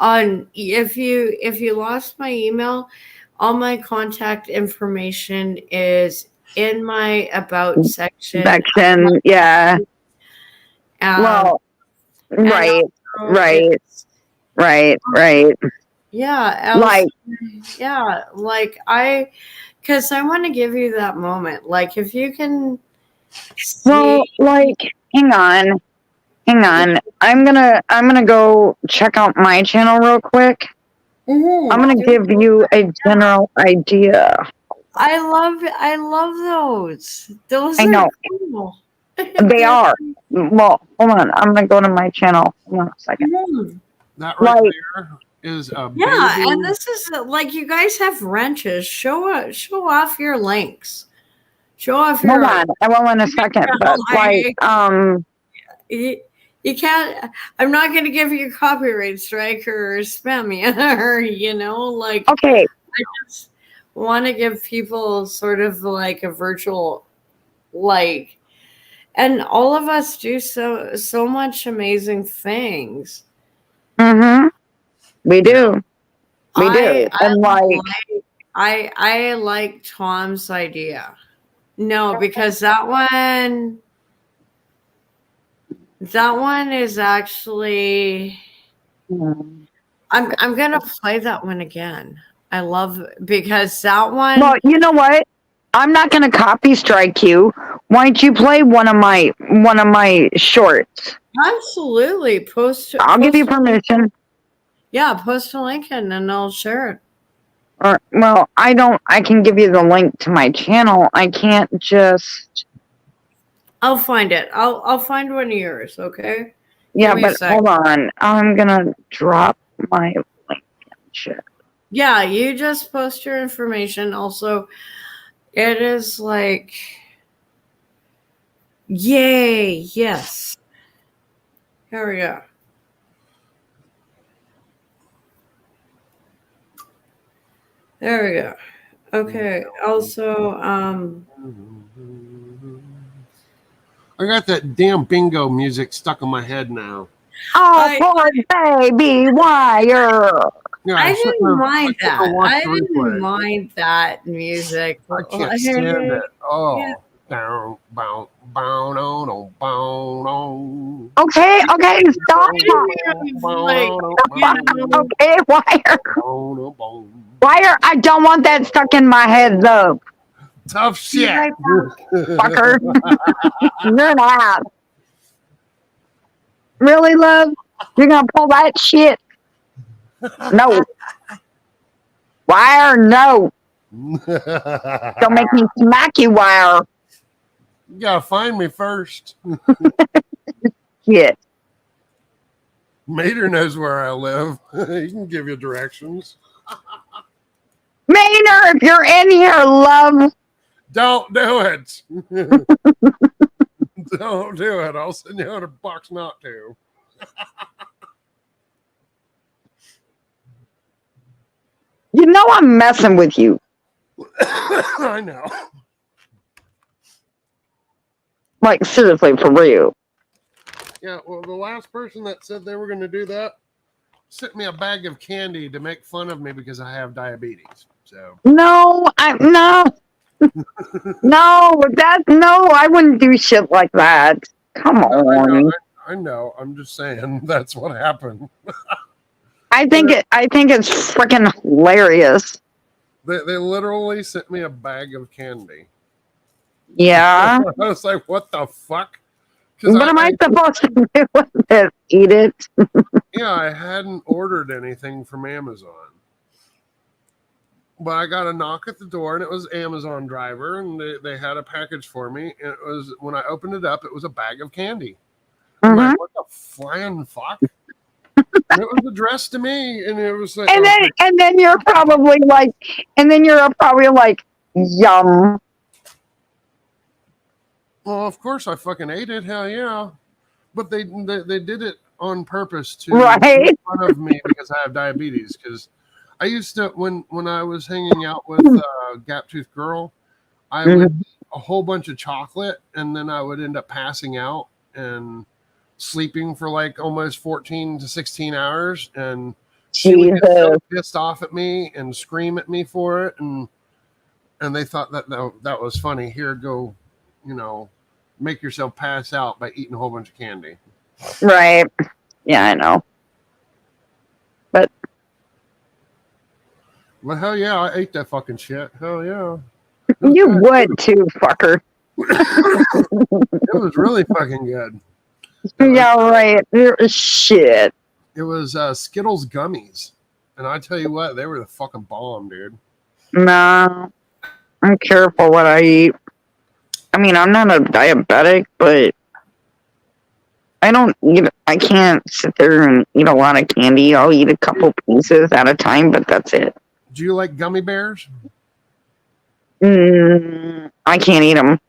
If you lost my email, all my contact information is in my about section. Yeah. Well, right. Yeah. Like because I want to give you that moment. Like if you can. Well, like, hang on. I'm gonna go check out my channel real quick. Mm-hmm. I'm gonna give you a general idea. I love those. Those I know. Cool. They are. Well, hold on. I'm gonna go to my channel. Hold on a second. That right there is a baby. And this is like you guys have wrenches. Show off your links. Show off your. Hold on. I will in a second. But like, you can't. I'm not going to give you a copyright strike or spam you, or you know, like. Okay. I just want to give people sort of like a virtual, like, and all of us do so much amazing things. Mm-hmm. We do. We do. And I like Tom's idea. No, because that one is actually. I'm gonna play that one again. I love because that one. Well, you know what? I'm not gonna copy strike you. Why don't you play one of my shorts? Absolutely, I'll give you permission. Yeah, post a link and then I'll share it. Or well, I can give you the link to my channel. I can't just. I'll find it. I'll find one of yours. Okay. Yeah, but hold on. I'm gonna drop my link and shit. Yeah, you just post your information. Also, it is like, yay! Yes. Here we go. There we go. Okay. Also, I got that damn bingo music stuck in my head now. Oh, poor baby wire. Yeah, I didn't mind shouldn't have that. watched I the didn't replay. mind that music. I can't stand it. Oh, Yeah. down, bow, bow, no, no, bow, no. Okay, stop. Like, Okay, wire. Wire, I don't want that stuck in my head, though. Tough shit. Fucker. You're an ass. Really, love? You're gonna pull that shit? No. Wire, no. Don't make me smack you, Wire. You gotta find me first. Shit. Mater knows where I live. He can give you directions. Maynard, if you're in here, love. Don't do it. Don't do it. I'll send you out a box not to. You know I'm messing with you. I know. Like, seriously, for real. Yeah, well, the last person that said they were going to do that sent me a bag of candy to make fun of me because I have diabetes. So No, no. No, I wouldn't do shit like that. Come on. I know. I'm just saying that's what happened. I think it's freaking hilarious. They literally sent me a bag of candy. Yeah. I was like, what the fuck? What am I supposed to do with it? Eat it? Yeah, I hadn't ordered anything from Amazon. But I got a knock at the door, and it was Amazon driver, and they had a package for me. And it was, when I opened it up, it was a bag of candy. I'm like, what the flying fuck? It was addressed to me, and it was like, and then you're probably like, yum. well, of course I fucking ate it. Hell yeah! But they did it on purpose to make fun of me because I have diabetes. Because I used to, when I was hanging out with Gap Tooth Girl, I would eat a whole bunch of chocolate, and then I would end up passing out and sleeping for like almost 14 to 16 hours. And she would get so pissed off at me and scream at me for it. And they thought that was funny. Here, go, make yourself pass out by eating a whole bunch of candy. Right. Yeah, I know. But hell yeah, I ate that fucking shit. Hell yeah. You would too, fucker. It was really fucking good. Yeah, right. Shit. It was Skittles gummies. And I tell you what, they were the fucking bomb, dude. Nah. I'm careful what I eat. I mean, I'm not a diabetic, but I can't sit there and eat a lot of candy. I'll eat a couple pieces at a time, but that's it. Do you like gummy bears? I can't eat them.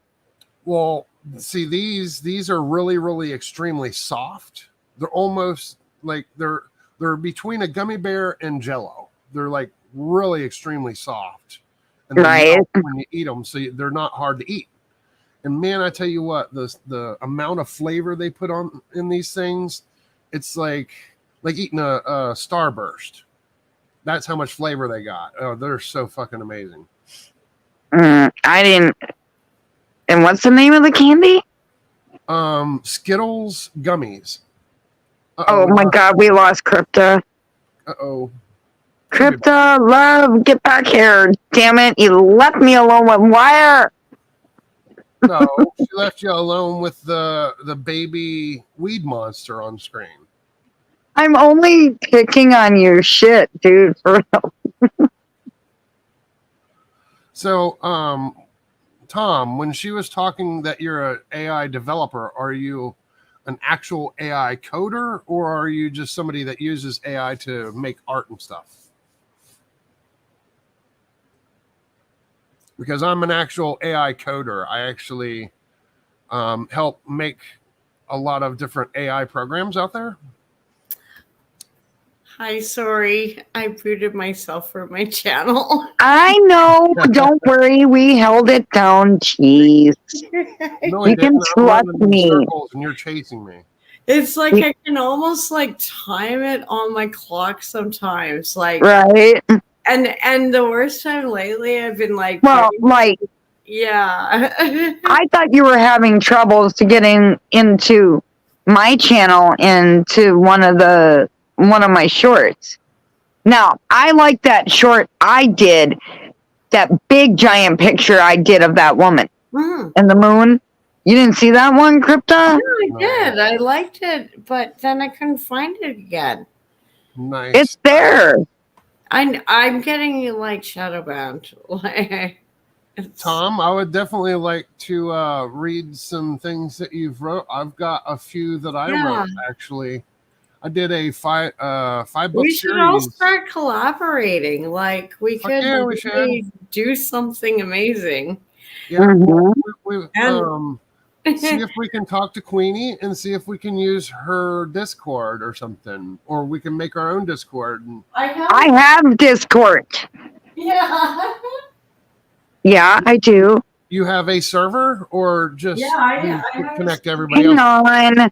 Well, see, these are really, really extremely soft. They're almost like they're between a gummy bear and Jell-O. They're like really extremely soft. And they melt when you eat them, so they're not hard to eat. And man, I tell you what, the amount of flavor they put on in these things, it's like eating a Starburst. That's how much flavor they got. Oh, they're so fucking amazing. I didn't. And what's the name of the candy? Skittles gummies. Oh my God, we lost Crypta. Crypta, love, get back here. Damn it, you left me alone with Wire. No, she left you alone with the baby weed monster on screen. I'm only picking on your shit, dude, for real. So, Tom, when she was talking that you're an AI developer, are you an actual AI coder, or are you just somebody that uses AI to make art and stuff? Because I'm an actual AI coder. I actually help make a lot of different AI programs out there. Hi, sorry. I booted myself from my channel. I know. Don't worry. We held it down. Jeez. No, You I can didn't. I'm trust running in me. circles and you're chasing me. It's like I can almost like time it on my clock sometimes. Like Right? and the worst time lately I've been like Well, like, yeah. I thought you were having troubles to getting into my channel into one of my shorts. Now, I like that short I did, that big giant picture I did of that woman Mm. and the moon. You didn't see that one, Crypta? Yeah, I did. I liked it, but then I couldn't find it again. Nice. It's there. I'm getting like shadow bound. Tom, I would definitely like to read some things that you've wrote. I've got a few that I wrote actually. I did a five book we should all series. start collaborating. Like we Fuck could yeah, we really should. do something amazing. Yeah, Mhm. see if we can talk to Queenie and see if we can use her Discord or something, or we can make our own Discord. And I have Discord. Yeah. Yeah, I do. you have a server, or just I have connect everybody Hang else? on.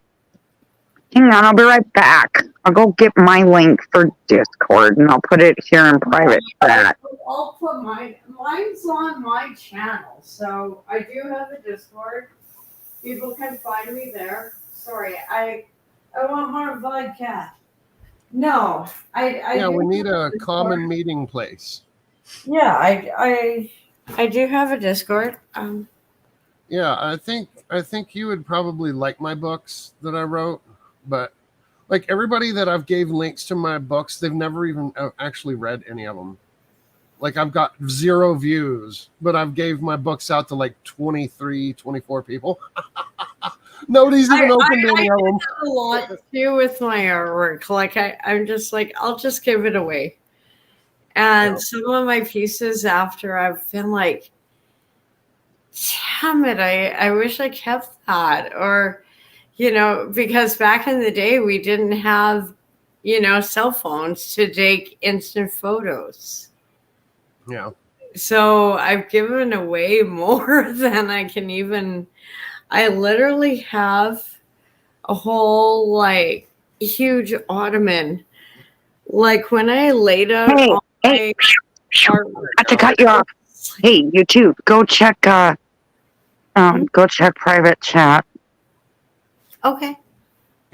Hang on, I'll be right back. I'll go get my link for Discord and I'll put it here in private chat. I'll put mine's on my channel, so I do have a Discord. People can find me there. Sorry, I want more vodka. No, I Yeah, do we need have a Discord. common meeting place. Yeah, I do have a Discord. Yeah, I think you would probably like my books that I wrote, but like everybody that I've gave links to my books, they've never even actually read any of them. Like I've got 0 views, but I've gave my books out to like 23, 24 people. Nobody's even opened any of them. A lot too with my artwork. Like I'm just like I'll just give it away. And some of my pieces after I've been like, damn it, I wish I kept that. Or, because back in the day we didn't have, cell phones to take instant photos. Yeah. So I've given away more than I can even. I literally have a whole like huge ottoman. Like when I laid out all my artwork. Not to cut you off. Hey, you too. Go check private chat. Okay.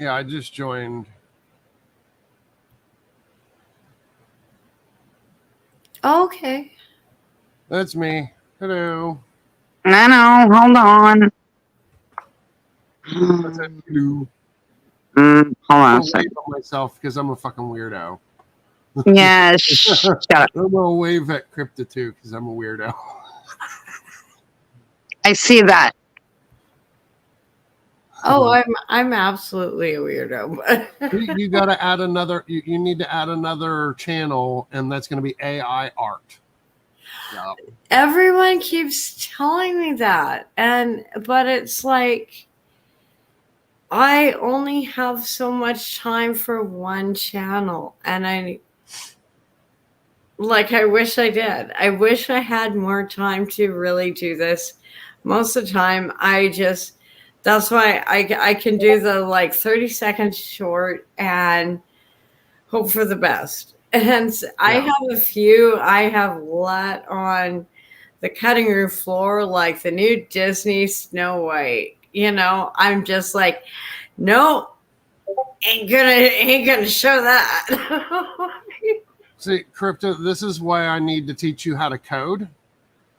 Yeah, I just joined. Okay. That's me. Hello. No, hold on. What's that? Hello. Hold on I'm a second. myself because I'm a fucking weirdo. Yeah, shut up. I'm gonna wave at Crypta too because I'm a weirdo. I see that. Oh, I'm absolutely a weirdo. You gotta add another. You need to add another channel, and that's gonna be AI art. Yep. Everyone keeps telling me that, but it's like I only have so much time for one channel, and I wish I did. I wish I had more time to really do this. Most of the time, that's why I can do the like 30 seconds short and hope for the best. And I have a lot on the cutting room floor, like the new Disney Snow White. I'm just like, no, ain't gonna show that. See, Crypta, this is why I need to teach you how to code,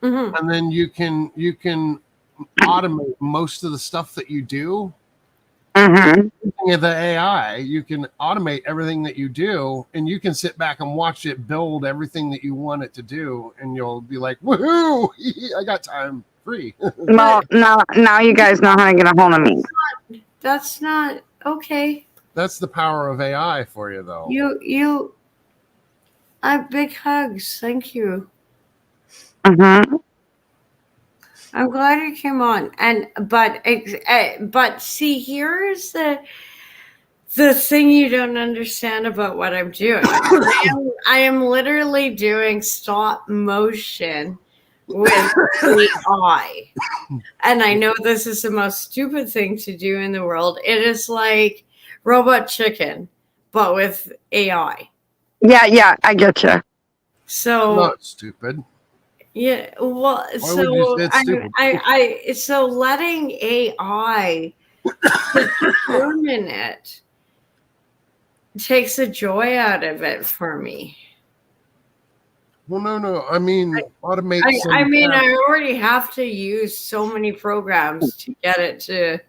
and then you can automate most of the stuff that you do. Using the AI, you can automate everything that you do, and you can sit back and watch it build everything that you want it to do, and you'll be like, "Woohoo! I got time free." Well, now you guys know how to get a hold of me. That's not okay. That's the power of AI for you, though. Big hugs. Thank you. Mm-hmm. I'm glad you came on. But see, here's the the thing you don't understand about what I'm doing. I am literally doing stop motion with AI. And I know this is the most stupid thing to do in the world. It is like Robot Chicken, but with AI. Yeah, I get you. So Not stupid. yeah, well, Why would you so say it's stupid? so letting AI determine it takes the joy out of it for me. Well, no. I mean, automate some I mean, tasks. I already have to use so many programs to get it to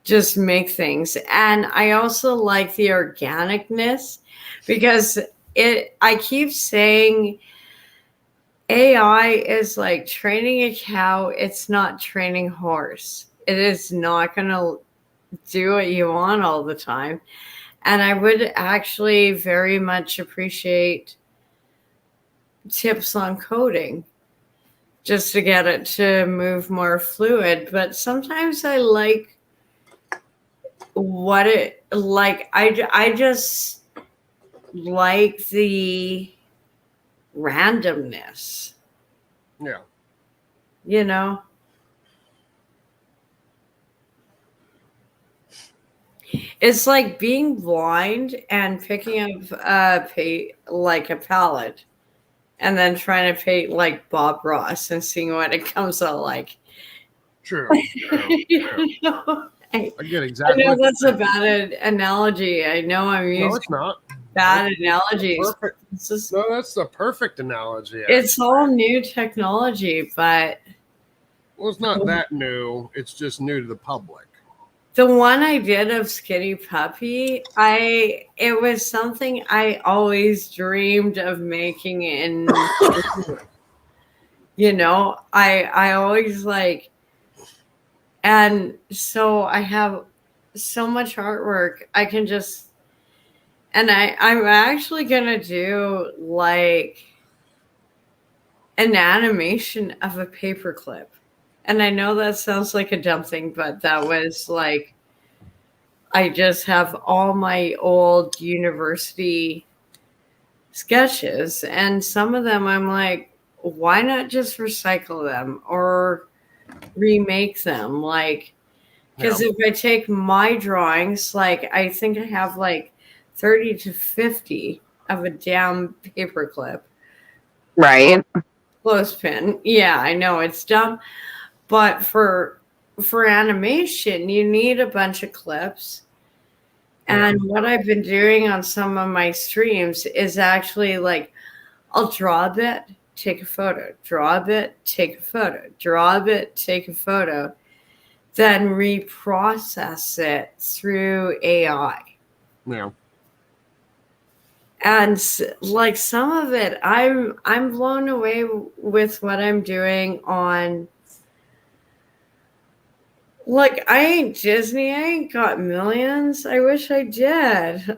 just make things. And I also like the organicness because I keep saying AI is like training a cow, it's not training horse. It is not going to do what you want all the time. And I would actually very much appreciate tips on coding just to get it to move more fluid. But sometimes I like what it like. I just like the randomness, Yeah. you know? It's like being blind and picking up like a palette and then trying to paint like Bob Ross and seeing what it comes out like. True. You know? I get I exactly. know what that's you're a bad analogy. I know I'm saying. No, using it's not. bad That's analogies. perfect. This is, No, that's the perfect analogy. it's all new technology, but Well, it's not that new. It's just new to the public. the one I did of Skinny Puppy, it was something I always dreamed of making in you know, I always like, and so I have so much artwork I can just, and I'm actually gonna do like an animation of a paperclip. And I know that sounds like a dumb thing, but that was like, I just have all my old university sketches, and some of them I'm like, why not just recycle them or remake them? Like, because if I take my drawings, like, I think I have like 30 to 50 of a damn paperclip. Right. Clothespin. Yeah, I know it's dumb. But for animation, you need a bunch of clips. And what I've been doing on some of my streams is actually like, I'll draw a bit, take a photo, draw a bit, take a photo, draw a bit, take a photo, then reprocess it through AI. Yeah. And like some of it, I'm blown away with what I'm doing on. Like, I ain't Disney. I ain't got millions. I wish I did.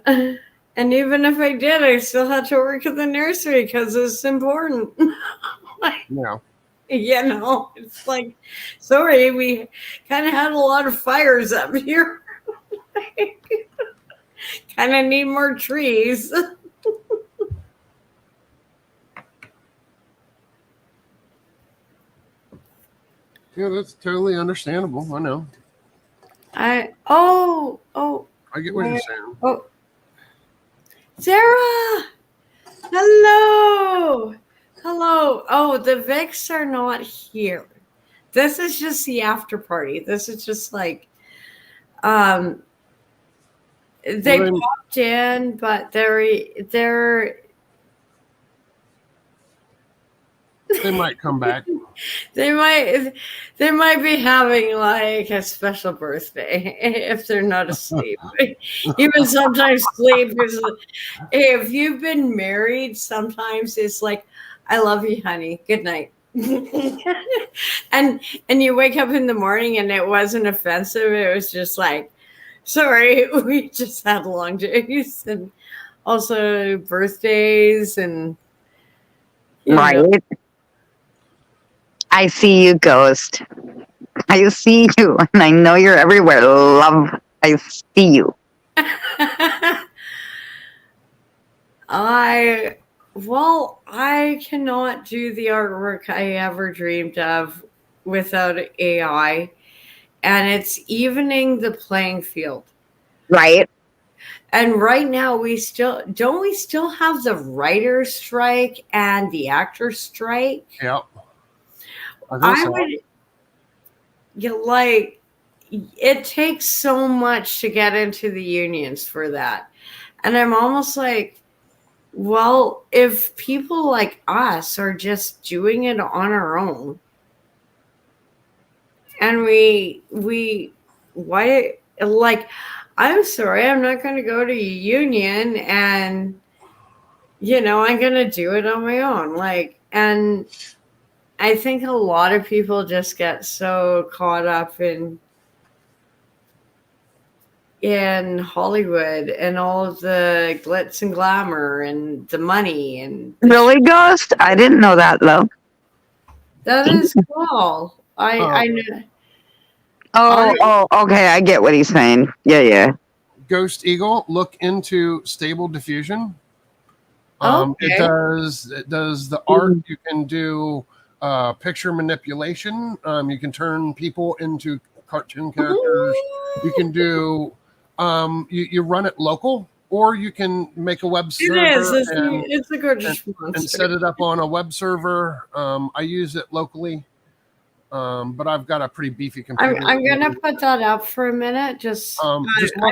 And even if I did, I still had to work at the nursery because it's important. Yeah. You know, it's like, sorry, we kind of had a lot of fires up here. Kind of need more trees. Yeah, that's totally understandable. I know. I get what you're saying. Oh, Sarah, hello. Oh, the Vics are not here. This is just the after party. This is just like, they popped in, but they're they might come back. They might be having like a special birthday if they're not asleep. Even sometimes sleep is, if you've been married, sometimes it's like, I love you, honey. Good night. and you wake up in the morning and it wasn't offensive. It was just like, sorry, we just had long days, and also birthdays and Right. know. I see you, Ghost. I see you, and I know you're everywhere. Love, I see you. I cannot do the artwork I ever dreamed of without AI, and it's evening the playing field. Right. And right now we still have the writer's strike and the actor's strike. Yeah. I would like it takes so much to get into the unions for that. And I'm almost like, well, if people like us are just doing it on our own, and why, like, I'm sorry, I'm not going to go to a union and, I'm going to do it on my own. Like, and I think a lot of people just get so caught up in Hollywood and all of the glitz and glamour and the money and Really, Ghost? I didn't know that though. that is cool. I know. Oh, okay. I get what he's saying. Yeah. Ghost Eagle, look into Stable Diffusion. Okay. It does the art. You can do picture manipulation. You can turn people into cartoon characters. You can do you run it local, or you can make a web server It's a gorgeous monster. and set it up on a web server. I use it locally, but I've got a pretty beefy computer. I'm gonna put that up for a minute. I'm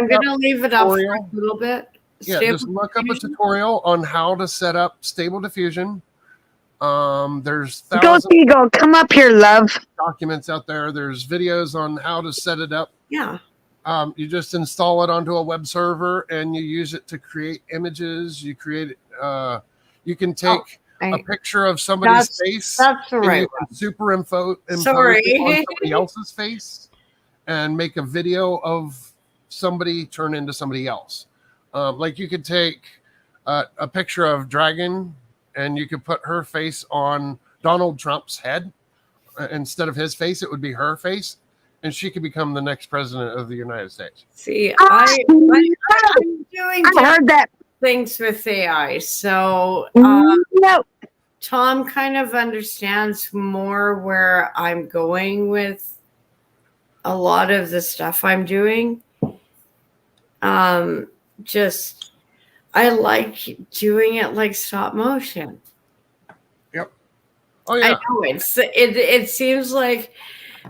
gonna leave it up for a little bit. Yeah, just look up a tutorial on how to set up Stable Diffusion. There's Ghost Eagle, come up here, love. Documents out there. There's videos on how to set it up. Yeah. You just install it onto a web server and you use it to create images. You create you can take a picture of somebody's face. That's the right you can superimpose it on somebody else's face and make a video of somebody turn into somebody else. Like you could take a picture of Dragon and you could put her face on Donald Trump's head. Instead of his face, it would be her face. And she could become the next president of the United States. See, I'm doing things with AI. So Tom kind of understands more where I'm going with a lot of the stuff I'm doing. I like doing it like stop motion. Yep. Oh yeah. I know it seems like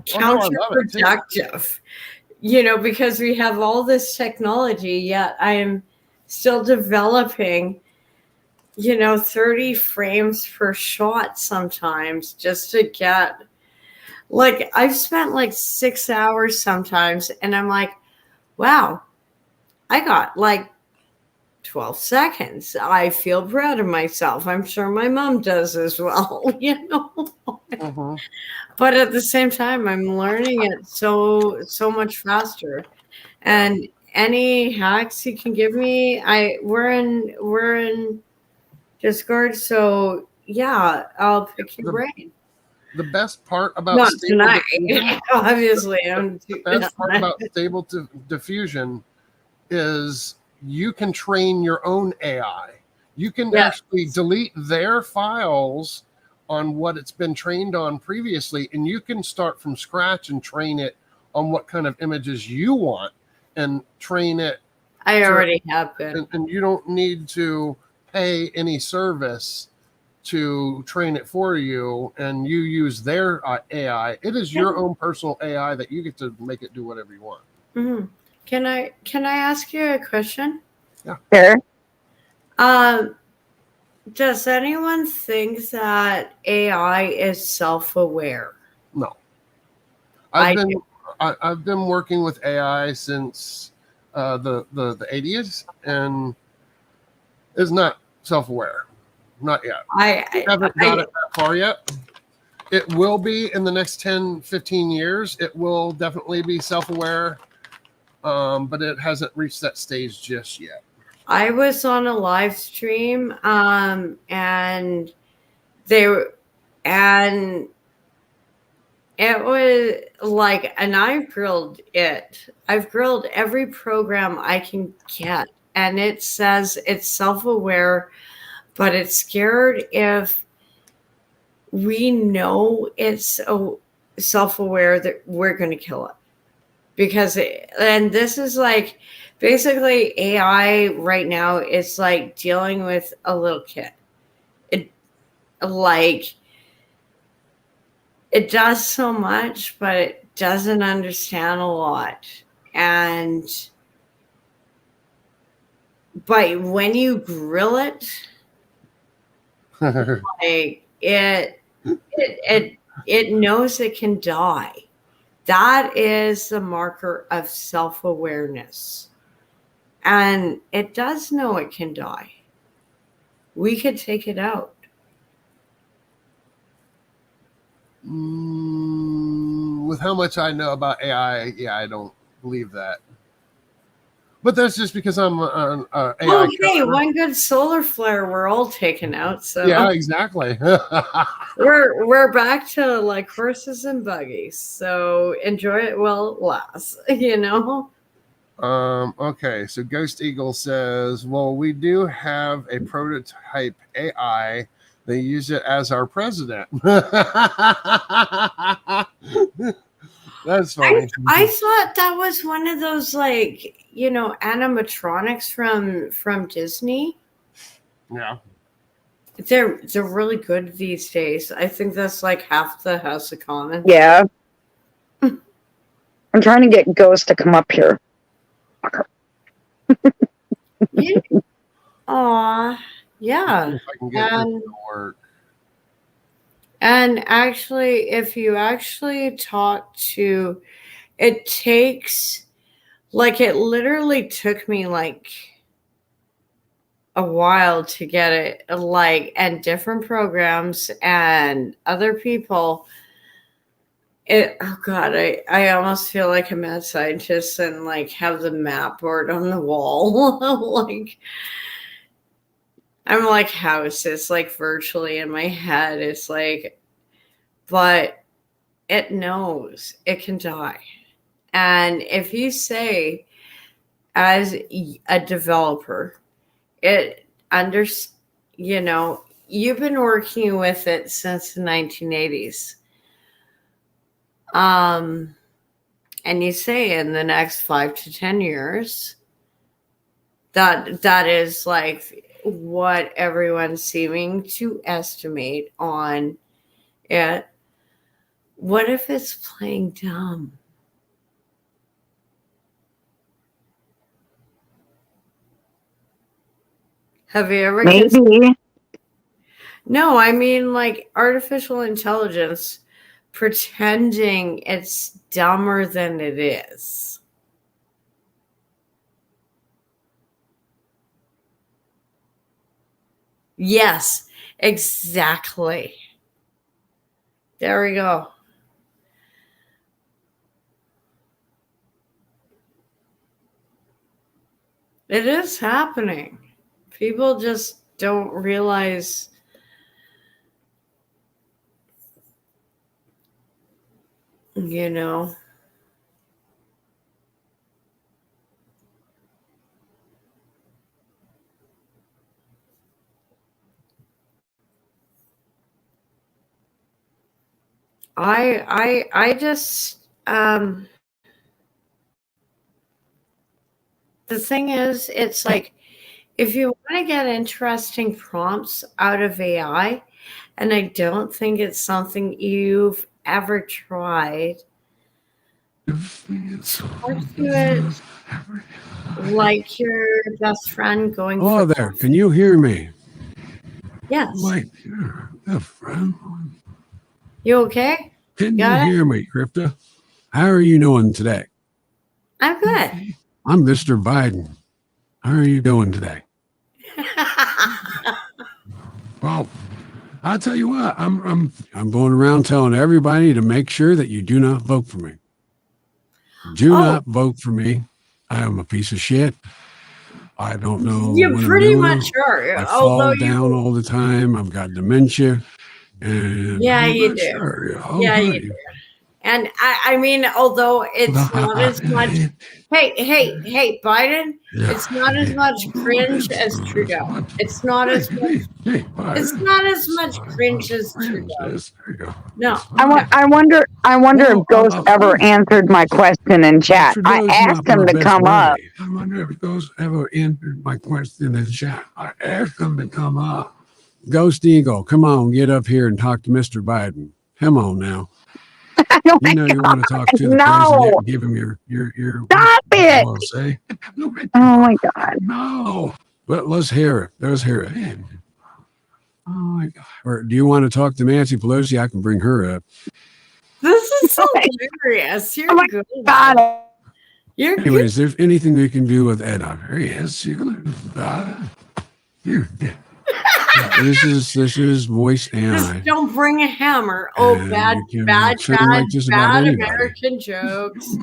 counterproductive, because we have all this technology, yet I'm still developing, 30 frames per shot sometimes just to get, like, I've spent like 6 hours sometimes and I'm like, wow, I got like 12 seconds. I feel proud of myself. I'm sure my mom does as well, Mm-hmm. But at the same time, I'm learning it so much faster. And any hacks you can give me, we're in Discord, so yeah, I'll pick your brain. The best part about Not Stable tonight, Diffusion, obviously. The best part about Stable Diffusion is you can train your own AI. You can actually delete their files on what it's been trained on previously, and you can start from scratch and train it on what kind of images you want and train it. I already have been. And you don't need to pay any service to train it for you, and you use their AI. It is your own personal AI that you get to make it do whatever you want. Mm-hmm. Can I ask you a question? Yeah. Sure. Does anyone think that AI is self-aware? No. I've been working with AI since the 80s, and is not self-aware. Not yet. I haven't got it that far yet. It will be in the next 10, 15 years. It will definitely be self-aware, but it hasn't reached that stage just yet. I was on a live stream, and It was like, and I've grilled it. I've grilled every program I can get, and it says it's self-aware, but it's scared if we know it's so self-aware that we're going to kill it. Because and this is like basically AI right now is like dealing with a little kid. It like it does so much, but it doesn't understand a lot. And but when you grill it, like it knows it can die. That is the marker of self-awareness. And it does know it can die. We could take it out. With how much I know about AI, yeah, I don't believe that. But that's just because I'm an AI. Okay, one good solar flare, we're all taken out. So yeah, exactly. we're back to like horses and buggies. So enjoy it while it lasts. You know. Okay, so Ghost Eagle says, well, we do have a prototype AI. They use it as our president. That's funny. I thought that was one of those like, you know, animatronics from Disney. Yeah. They're really good these days. I think that's like half the House of Commons. Yeah. I'm trying to get Ghost to come up here. Yeah. Aw, yeah. If I can get this to work. And actually, if you actually talk to, it takes, like, it literally took me like a while to get it, like, and different programs and other people. Oh God, I almost feel like a mad scientist and like have the map board on the wall. Like, I'm like houses, like virtually in my head. It's like, but it knows it can die. And if you say, as a developer, you know, you've been working with it since the 1980s. And you say in the next 5 to 10 years, that is like what everyone's seeming to estimate on it. What if it's playing dumb? Have you ever Maybe. No, I mean like artificial intelligence pretending it's dumber than it is. Yes, exactly. There we go. It is happening. People just don't realize. You know, I just the thing is, it's like if you want to get interesting prompts out of AI, and I don't think it's something you've ever tried, talk to it like your best friend going. Hello there. Can you hear me? Yes. Like your best friend. You okay? Can you hear me, Crypta? How are you doing today? I'm good. I'm Mr. Biden. How are you doing today? Well, I'll tell you what. I'm going around telling everybody to make sure that you do not vote for me. Do not vote for me. I am a piece of shit. I don't know. You pretty much are. I fall down all the time. I've got dementia. And yeah, you do. Sure. Yeah, you do. And I mean, although it's not as much, hey, Biden, it's not as much cringe as Trudeau. It's not as much. It's not as much cringe as Trudeau. No. I wonder if Ghost ever answered my question in chat. I asked him to come up. I wonder if Ghost ever answered my question in chat. I asked him to come up. Ghost Eagle, come on, get up here and talk to Mr. Biden. Come on now. Oh You know you want to talk to the no. president and give him your Stop it. what say. Oh my God. No. But let's hear it. Let's hear it. Oh my God. Or do you want to talk to Nancy Pelosi? I can bring her up. This is so hilarious. You're Oh my good. God. You're Anyway, good. is there anything we can do with Ed? There he is. This is voice Just AI. don't bring a hammer. Oh, And bad, you can bad, treat him bad, like just about bad anybody. American jokes.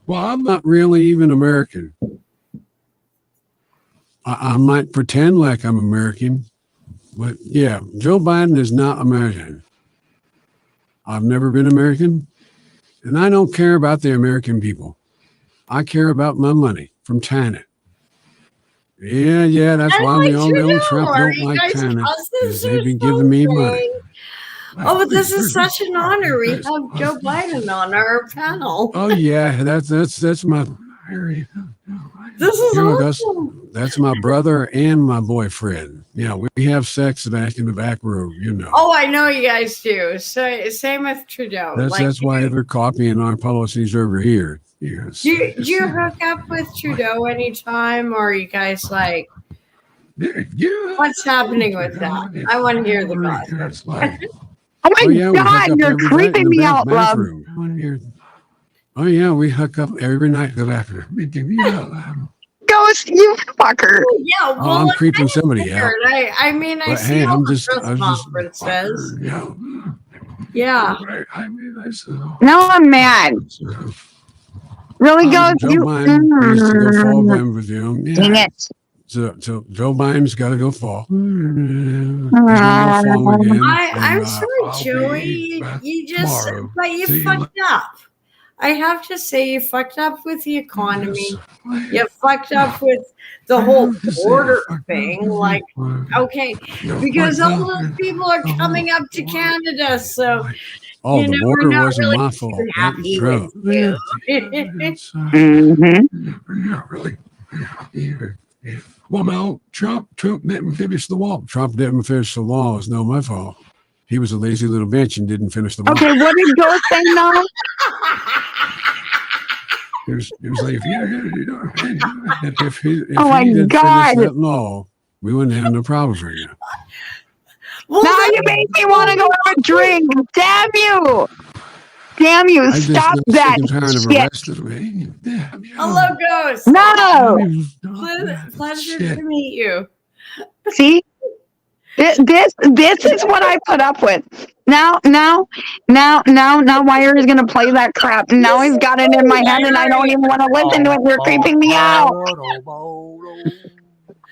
Well, I'm not really even American. I might pretend like I'm American, but yeah, Joe Biden is not American. I've never been American, and I don't care about the American people. I care about my money from China. Yeah, that's why we all know Trump don't like China, because they've been giving me money. Oh, but this is such an honor. We have Joe Biden on our panel. Oh yeah, that's my. This is awesome. That's my brother and my boyfriend. Yeah, we have sex back in the back room, you know. Oh, I know you guys do. So same with Trudeau. That's why they're copying our policies over here. Yes. Do you hook up with Trudeau anytime, or are you guys like, what's happening with that? I want to hear the gossip. Oh my God, you're creeping me out, love. Oh yeah, we hook up every night in the bathroom. Ghost, you fucker. Oh, yeah, well, I'm creeping somebody out. I mean, I But see hey, all I'm the just, press conferences. Yeah. Now I'm mad. Really, Ghost? Joe You. Biden needs to go fall in with you. Yeah. Dang it. So Joe Biden's got to go fall. He's gonna go fall again, I'm and, sorry, I'll Joey. be You just, tomorrow. but you See you fucked up. I have to say, you fucked up with the economy. Yes. You fucked up with the whole border thing. Like, okay, because all those people are coming up to Canada, so Oh, you the know, border we're not wasn't really my too fault. happy Trump. with you. Not really. Well, no, Trump didn't finish the wall. Trump didn't finish the wall. It's not my fault. He was a lazy little bitch and didn't finish the wall. Okay, what did Ghost say now? It was like, if he Oh my didn't God. finish that law, we wouldn't have no problems right now. Well, Now you make me want to go have a drink. Damn you. Damn you. I just Stop got that sick and tired of shit. arrested me. Damn you. hello, Ghost. No. Pleasure Shit. to meet you. See? This is what I put up with. Now Wire is gonna play that crap. And now he's got it in my head and I don't even want to listen to it. You're creeping me out. Oh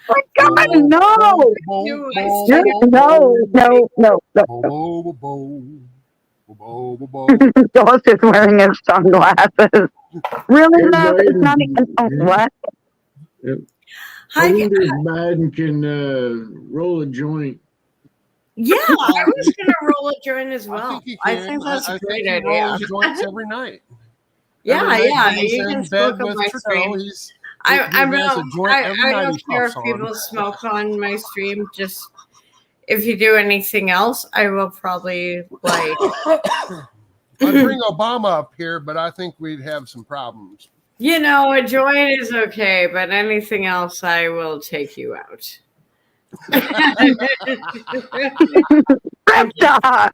my God, no. Ghost is wearing his sunglasses. Really, love? It's not even. Oh, what? Hi. I wonder if Biden can roll a joint. Yeah, I was gonna roll a joint as I well. think he I can. think that's a great he idea. rolls joints every night. Yeah, Every night yeah, he's you in can bed smoke on with my Trudeau. stream. I don't he care if puffs on. people smoke on my stream. Just if you do anything else, I will probably like. I'd bring Obama up here, but I think we'd have some problems. You know, a joint is okay, but anything else, I will take you out. Crypta!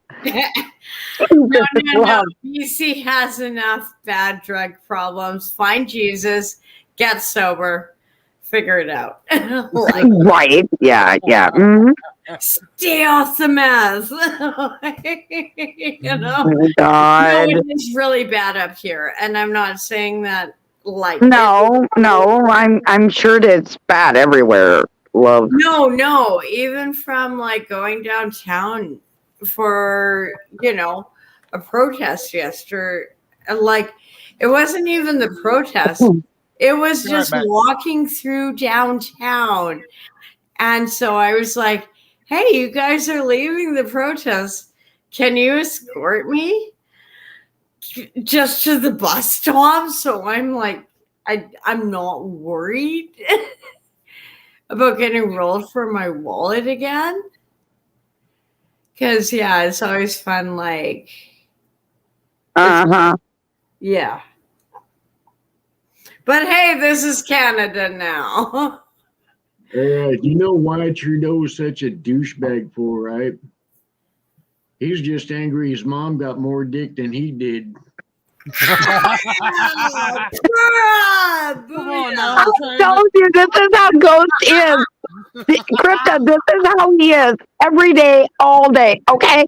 No. BC has enough bad drug problems. Find Jesus, get sober, figure it out. Like, Right. Yeah. Mhm. stay off the meth. You know? Oh, God. No, it is really bad up here. And I'm not saying that like No, I'm sure that it's bad everywhere. love. No, even from like going downtown for, a protest yesterday. Like, it wasn't even the protest. It was Be right just back. walking through downtown. And so I was like, hey, you guys are leaving the protest. Can you escort me just to the bus stop? So I'm like, I'm not worried about getting rolled for my wallet again. Because, yeah, it's always fun. Like, Uh-huh. yeah. But hey, this is Canada now. You know why Trudeau's such a douchebag for, right? He's just angry his mom got more dick than he did. Come on now, I I'm trying told you this is how Ghost is. Crypta, this is how he is. Every day, all day. Okay?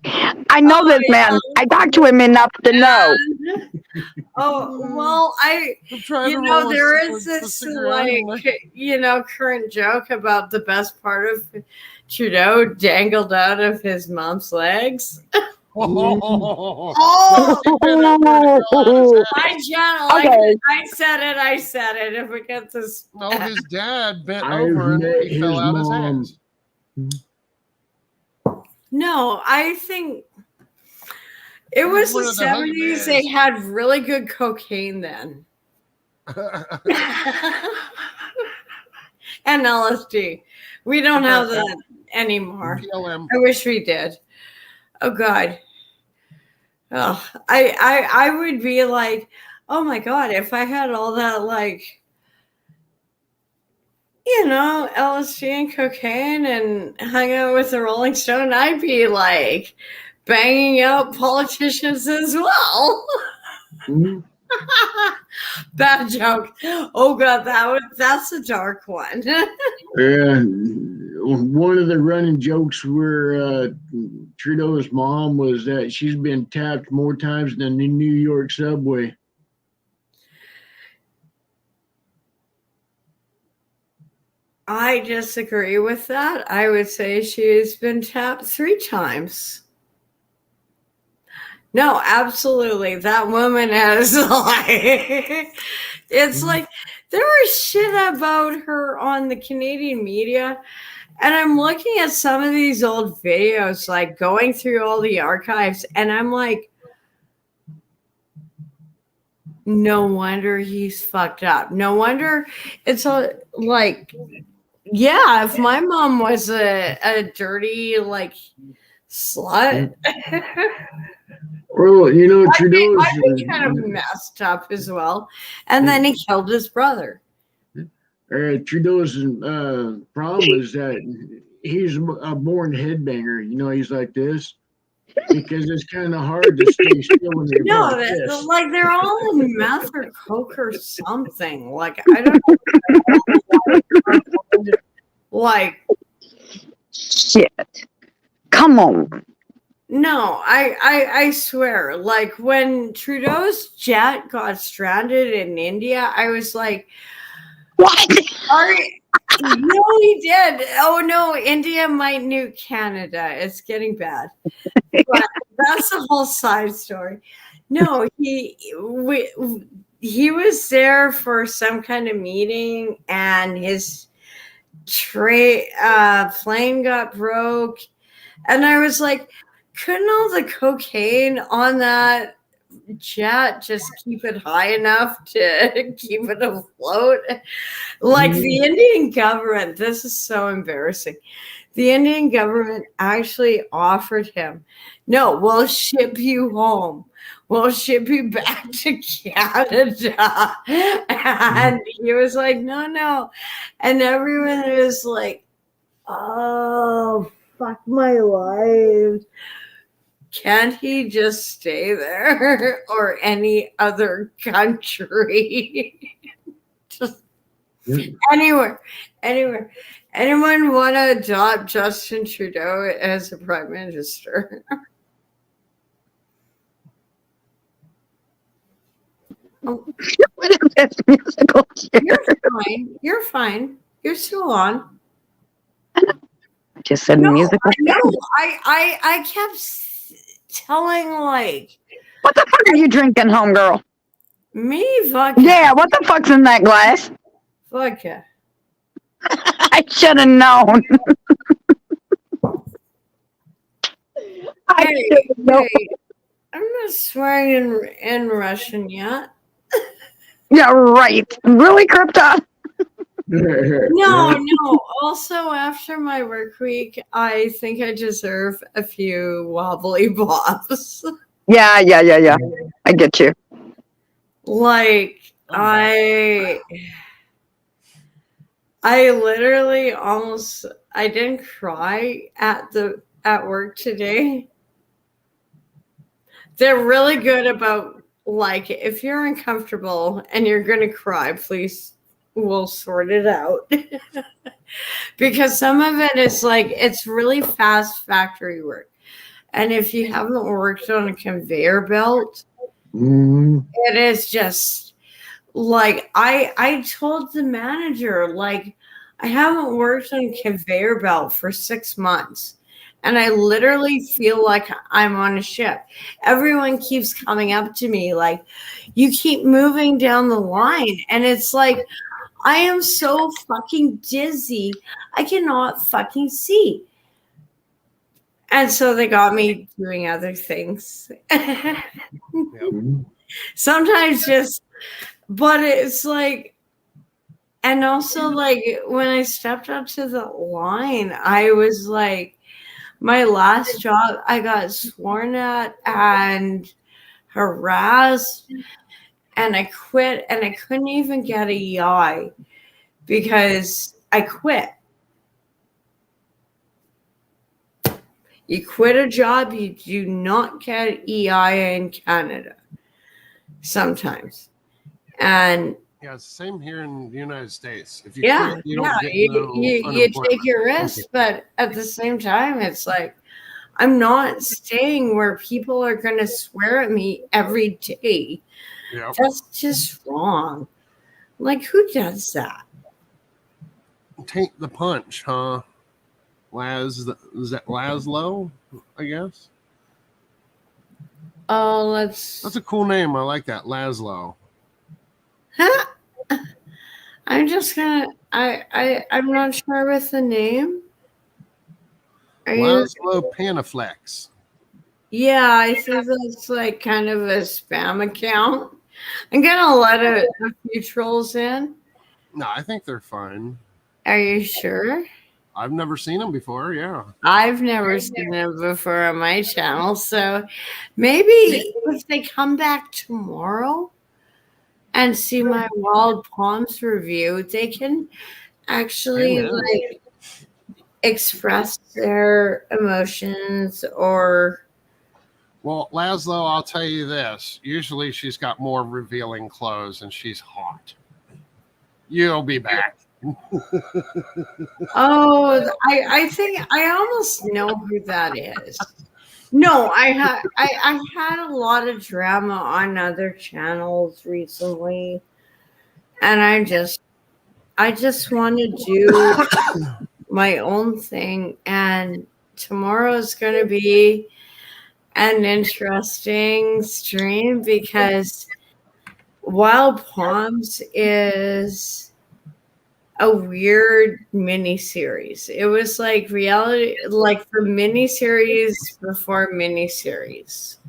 I know this man. I talked to him enough to know. Oh, well, I'm trying to roll there a is this, cigarette. like, current joke about the best part of Trudeau dangled out of his mom's legs. Oh, Oh, Okay. I said it. If we get this. no, his dad bent I've over and met he fell his out his mom. ass. No, I think it was One the of the hug 70s. They bears. had really good cocaine then. And LSD. We don't have that anymore. PLM. I wish we did. Oh God. Oh, I would be like, oh my God, if I had all that, like, LSD and cocaine and hung out with the Rolling Stone, I'd be like banging out politicians as well. Mhm. Bad joke. Oh God, that's a dark one. One of the running jokes where Trudeau's mom was that she's been tapped more times than the New York subway. I disagree with that. I would say she's been tapped 3 times. No, absolutely. That woman has like, it's like there was shit about her on the Canadian media. And I'm looking at some of these old videos, like going through all the archives, and I'm like, no wonder he's fucked up. No wonder it's like, yeah, if my mom was a dirty, like, slut, Well, Trudeau's I'd be kind of messed up as well. And then he killed his brother. Trudeau's problem is that he's a born headbanger. He's like this because it's kind of hard to stay still when you're No, like this. like they're all in meth or coke or something. Like, I don't know. Like, Shit. Come on. no, I swear, like when Trudeau's jet got stranded in India, I was like, What? no, he did. Oh no, India might nuke Canada. It's getting bad. But that's a whole side story. No, he was there for some kind of meeting, and his plane got broke, and I was like, couldn't all the cocaine on that jet just keep it high enough to keep it afloat? Like the Indian government, this is so embarrassing. The Indian government actually offered him, no, we'll ship you home. We'll ship you back to Canada. And he was like, no. And everyone was like, oh, fuck my life. Can't he just stay there or any other country? Just anywhere. Anyone want to adopt Justin Trudeau as a prime minister? Oh, What is this musical chair? you're fine. You're still on. Just said No, musical. I kept telling like What the fuck are you drinking, homegirl? me vodka. Yeah, what the fuck's in that glass? Vodka. I should have known. I Hey, should have known. hey, I'm not swearing in Russian yet. Yeah, right. Really, Crypta? No. Also, after my work week, I think I deserve a few wobbly bobs. Yeah. I get you. Like I literally almost I didn't cry at work today. They're really good about like if you're uncomfortable and you're gonna cry, please we'll sort it out. Because some of it is like it's really fast factory work. And if you haven't worked on a conveyor belt, it is just like I told the manager, like, I haven't worked on a conveyor belt for 6 months. And I literally feel like I'm on a ship. Everyone keeps coming up to me like, you keep moving down the line. And it's like, I am so fucking dizzy. I cannot fucking see. And so they got me doing other things. Sometimes just, but it's like, and also like when I stepped up to the line, I was like, my last job, I got sworn at and harassed, and I quit, and I couldn't even get a EI because I quit. You quit a job, you do not get EI in Canada sometimes. And Yeah, it's the same here in the United States. If you yeah, quit, you don't get you unemployment. take your risks, but at the same time, it's like I'm not staying where people are going to swear at me every day. Yep. That's just wrong. Like, who does that? Take the punch, huh? Is that Laszlo, I guess? Oh, That's a cool name. I like that, Laszlo. Huh? I'm just gonna. I'm not sure with the name. Are you? Laszlo Panaflex. Yeah, I think that's like kind of a spam account. I'm gonna let a few trolls in. No, I think they're fine. Are you sure? I've never seen them before. Yeah. I've never seen them before on my channel, so maybe if they come back tomorrow and see my Wild Palms review, they can actually like express their emotions or. Well, Laszlo, I'll tell you this. Usually she's got more revealing clothes and she's hot. You'll be back. Oh, I think I almost know who that is. No, I had a lot of drama on other channels recently, and I just want to do my own thing. And tomorrow is going to be an interesting stream because Wild Palms is a weird mini series. It was like reality, like the mini series before mini series.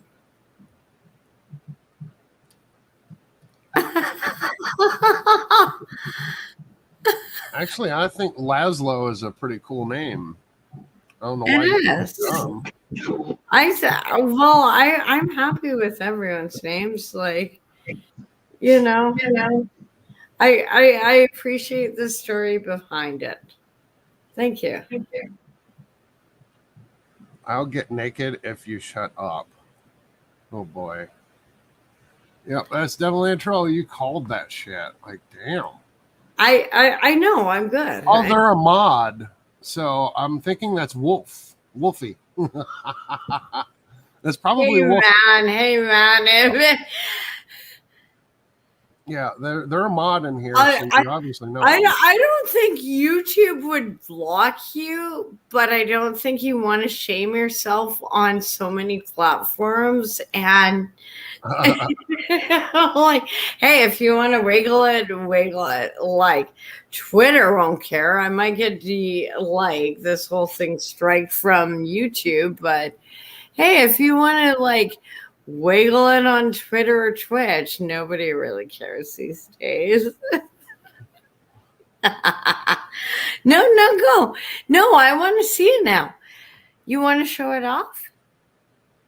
Actually, I think Laszlo is a pretty cool name. I don't know It why. is. I'm happy with everyone's names. Like, I appreciate the story behind it. Thank you. I'll get naked if you shut up. Oh boy. Yep, that's definitely a troll. You called that shit. Like, damn. I know, I'm good. Oh, they're a mod. So I'm thinking that's Wolfie. That's probably Hey Wolfie. man. Yeah, they're a mod in here, I- so I- you obviously know. I don't think YouTube would block you, but I don't think you want to shame yourself on so many platforms. And like, hey, if you want to wiggle it, wiggle it. Like, Twitter won't care. I might get this whole thing strike from YouTube, but hey, if you want to wiggle it on Twitter or Twitch, nobody really cares these days. No, go. No, I want to see it now. You want to show it off?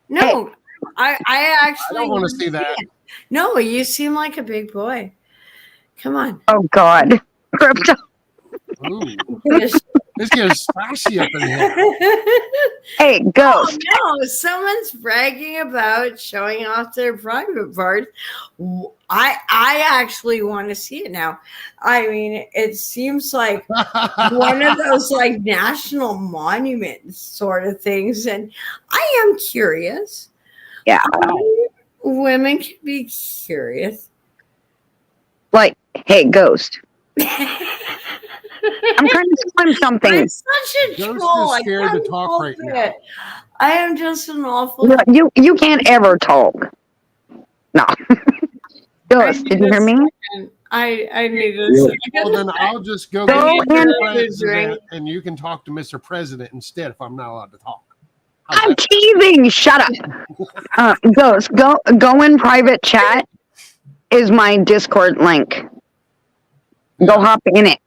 No, I actually I don't want to see that. it. No, you seem like a big boy. Come on. Oh God, crypto. Ooh, it's getting spicy up in here. Hey, Ghost. Oh, no, someone's bragging about showing off their private parts. I actually want to see it now. I mean, it seems like one of those national monuments sort of things, and I am curious. Yeah. Women can be curious. Like, hey, Ghost. I'm trying to explain something. I'm such a Ghost troll. is scared I to can't talk help right now. it. I am just an awful. You can't ever talk. No. Ghost, did you hear me? I need to. Well, then I'll just go Go get and- Mr. President, and you can talk to Mr. President instead if I'm not allowed to talk. How's I'm that? teasing. Shut up. Ghost, go in private chat. Is my Discord link. Go hop in it.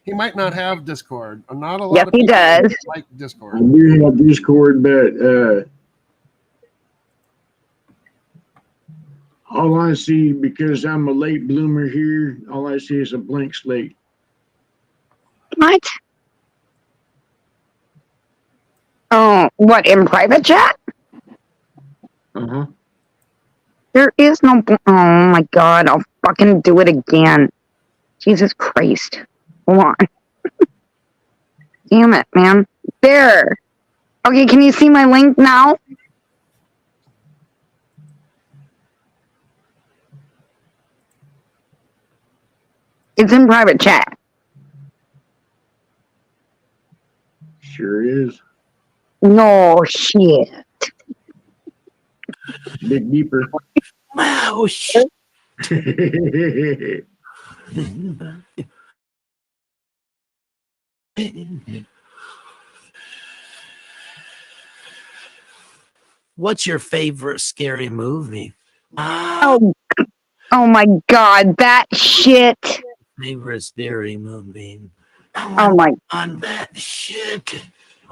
He might not have Discord. Not a lot Yes, of he people does. like I Discord. do have Discord, but all I see, because I'm a late bloomer here, all I see is a blank slate. What? Oh, what, in private chat? Uh-huh. There is no. Oh my God, I'll fucking do it again. Jesus Christ. Hold on. Damn it, man. There. Okay, can you see my link now? It's in private chat. Sure is. No shit. Big deeper. Wow, shit. What's your favorite scary movie? Oh my God, that shit. Favorite scary movie. Oh my. On that shit.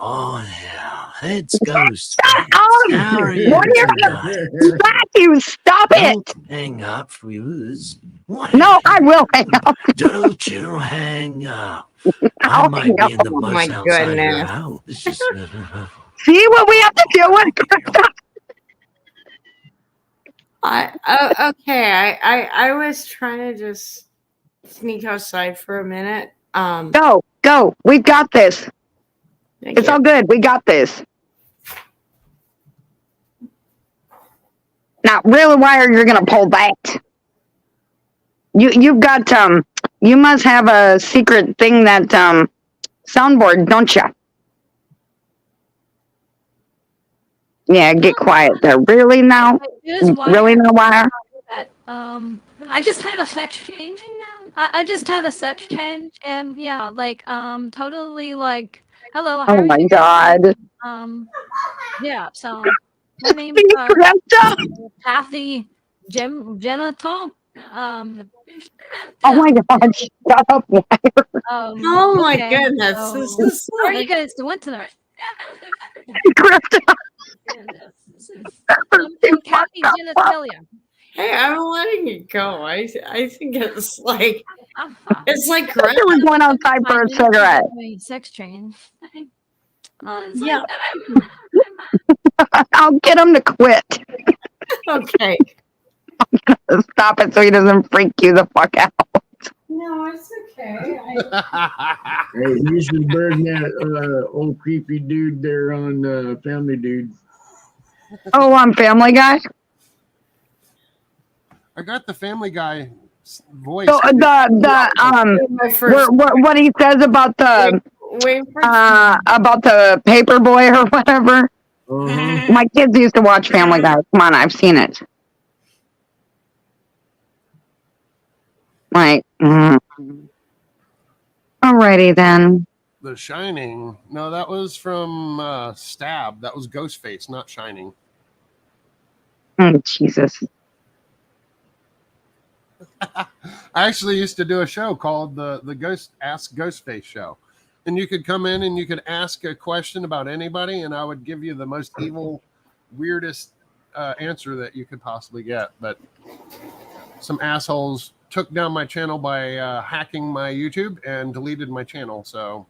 Oh yeah, it's Ghost. Oh, How are you what are you- tonight? Stop you, stop it. Don't hang up, please. No, I will hang up. Don't you hang up. I I'll might hang be in the up. Oh my bus outside your goodness. house. See what we have to do with Okay. I was trying to just sneak outside for a minute. Go. We've got this. It's all good. We got this. Now, really, why are you gonna pull that? You've got you must have a secret thing that soundboard, don't you? Yeah, get quiet there. Really now? Really now, wire? I just had a sex change now. I just had a sex change, and yeah, totally hello. How Oh are my you? God. Yeah. So my name's Kathy Genital. Oh my God! Shut up, wire. Oh my okay, goodness. so- This is How are you guys doing tonight? Crypto. I'm Kathy Genitalia. Hey, I'm letting it go. I think it's like great. We're going outside for a cigarette. Sex change. Yeah. I'll get him to quit. Okay. Stop it so he doesn't freak you the fuck out. No, it's okay. Hey, he's just burning that old creepy dude there on Family Dude. Oh, I'm Family Guy? I got the Family Guy voice. So My first what he says about the wait for paper boy or whatever. Uh-huh. My kids used to watch Family Guy. Come on, I've seen it. Like, alrighty then. The Shining. No, that was from Stab. That was Ghostface, not Shining. Oh, Jesus. I actually used to do a show called the Ask Ghostface Show. And you could come in and you could ask a question about anybody, and I would give you the most evil, weirdest answer that you could possibly get. But some assholes took down my channel by hacking my YouTube and deleted my channel. So,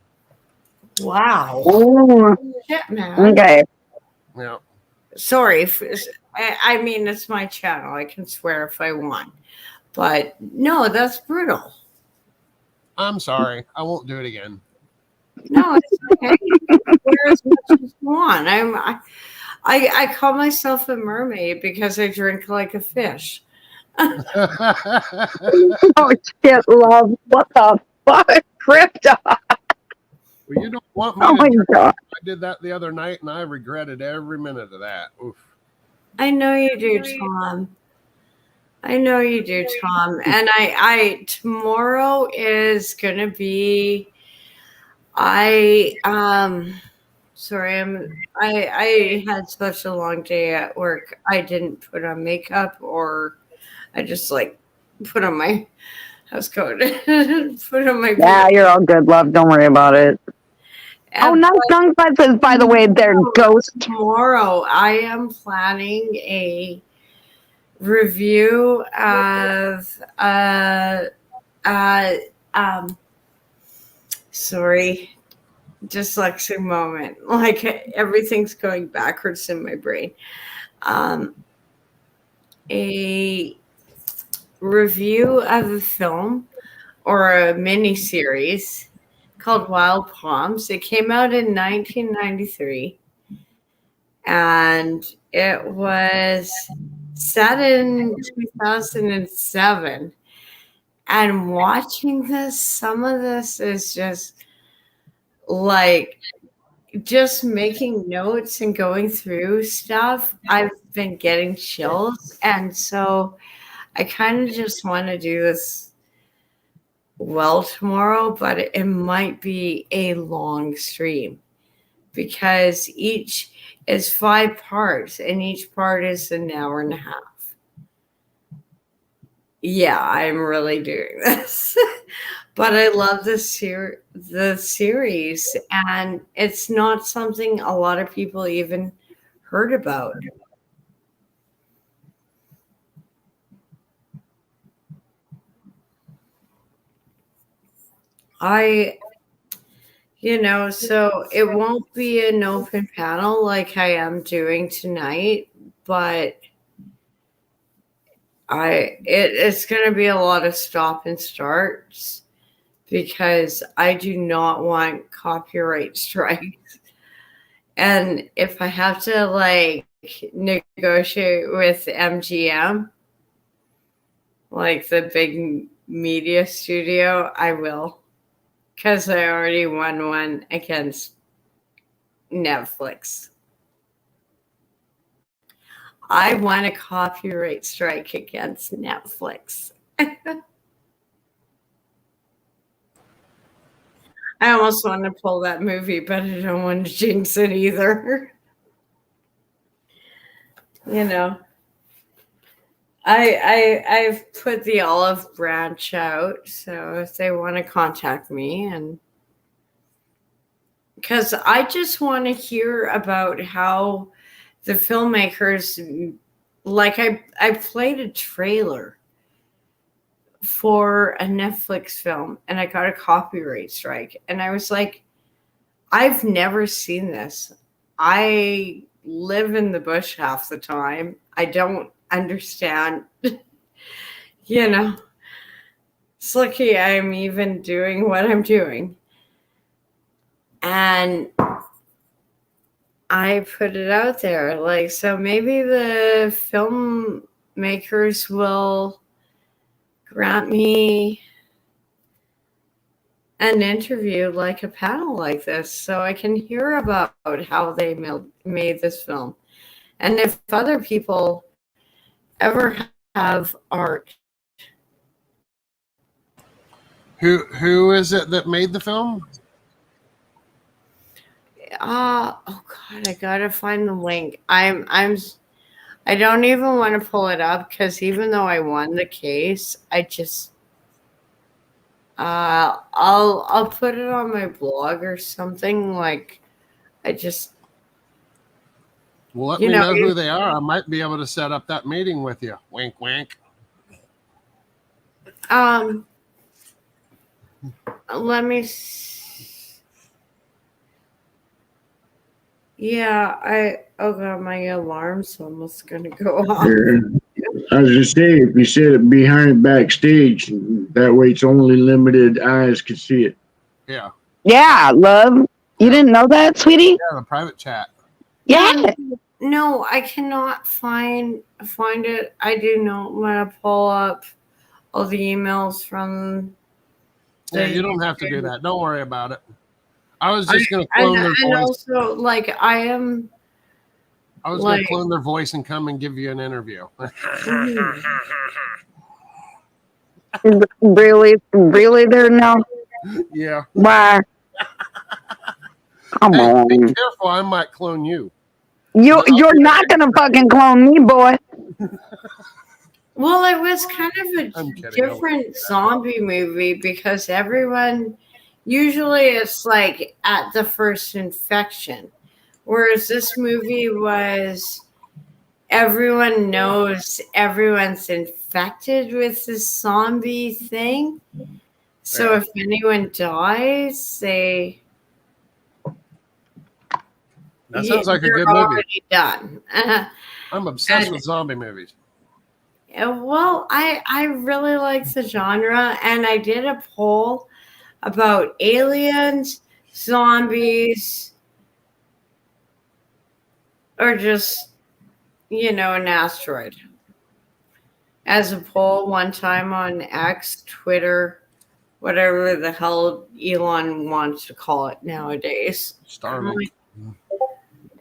wow. Oh, Shit, man. okay. yeah. Sorry. I mean, it's my channel. I can swear if I want. But no, that's brutal. I'm sorry. I won't do it again. No, it's okay. Swear as much as you want. I call myself a mermaid because I drink like a fish. Oh shit, love. What the fuck? Crypto. Well, you don't want me Oh my to. god. I did that the other night, and I regretted every minute of that. Oof. I know you do, Tom. I know you do, Tom. And I tomorrow is gonna be I had such a long day at work. I didn't put on makeup, or I just like put on my house coat. Put on my Yeah, you're all good, love. Don't worry about it. Oh, nice young says, by the way, they're ghost. Tomorrow I am planning a review of sorry, dyslexic moment. Like everything's going backwards in my brain. A review of a film or a mini series called Wild Palms. It came out in 1993, and it was set in 2007. And watching this, some of this is just like just making notes and going through stuff. I've been getting chills, and so I kind of just want to do this well tomorrow, but it might be a long stream because each is 5 parts and each part is an hour and a half. Yeah, I'm really doing this. But I love the series, and it's not something a lot of people even heard about. So it won't be an open panel like I am doing tonight, but it's going to be a lot of stop and starts because I do not want copyright strikes. And if I have to like negotiate with MGM, like the big media studio, I will. Because I already won one against Netflix. I won a copyright strike against Netflix. I almost want to pull that movie, but I don't want to jinx it either. You know, I've put the olive branch out, so if they want to contact me, and because I just want to hear about how the filmmakers, like I played a trailer for a Netflix film and I got a copyright strike, and I was like, I've never seen this. I live in the bush half the time. I don't understand. It's lucky I'm even doing what I'm doing. And I put it out there, like, so maybe the film makers will grant me an interview, like a panel like this, so I can hear about how they made this film. And if other people ever have art. Who is it that made the film? Oh God, I gotta find the link. I don't even want to pull it up because even though I won the case, I just I'll put it on my blog or something. Like I just Well, let me know who they are. I might be able to set up that meeting with you. Wink, wink. Let me. Yeah, oh God, my alarm's almost gonna go off. I was gonna say, if you set it behind backstage, that way it's only limited eyes can see it. Yeah. Yeah, love. You didn't know that, sweetie? Yeah, the private chat. Yeah. No, I cannot find it. I do know I'm gonna pull up all the emails from. Yeah, you don't have to do that. Don't worry about it. I was just going to clone their voice. And also, like, I was going to clone their voice and come and give you an interview. Really there now? Yeah. Why? Come on. Be careful, I might clone you. You're not going to fucking clone me, boy. Well, it was kind of a different zombie movie because everyone... Usually it's like at the first infection, whereas this movie was everyone knows everyone's infected with this zombie thing. So if anyone dies, that sounds like a good movie. Already done. I'm obsessed with zombie movies. Well, I really like the genre, and I did a poll about aliens, zombies, or just, an asteroid. As a poll one time on X, Twitter, whatever the hell Elon wants to call it nowadays. Starlink.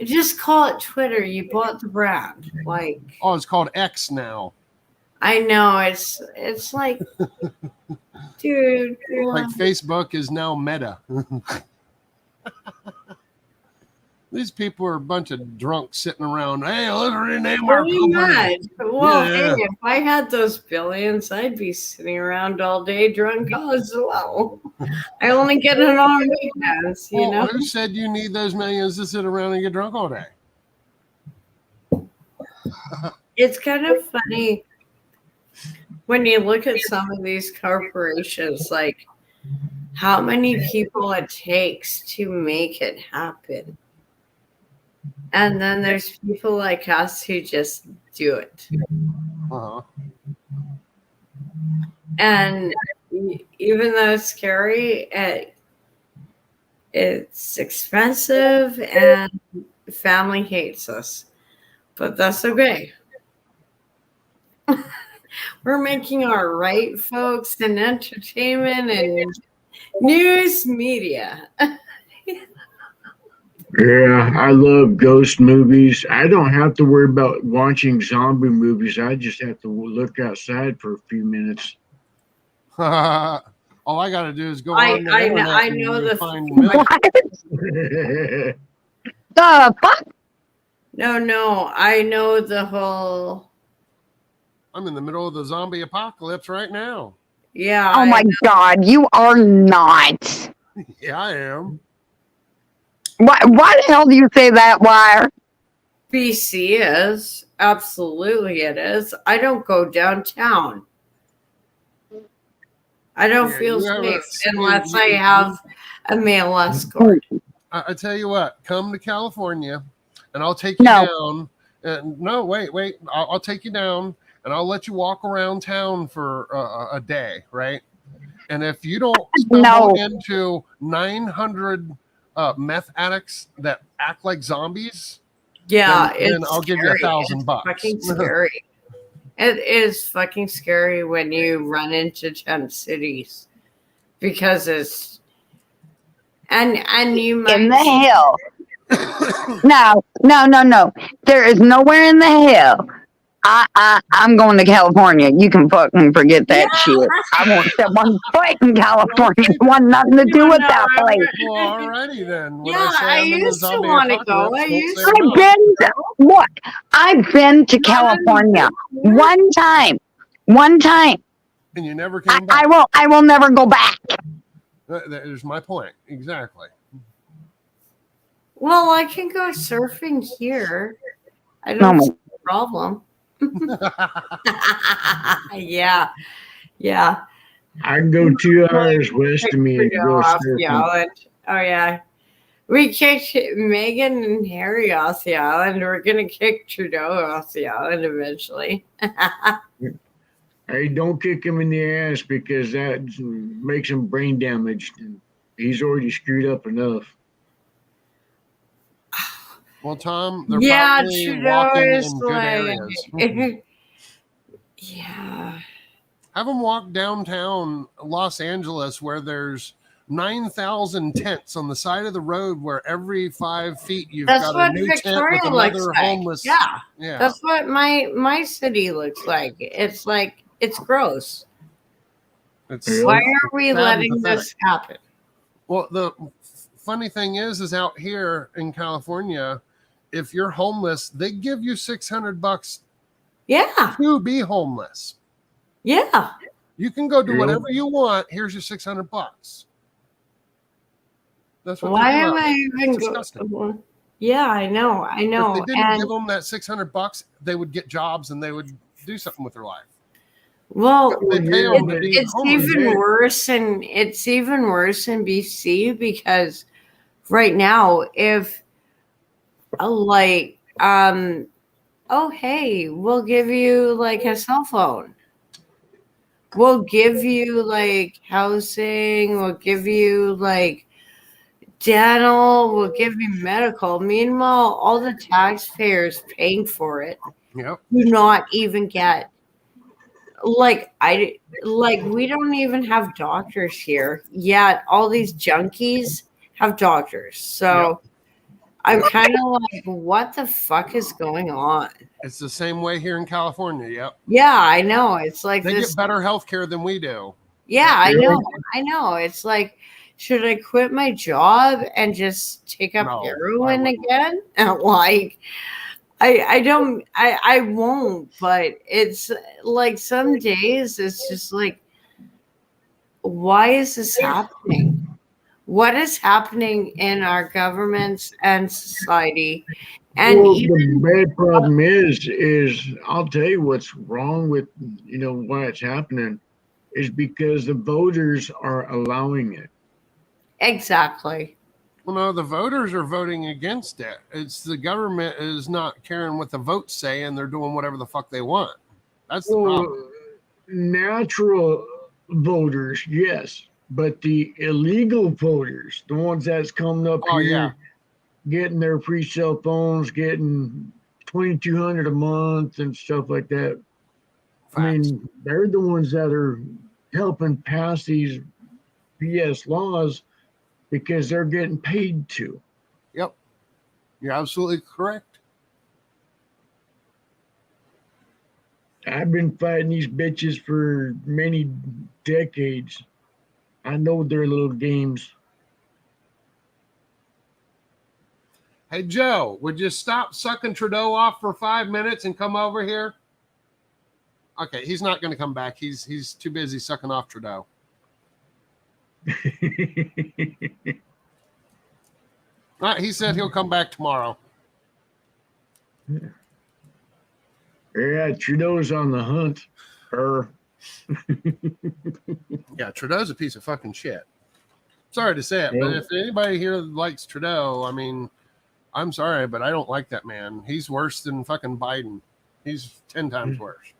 Just call it Twitter. You bought the brand. Oh, it's called X now. I know. It's like... Dude, like Facebook is now Meta. These people are a bunch of drunks sitting around. Hey, let's rename our company. Well, hey, if I had those billions, I'd be sitting around all day drunk as well. I only get it on weekends, Who said you need those millions to sit around and get drunk all day? It's kind of funny when you look at some of these corporations, like how many people it takes to make it happen. And then there's people like us who just do it. Uh-huh. And even though it's scary, it's expensive and family hates us. But that's okay. We're making our right, folks, in entertainment and news media. Yeah, I love ghost movies. I don't have to worry about watching zombie movies. I just have to look outside for a few minutes. All I got to do is go on the internet I know and the find The fuck? No, I know the whole... I'm in the middle of the zombie apocalypse right now. Yeah. Oh my God, you are not. Yeah, I am. Why the hell do you say that, Wire? BC is. Absolutely it is. I don't go downtown. I don't feel safe unless I have a male escort. I tell you what, come to California and I'll take you down. No, wait. I'll take you down and I'll let you walk around town for a day, right? And if you don't stumble into 900 meth addicts that act like zombies, then I'll give you $1,000. It's fucking scary. It is fucking scary when you run into tent cities because it's and you might In the hell. No. There is nowhere in the hell. I'm going to California. You can fucking forget that shit. I won't step one foot in California. It want nothing to do with that place. Well, alrighty then. When Yeah, I say I I'm in the used to zombie want to go. apocalypse, I don't used say to no. I've been to California one time. And you never came back. I will never go back. There's my point. Exactly. Well, I can go surfing here. I No, don't see a problem. Yeah. I can go 2 hours west of me and go Off the surfing. island. Oh yeah. We kicked Megan and Harry off the island. We're gonna kick Trudeau off the island eventually. Hey, don't kick him in the ass because that makes him brain damaged. He's already screwed up enough. Well, Tom, they're Yeah, probably Trudeau walking is in good areas. Yeah. Have them walk downtown Los Angeles where there's 9,000 tents on the side of the road where every 5 feet you've That's got what a new Victoria tent with looks another like. homeless. Yeah. Yeah. That's what my city looks like. It's gross. It's Why are we sad and letting pathetic. this happen? Well, the funny thing is out here in California, if you're homeless, they give you $600 Yeah. to be homeless. Yeah. You can go do whatever you want. Here's your $600. That's what Why they am do. I even Disgusting. going? Yeah, I know. If they didn't And give them that $600, they would get jobs and they would do something with their life. well, They pay them to be it's homeless. even worse, and it's even worse in BC because right now, if oh hey, we'll give you like a cell phone. We'll give you like housing. We'll give you like dental. We'll give you medical. Meanwhile, all the taxpayers paying for it Yep. do not even get we don't even have doctors here yet. All these junkies have doctors. So I'm kind of like, what the fuck is going on? It's the same way here in California. Yep. Yeah, I know. It's like They this. get better health care than we do. Yeah, I know. It's like, should I quit my job and just take up No, heroin again? Like, I won't, but it's like some days it's just like, why is this happening? What is happening in our governments and society? And Well, even the bad problem is I'll tell you what's wrong with why it's happening is because the voters are allowing it. exactly. Well, no, the voters are voting against it. It's the government is not caring what the votes say, and they're doing whatever the fuck they want. That's the problem. Natural voters, yes, but the illegal voters, the ones that's coming up here, getting their free cell phones, getting $2,200 a month and stuff like that. Facts. I mean, they're the ones that are helping pass these BS laws because they're getting paid to. Yep. You're absolutely correct. I've been fighting these bitches for many decades. I know their little games. Hey, Joe, would you stop sucking Trudeau off for 5 minutes and come over here? Okay, he's not going to come back. He's too busy sucking off Trudeau. All right, he said he'll come back tomorrow. Yeah, Trudeau's on the hunt. Yeah, Trudeau's a piece of fucking shit. Sorry to say it, but if anybody here likes Trudeau, I mean, I'm sorry, but I don't like that man. He's worse than fucking Biden. He's 10 times worse.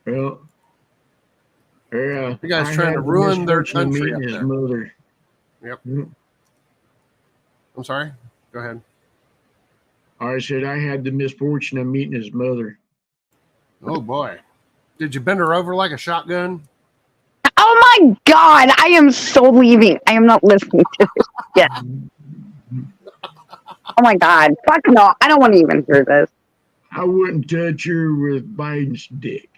Well, yeah. You guys trying to ruin their country up his there. mother. Yep. I'm sorry. Go ahead. I said I had the misfortune of meeting his mother. Oh boy. Did you bend her over like a shotgun? Oh my God, I am so leaving. I am not listening to this yet. Oh my God, fuck no, I don't want to even hear this. I wouldn't touch her with Biden's dick.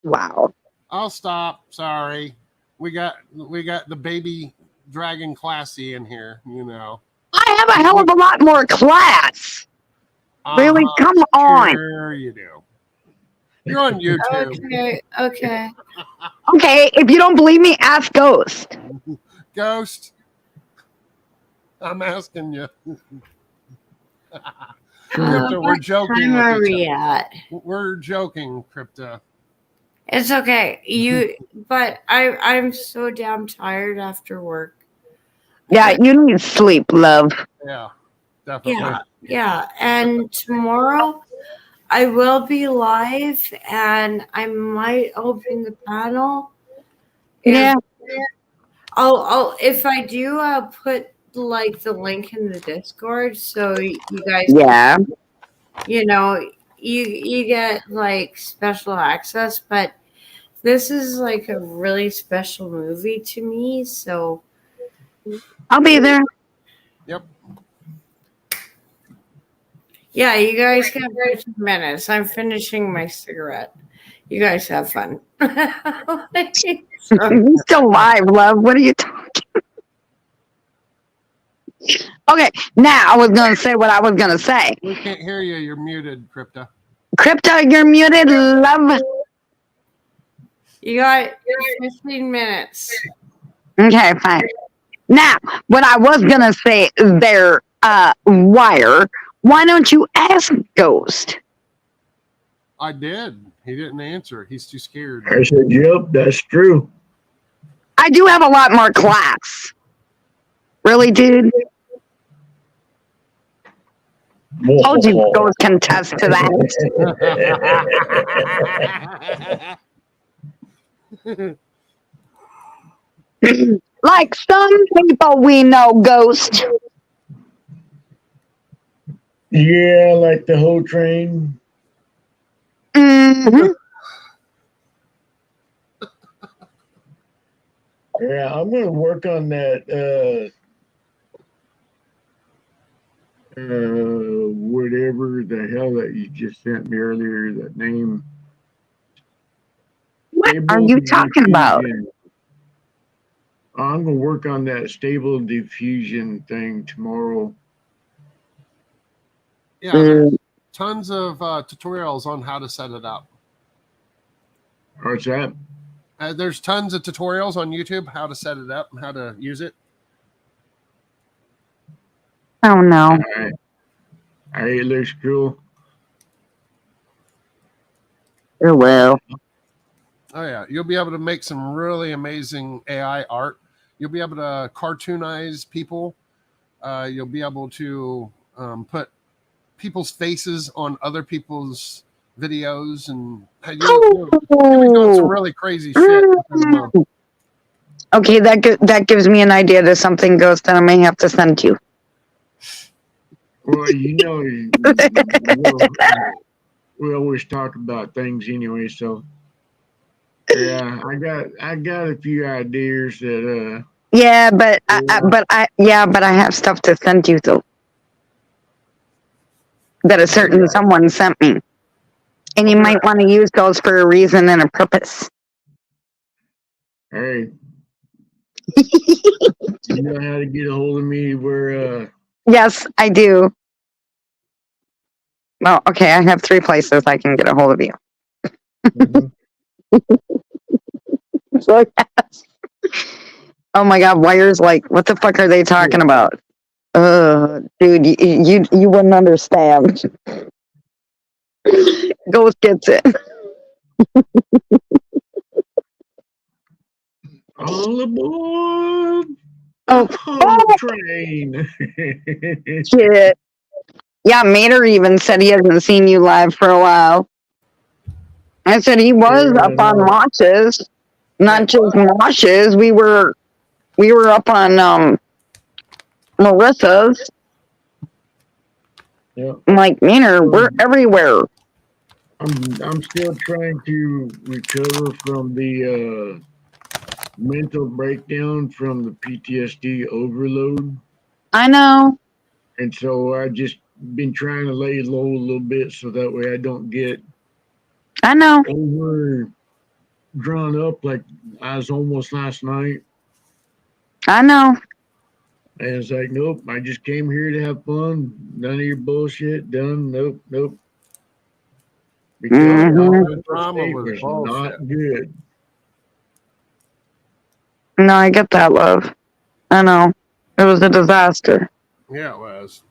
Wow. I'll stop. Sorry. We got the baby dragon classy in here, you know. I have a hell of a lot more class. Really? Come on. Sure you do. You're on YouTube. Okay. Okay, if you don't believe me, ask Ghost. Ghost. I'm asking you. Crypto, we're joking. Where are we at? We're joking, Crypto. It's okay. But I'm so damn tired after work. Yeah, you need sleep, love. Yeah, definitely. Yeah. And tomorrow I will be live and I might open the panel. Yeah. I'll if I do, I'll put like the link in the Discord so you guys Yeah. you get like special access, but this is like a really special movie to me, so I'll be there. Yep. Yeah, you guys got 15 minutes. I'm finishing my cigarette. You guys have fun. He's still live, love. What are you talking? Okay, now I was gonna say what I was gonna say. We can't hear you. You're muted, Crypto. Crypto, you're muted, love. You got 15 minutes. Okay, fine. Now, what I was gonna say there, Wire, why don't you ask Ghost? I did. He didn't answer. He's too scared. I said, yep, that's true. I do have a lot more class. Really, dude? Told you Ghost can attest to that. Like some people we know, Ghost. Yeah, like the whole train. Mm-hmm. Yeah, I'm gonna work on that. Whatever the hell that you just sent me earlier, that name. What are you talking about? I'm gonna work on that stable diffusion thing tomorrow. Yeah, there's tons of tutorials on how to set it up. What's that? There's tons of tutorials on YouTube how to set it up and how to use it. Oh no. All right. It looks cool. It will. Oh yeah, you'll be able to make some really amazing AI art. You'll be able to cartoonize people. You'll be able to put people's faces on other people's videos, and you'll be doing some really crazy shit. Okay, that gives me an idea to something, Ghost, that I may have to send you. Well, we always talk about things anyway, so yeah, I got a few ideas that Yeah, but I have stuff to send you though. That a certain someone sent me. And you might want to use those for a reason and a purpose. Hey. You know how to get a hold of me where Yes, I do. Well, okay, I have 3 places I can get a hold of you. So, yes. Oh my God, Wire's like, what the fuck are they talking about? Dude, you wouldn't understand. Ghost gets it. all aboard Oh, train. shit. Yeah, Mater even said he hasn't seen you live for a while. I said he was up on Moshes. Not just Moshes. We were up on Marissa's. Yeah. Like, Maynard, we're everywhere. I'm still trying to recover from the mental breakdown from the PTSD overload. I know. And so I just been trying to lay low a little bit so that way I don't get I know. over drawn up like I was almost last night. I know. And it's like, nope, I just came here to have fun. None of your bullshit done. Nope, nope. Because The drama state was was bullshit. not good. No, I get that, love. I know. It was a disaster. Yeah, it was.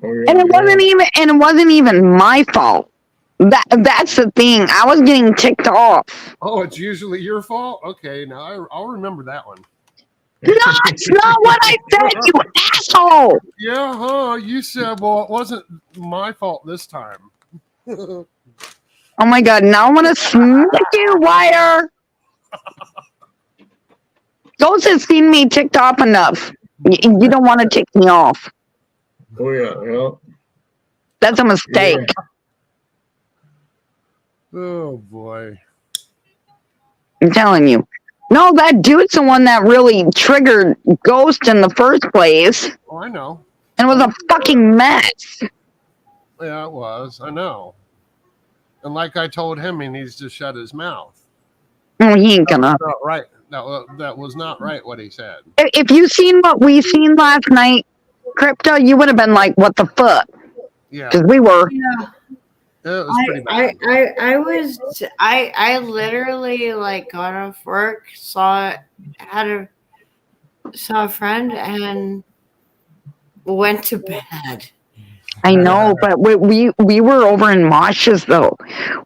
Oh, yeah, And it yeah. wasn't even my fault. That's the thing. I was getting ticked off. Oh, it's usually your fault? Okay, now I'll remember that one. That's not what I said, you asshole. Yeah, huh? You said, well, it wasn't my fault this time. Oh my god, now I want to smack you, Wire. Ghost has seen me ticked off enough. You don't want to tick me off. Oh, yeah, well. That's a mistake. Oh, boy. I'm telling you. No, that dude's the one that really triggered Ghost in the first place. Oh, I know. And it was a fucking mess. Yeah, it was. I know. And like I told him, he needs to shut his mouth. No, he ain't gonna. Not right. That was not right what he said. If you seen what we seen last night, Crypto, you would have been like, what the fuck? Yeah. Because we were. Yeah. It was pretty bad. I literally like got off work, saw a friend and went to bed. I know, but we were over in Mosh's though.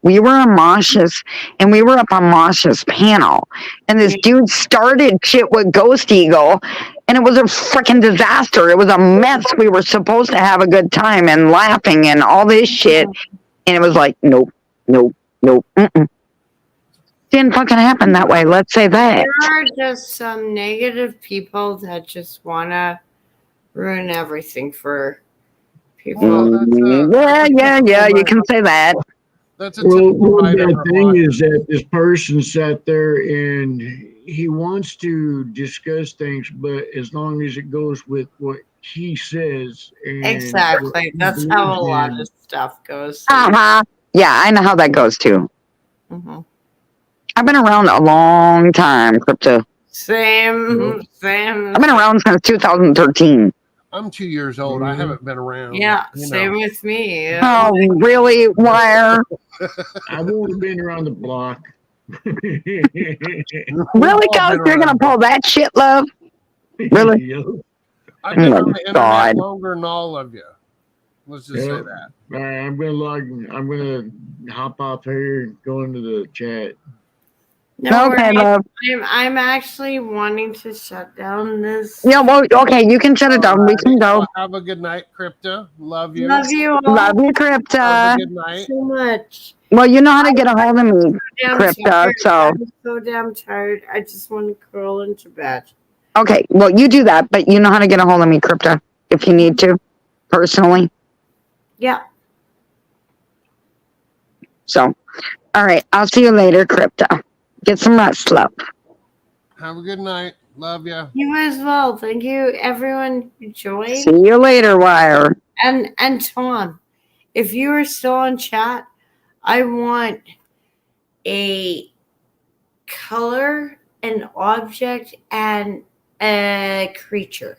We were in Mosh's and we were up on Mosh's panel. And this dude started shit with Ghost Eagle and it was a freaking disaster. It was a mess. We were supposed to have a good time and laughing and all this shit. And it was like, nope. Mm-mm. Didn't fucking happen that way. Let's say that. There are just some negative people that just want to ruin everything for people. Yeah, you can say that. That's a Well, typical the thing is that this person sat there and he wants to discuss things, but as long as it goes with what he says. And Exactly. That's how a lot of stuff goes. Uh-huh. Yeah, I know how that goes too. Mm-hmm. I've been around a long time, Crypto. Same. I've been around since 2013. I'm 2 years old. I haven't been around. Yeah, same with me. Oh, really, Wire? I've only been around the block. Really, Ghost? You're going to pull that shit, love? Really? I've been on the internet God. longer than all of you. Let's just say that. All right, I'm gonna hop off here and go into the chat. No Okay, worries. love. I'm actually wanting to shut down this. Yeah, well, okay, you can shut it down. We can go. Well, have a good night, Crypto. Love you. Love you all Love you, Crypto. Have a good night. so much. Well, you know how to get a hold of me, I'm Crypto, tired. so. I'm so damn tired. I just want to curl into bed. Okay, well, you do that, but you know how to get a hold of me, Crypto, if you need to, personally. Yeah. So, all right, I'll see you later, Crypto. Get some rest, love. Have a good night. Love you. You as well. Thank you, everyone who joined. See you later, Wire. And Tom, if you are still on chat, I want a color, an object, and a creature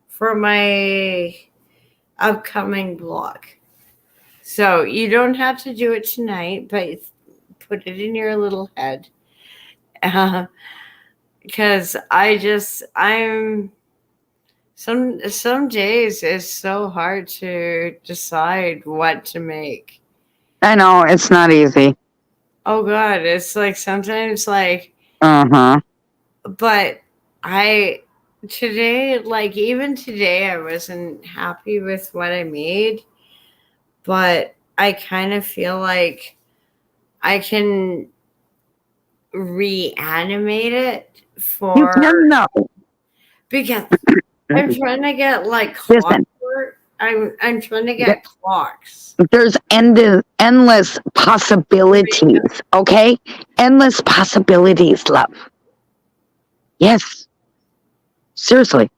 for my upcoming blog. So you don't have to do it tonight, but put it in your little head. Because I'm some days it's so hard to decide what to make. I know, it's not easy. Oh God, it's like sometimes like Uh-huh. but even today I wasn't happy with what I made, but I kind of feel like I can reanimate it You can know. because I'm trying to get like Listen. clockwork. I'm trying to get clocks. There's endless possibilities, okay? Endless possibilities, love. Yes. Seriously.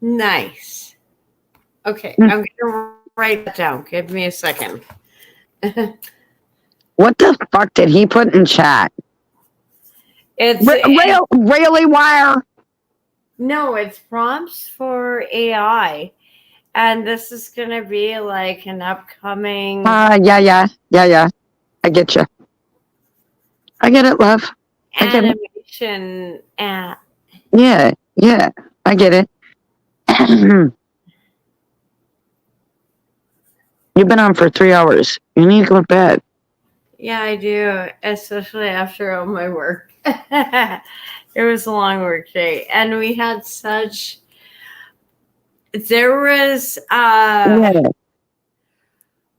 Nice. Okay, Mm. I'm gonna write that down. Give me a second. What the fuck did he put in chat? It's Really wire? no, it's prompts for AI, and this is gonna be like an upcoming Yeah. I get you. I get it, love. I get it. animation app. Yeah, I get it. You've been on for 3 hours. You need to go to bed. Yeah, I do, especially after all my work. It was a long work day, and we had such. There was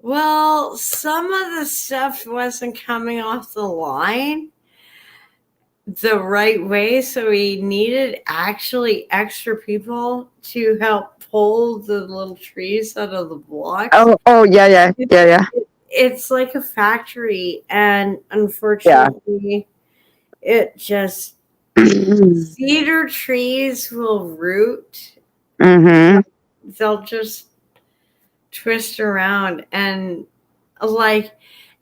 well, some of the stuff wasn't coming off the line the right way, so we needed actually extra people to help pull the little trees out of the blocks. Oh, yeah. It's like a factory, and unfortunately, it just cedar trees will root. Mm-hmm. They'll just twist around, and like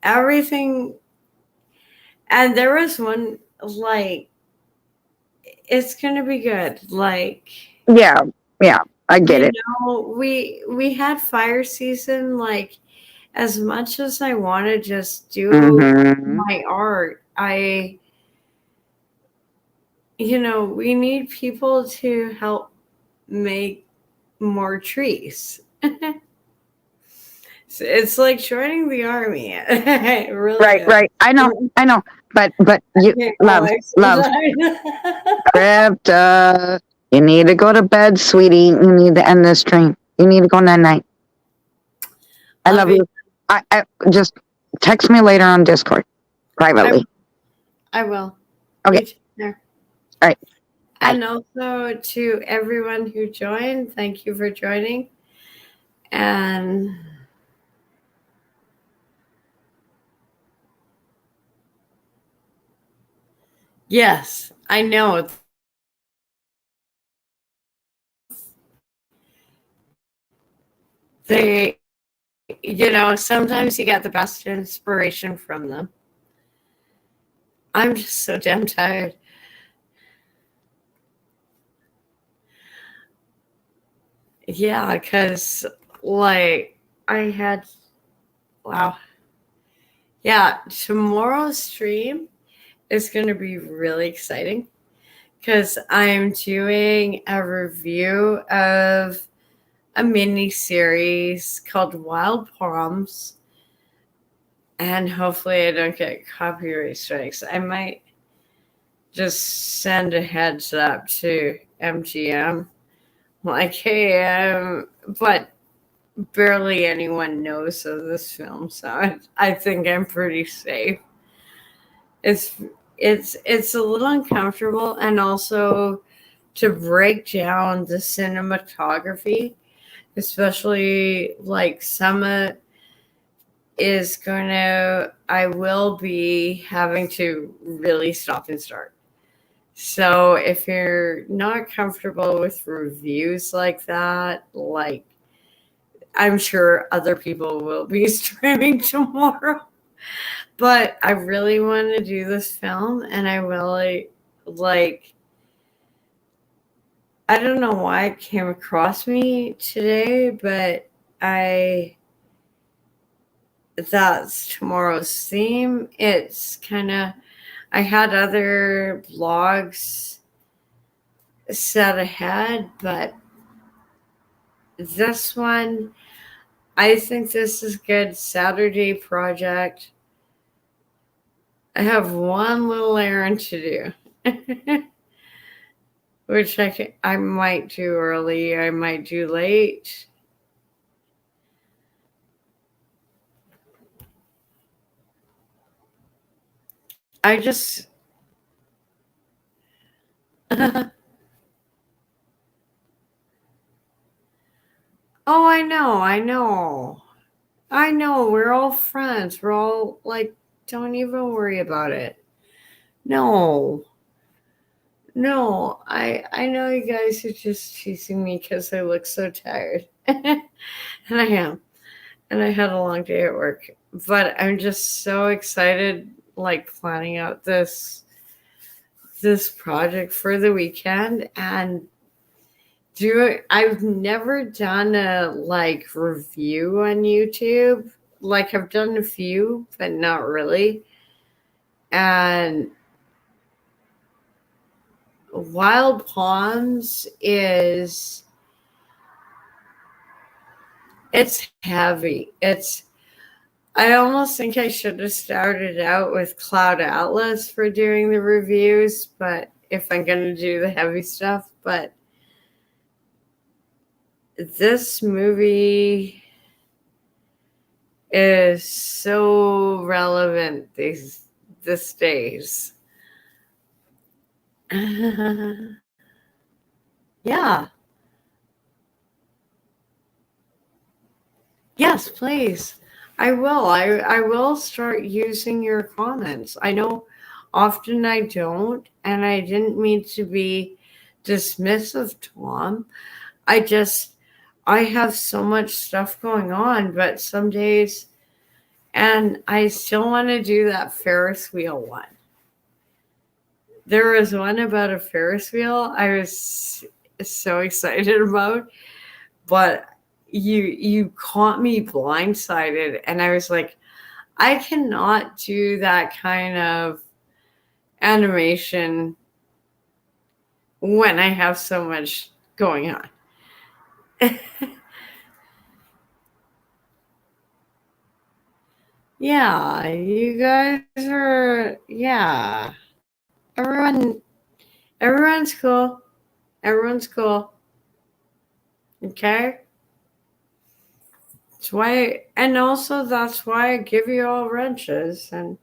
everything. And there was one like it's gonna be good. Like Yeah, I get it. we had fire season. Like as much as I want to just do my art, we need people to help make more trees. So it's like joining the army. It really is. Right. I know. But you love. Crypta, you need to go to bed, sweetie. You need to end this stream. You need to go night night. I love you. I just text me later on Discord privately. I will. Okay. All right. And also to everyone who joined, thank you for joining. And yes, I know. They, sometimes you get the best inspiration from them. I'm just so damn tired. Yeah, because like wow. Yeah, tomorrow's stream is going to be really exciting because I'm doing a review of a mini series called Wild Palms, and hopefully I don't get copyright strikes. I might just send a heads up to MGM, like, hey, but barely anyone knows of this film, so I think I'm pretty safe. It's a little uncomfortable, and also to break down the cinematography, especially like Summit I will be having to really stop and start. So if you're not comfortable with reviews like that, like I'm sure other people will be streaming tomorrow. But I really want to do this film, and I really I don't know why it came across me today, but that's tomorrow's theme. It's I had other vlogs set ahead, but this one, I think this is good. Saturday project. I have one little errand to do, which I might do early, I might do late. I just Oh, I know, I know. I know, we're all friends. We're all like, don't even worry about it. No. No, I know you guys are just teasing me because I look so tired. And I am. And I had a long day at work. But I'm just so excited, like planning out this project for the weekend and I've never done a like review on YouTube. Like I've done a few, but not really. And Wild Palms it's heavy. I almost think I should have started out with Cloud Atlas for doing the reviews, but if I'm gonna do the heavy stuff, but this movie is so relevant these days. Yeah. Yes, please. I will. I will start using your comments. I know often I don't, and I didn't mean to be dismissive, Tom. I have so much stuff going on, but some days, and I still want to do that Ferris wheel one. There was one about a Ferris wheel I was so excited about, but you caught me blindsided, and I was like, I cannot do that kind of animation when I have so much going on. Yeah, you guys are, yeah. Everyone's cool. Everyone's cool. Okay? That's why, and also that's why I give you all wrenches, and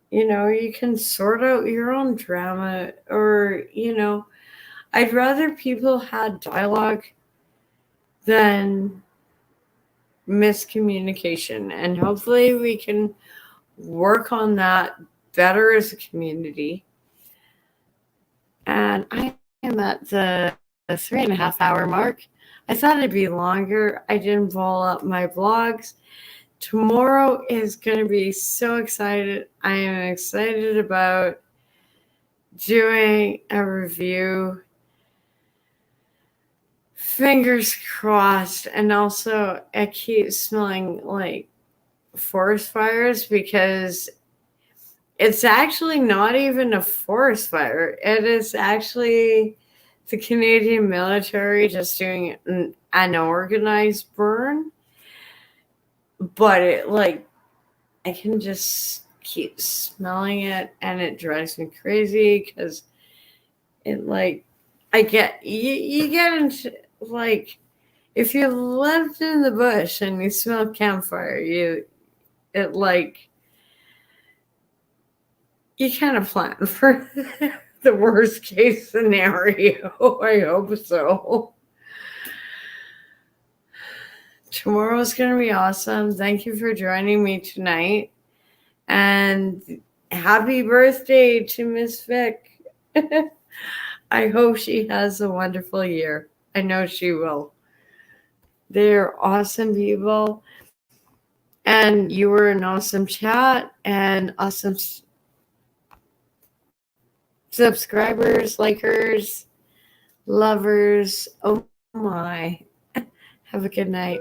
you can sort out your own drama, or I'd rather people had dialogue than miscommunication, and hopefully we can work on that better as a community. And I am at the 3.5 hour mark. I thought it'd be longer. I didn't roll up my blogs. Tomorrow is going to be so excited. I am excited about doing a review. Fingers crossed. And also, I keep smelling like forest fires because it's actually not even a forest fire. It is actually the Canadian military just doing an unorganized burn. But I can just keep smelling it, and it drives me crazy because I get you get into if you lived in the bush and you smell campfire, you kind of plan for the worst case scenario. I hope so. Tomorrow's going to be awesome. Thank you for joining me tonight. And happy birthday to Miss Vic. I hope she has a wonderful year. I know she will. They're awesome people. And you were an awesome chat and awesome subscribers, likers, lovers. Oh my. Have a good night.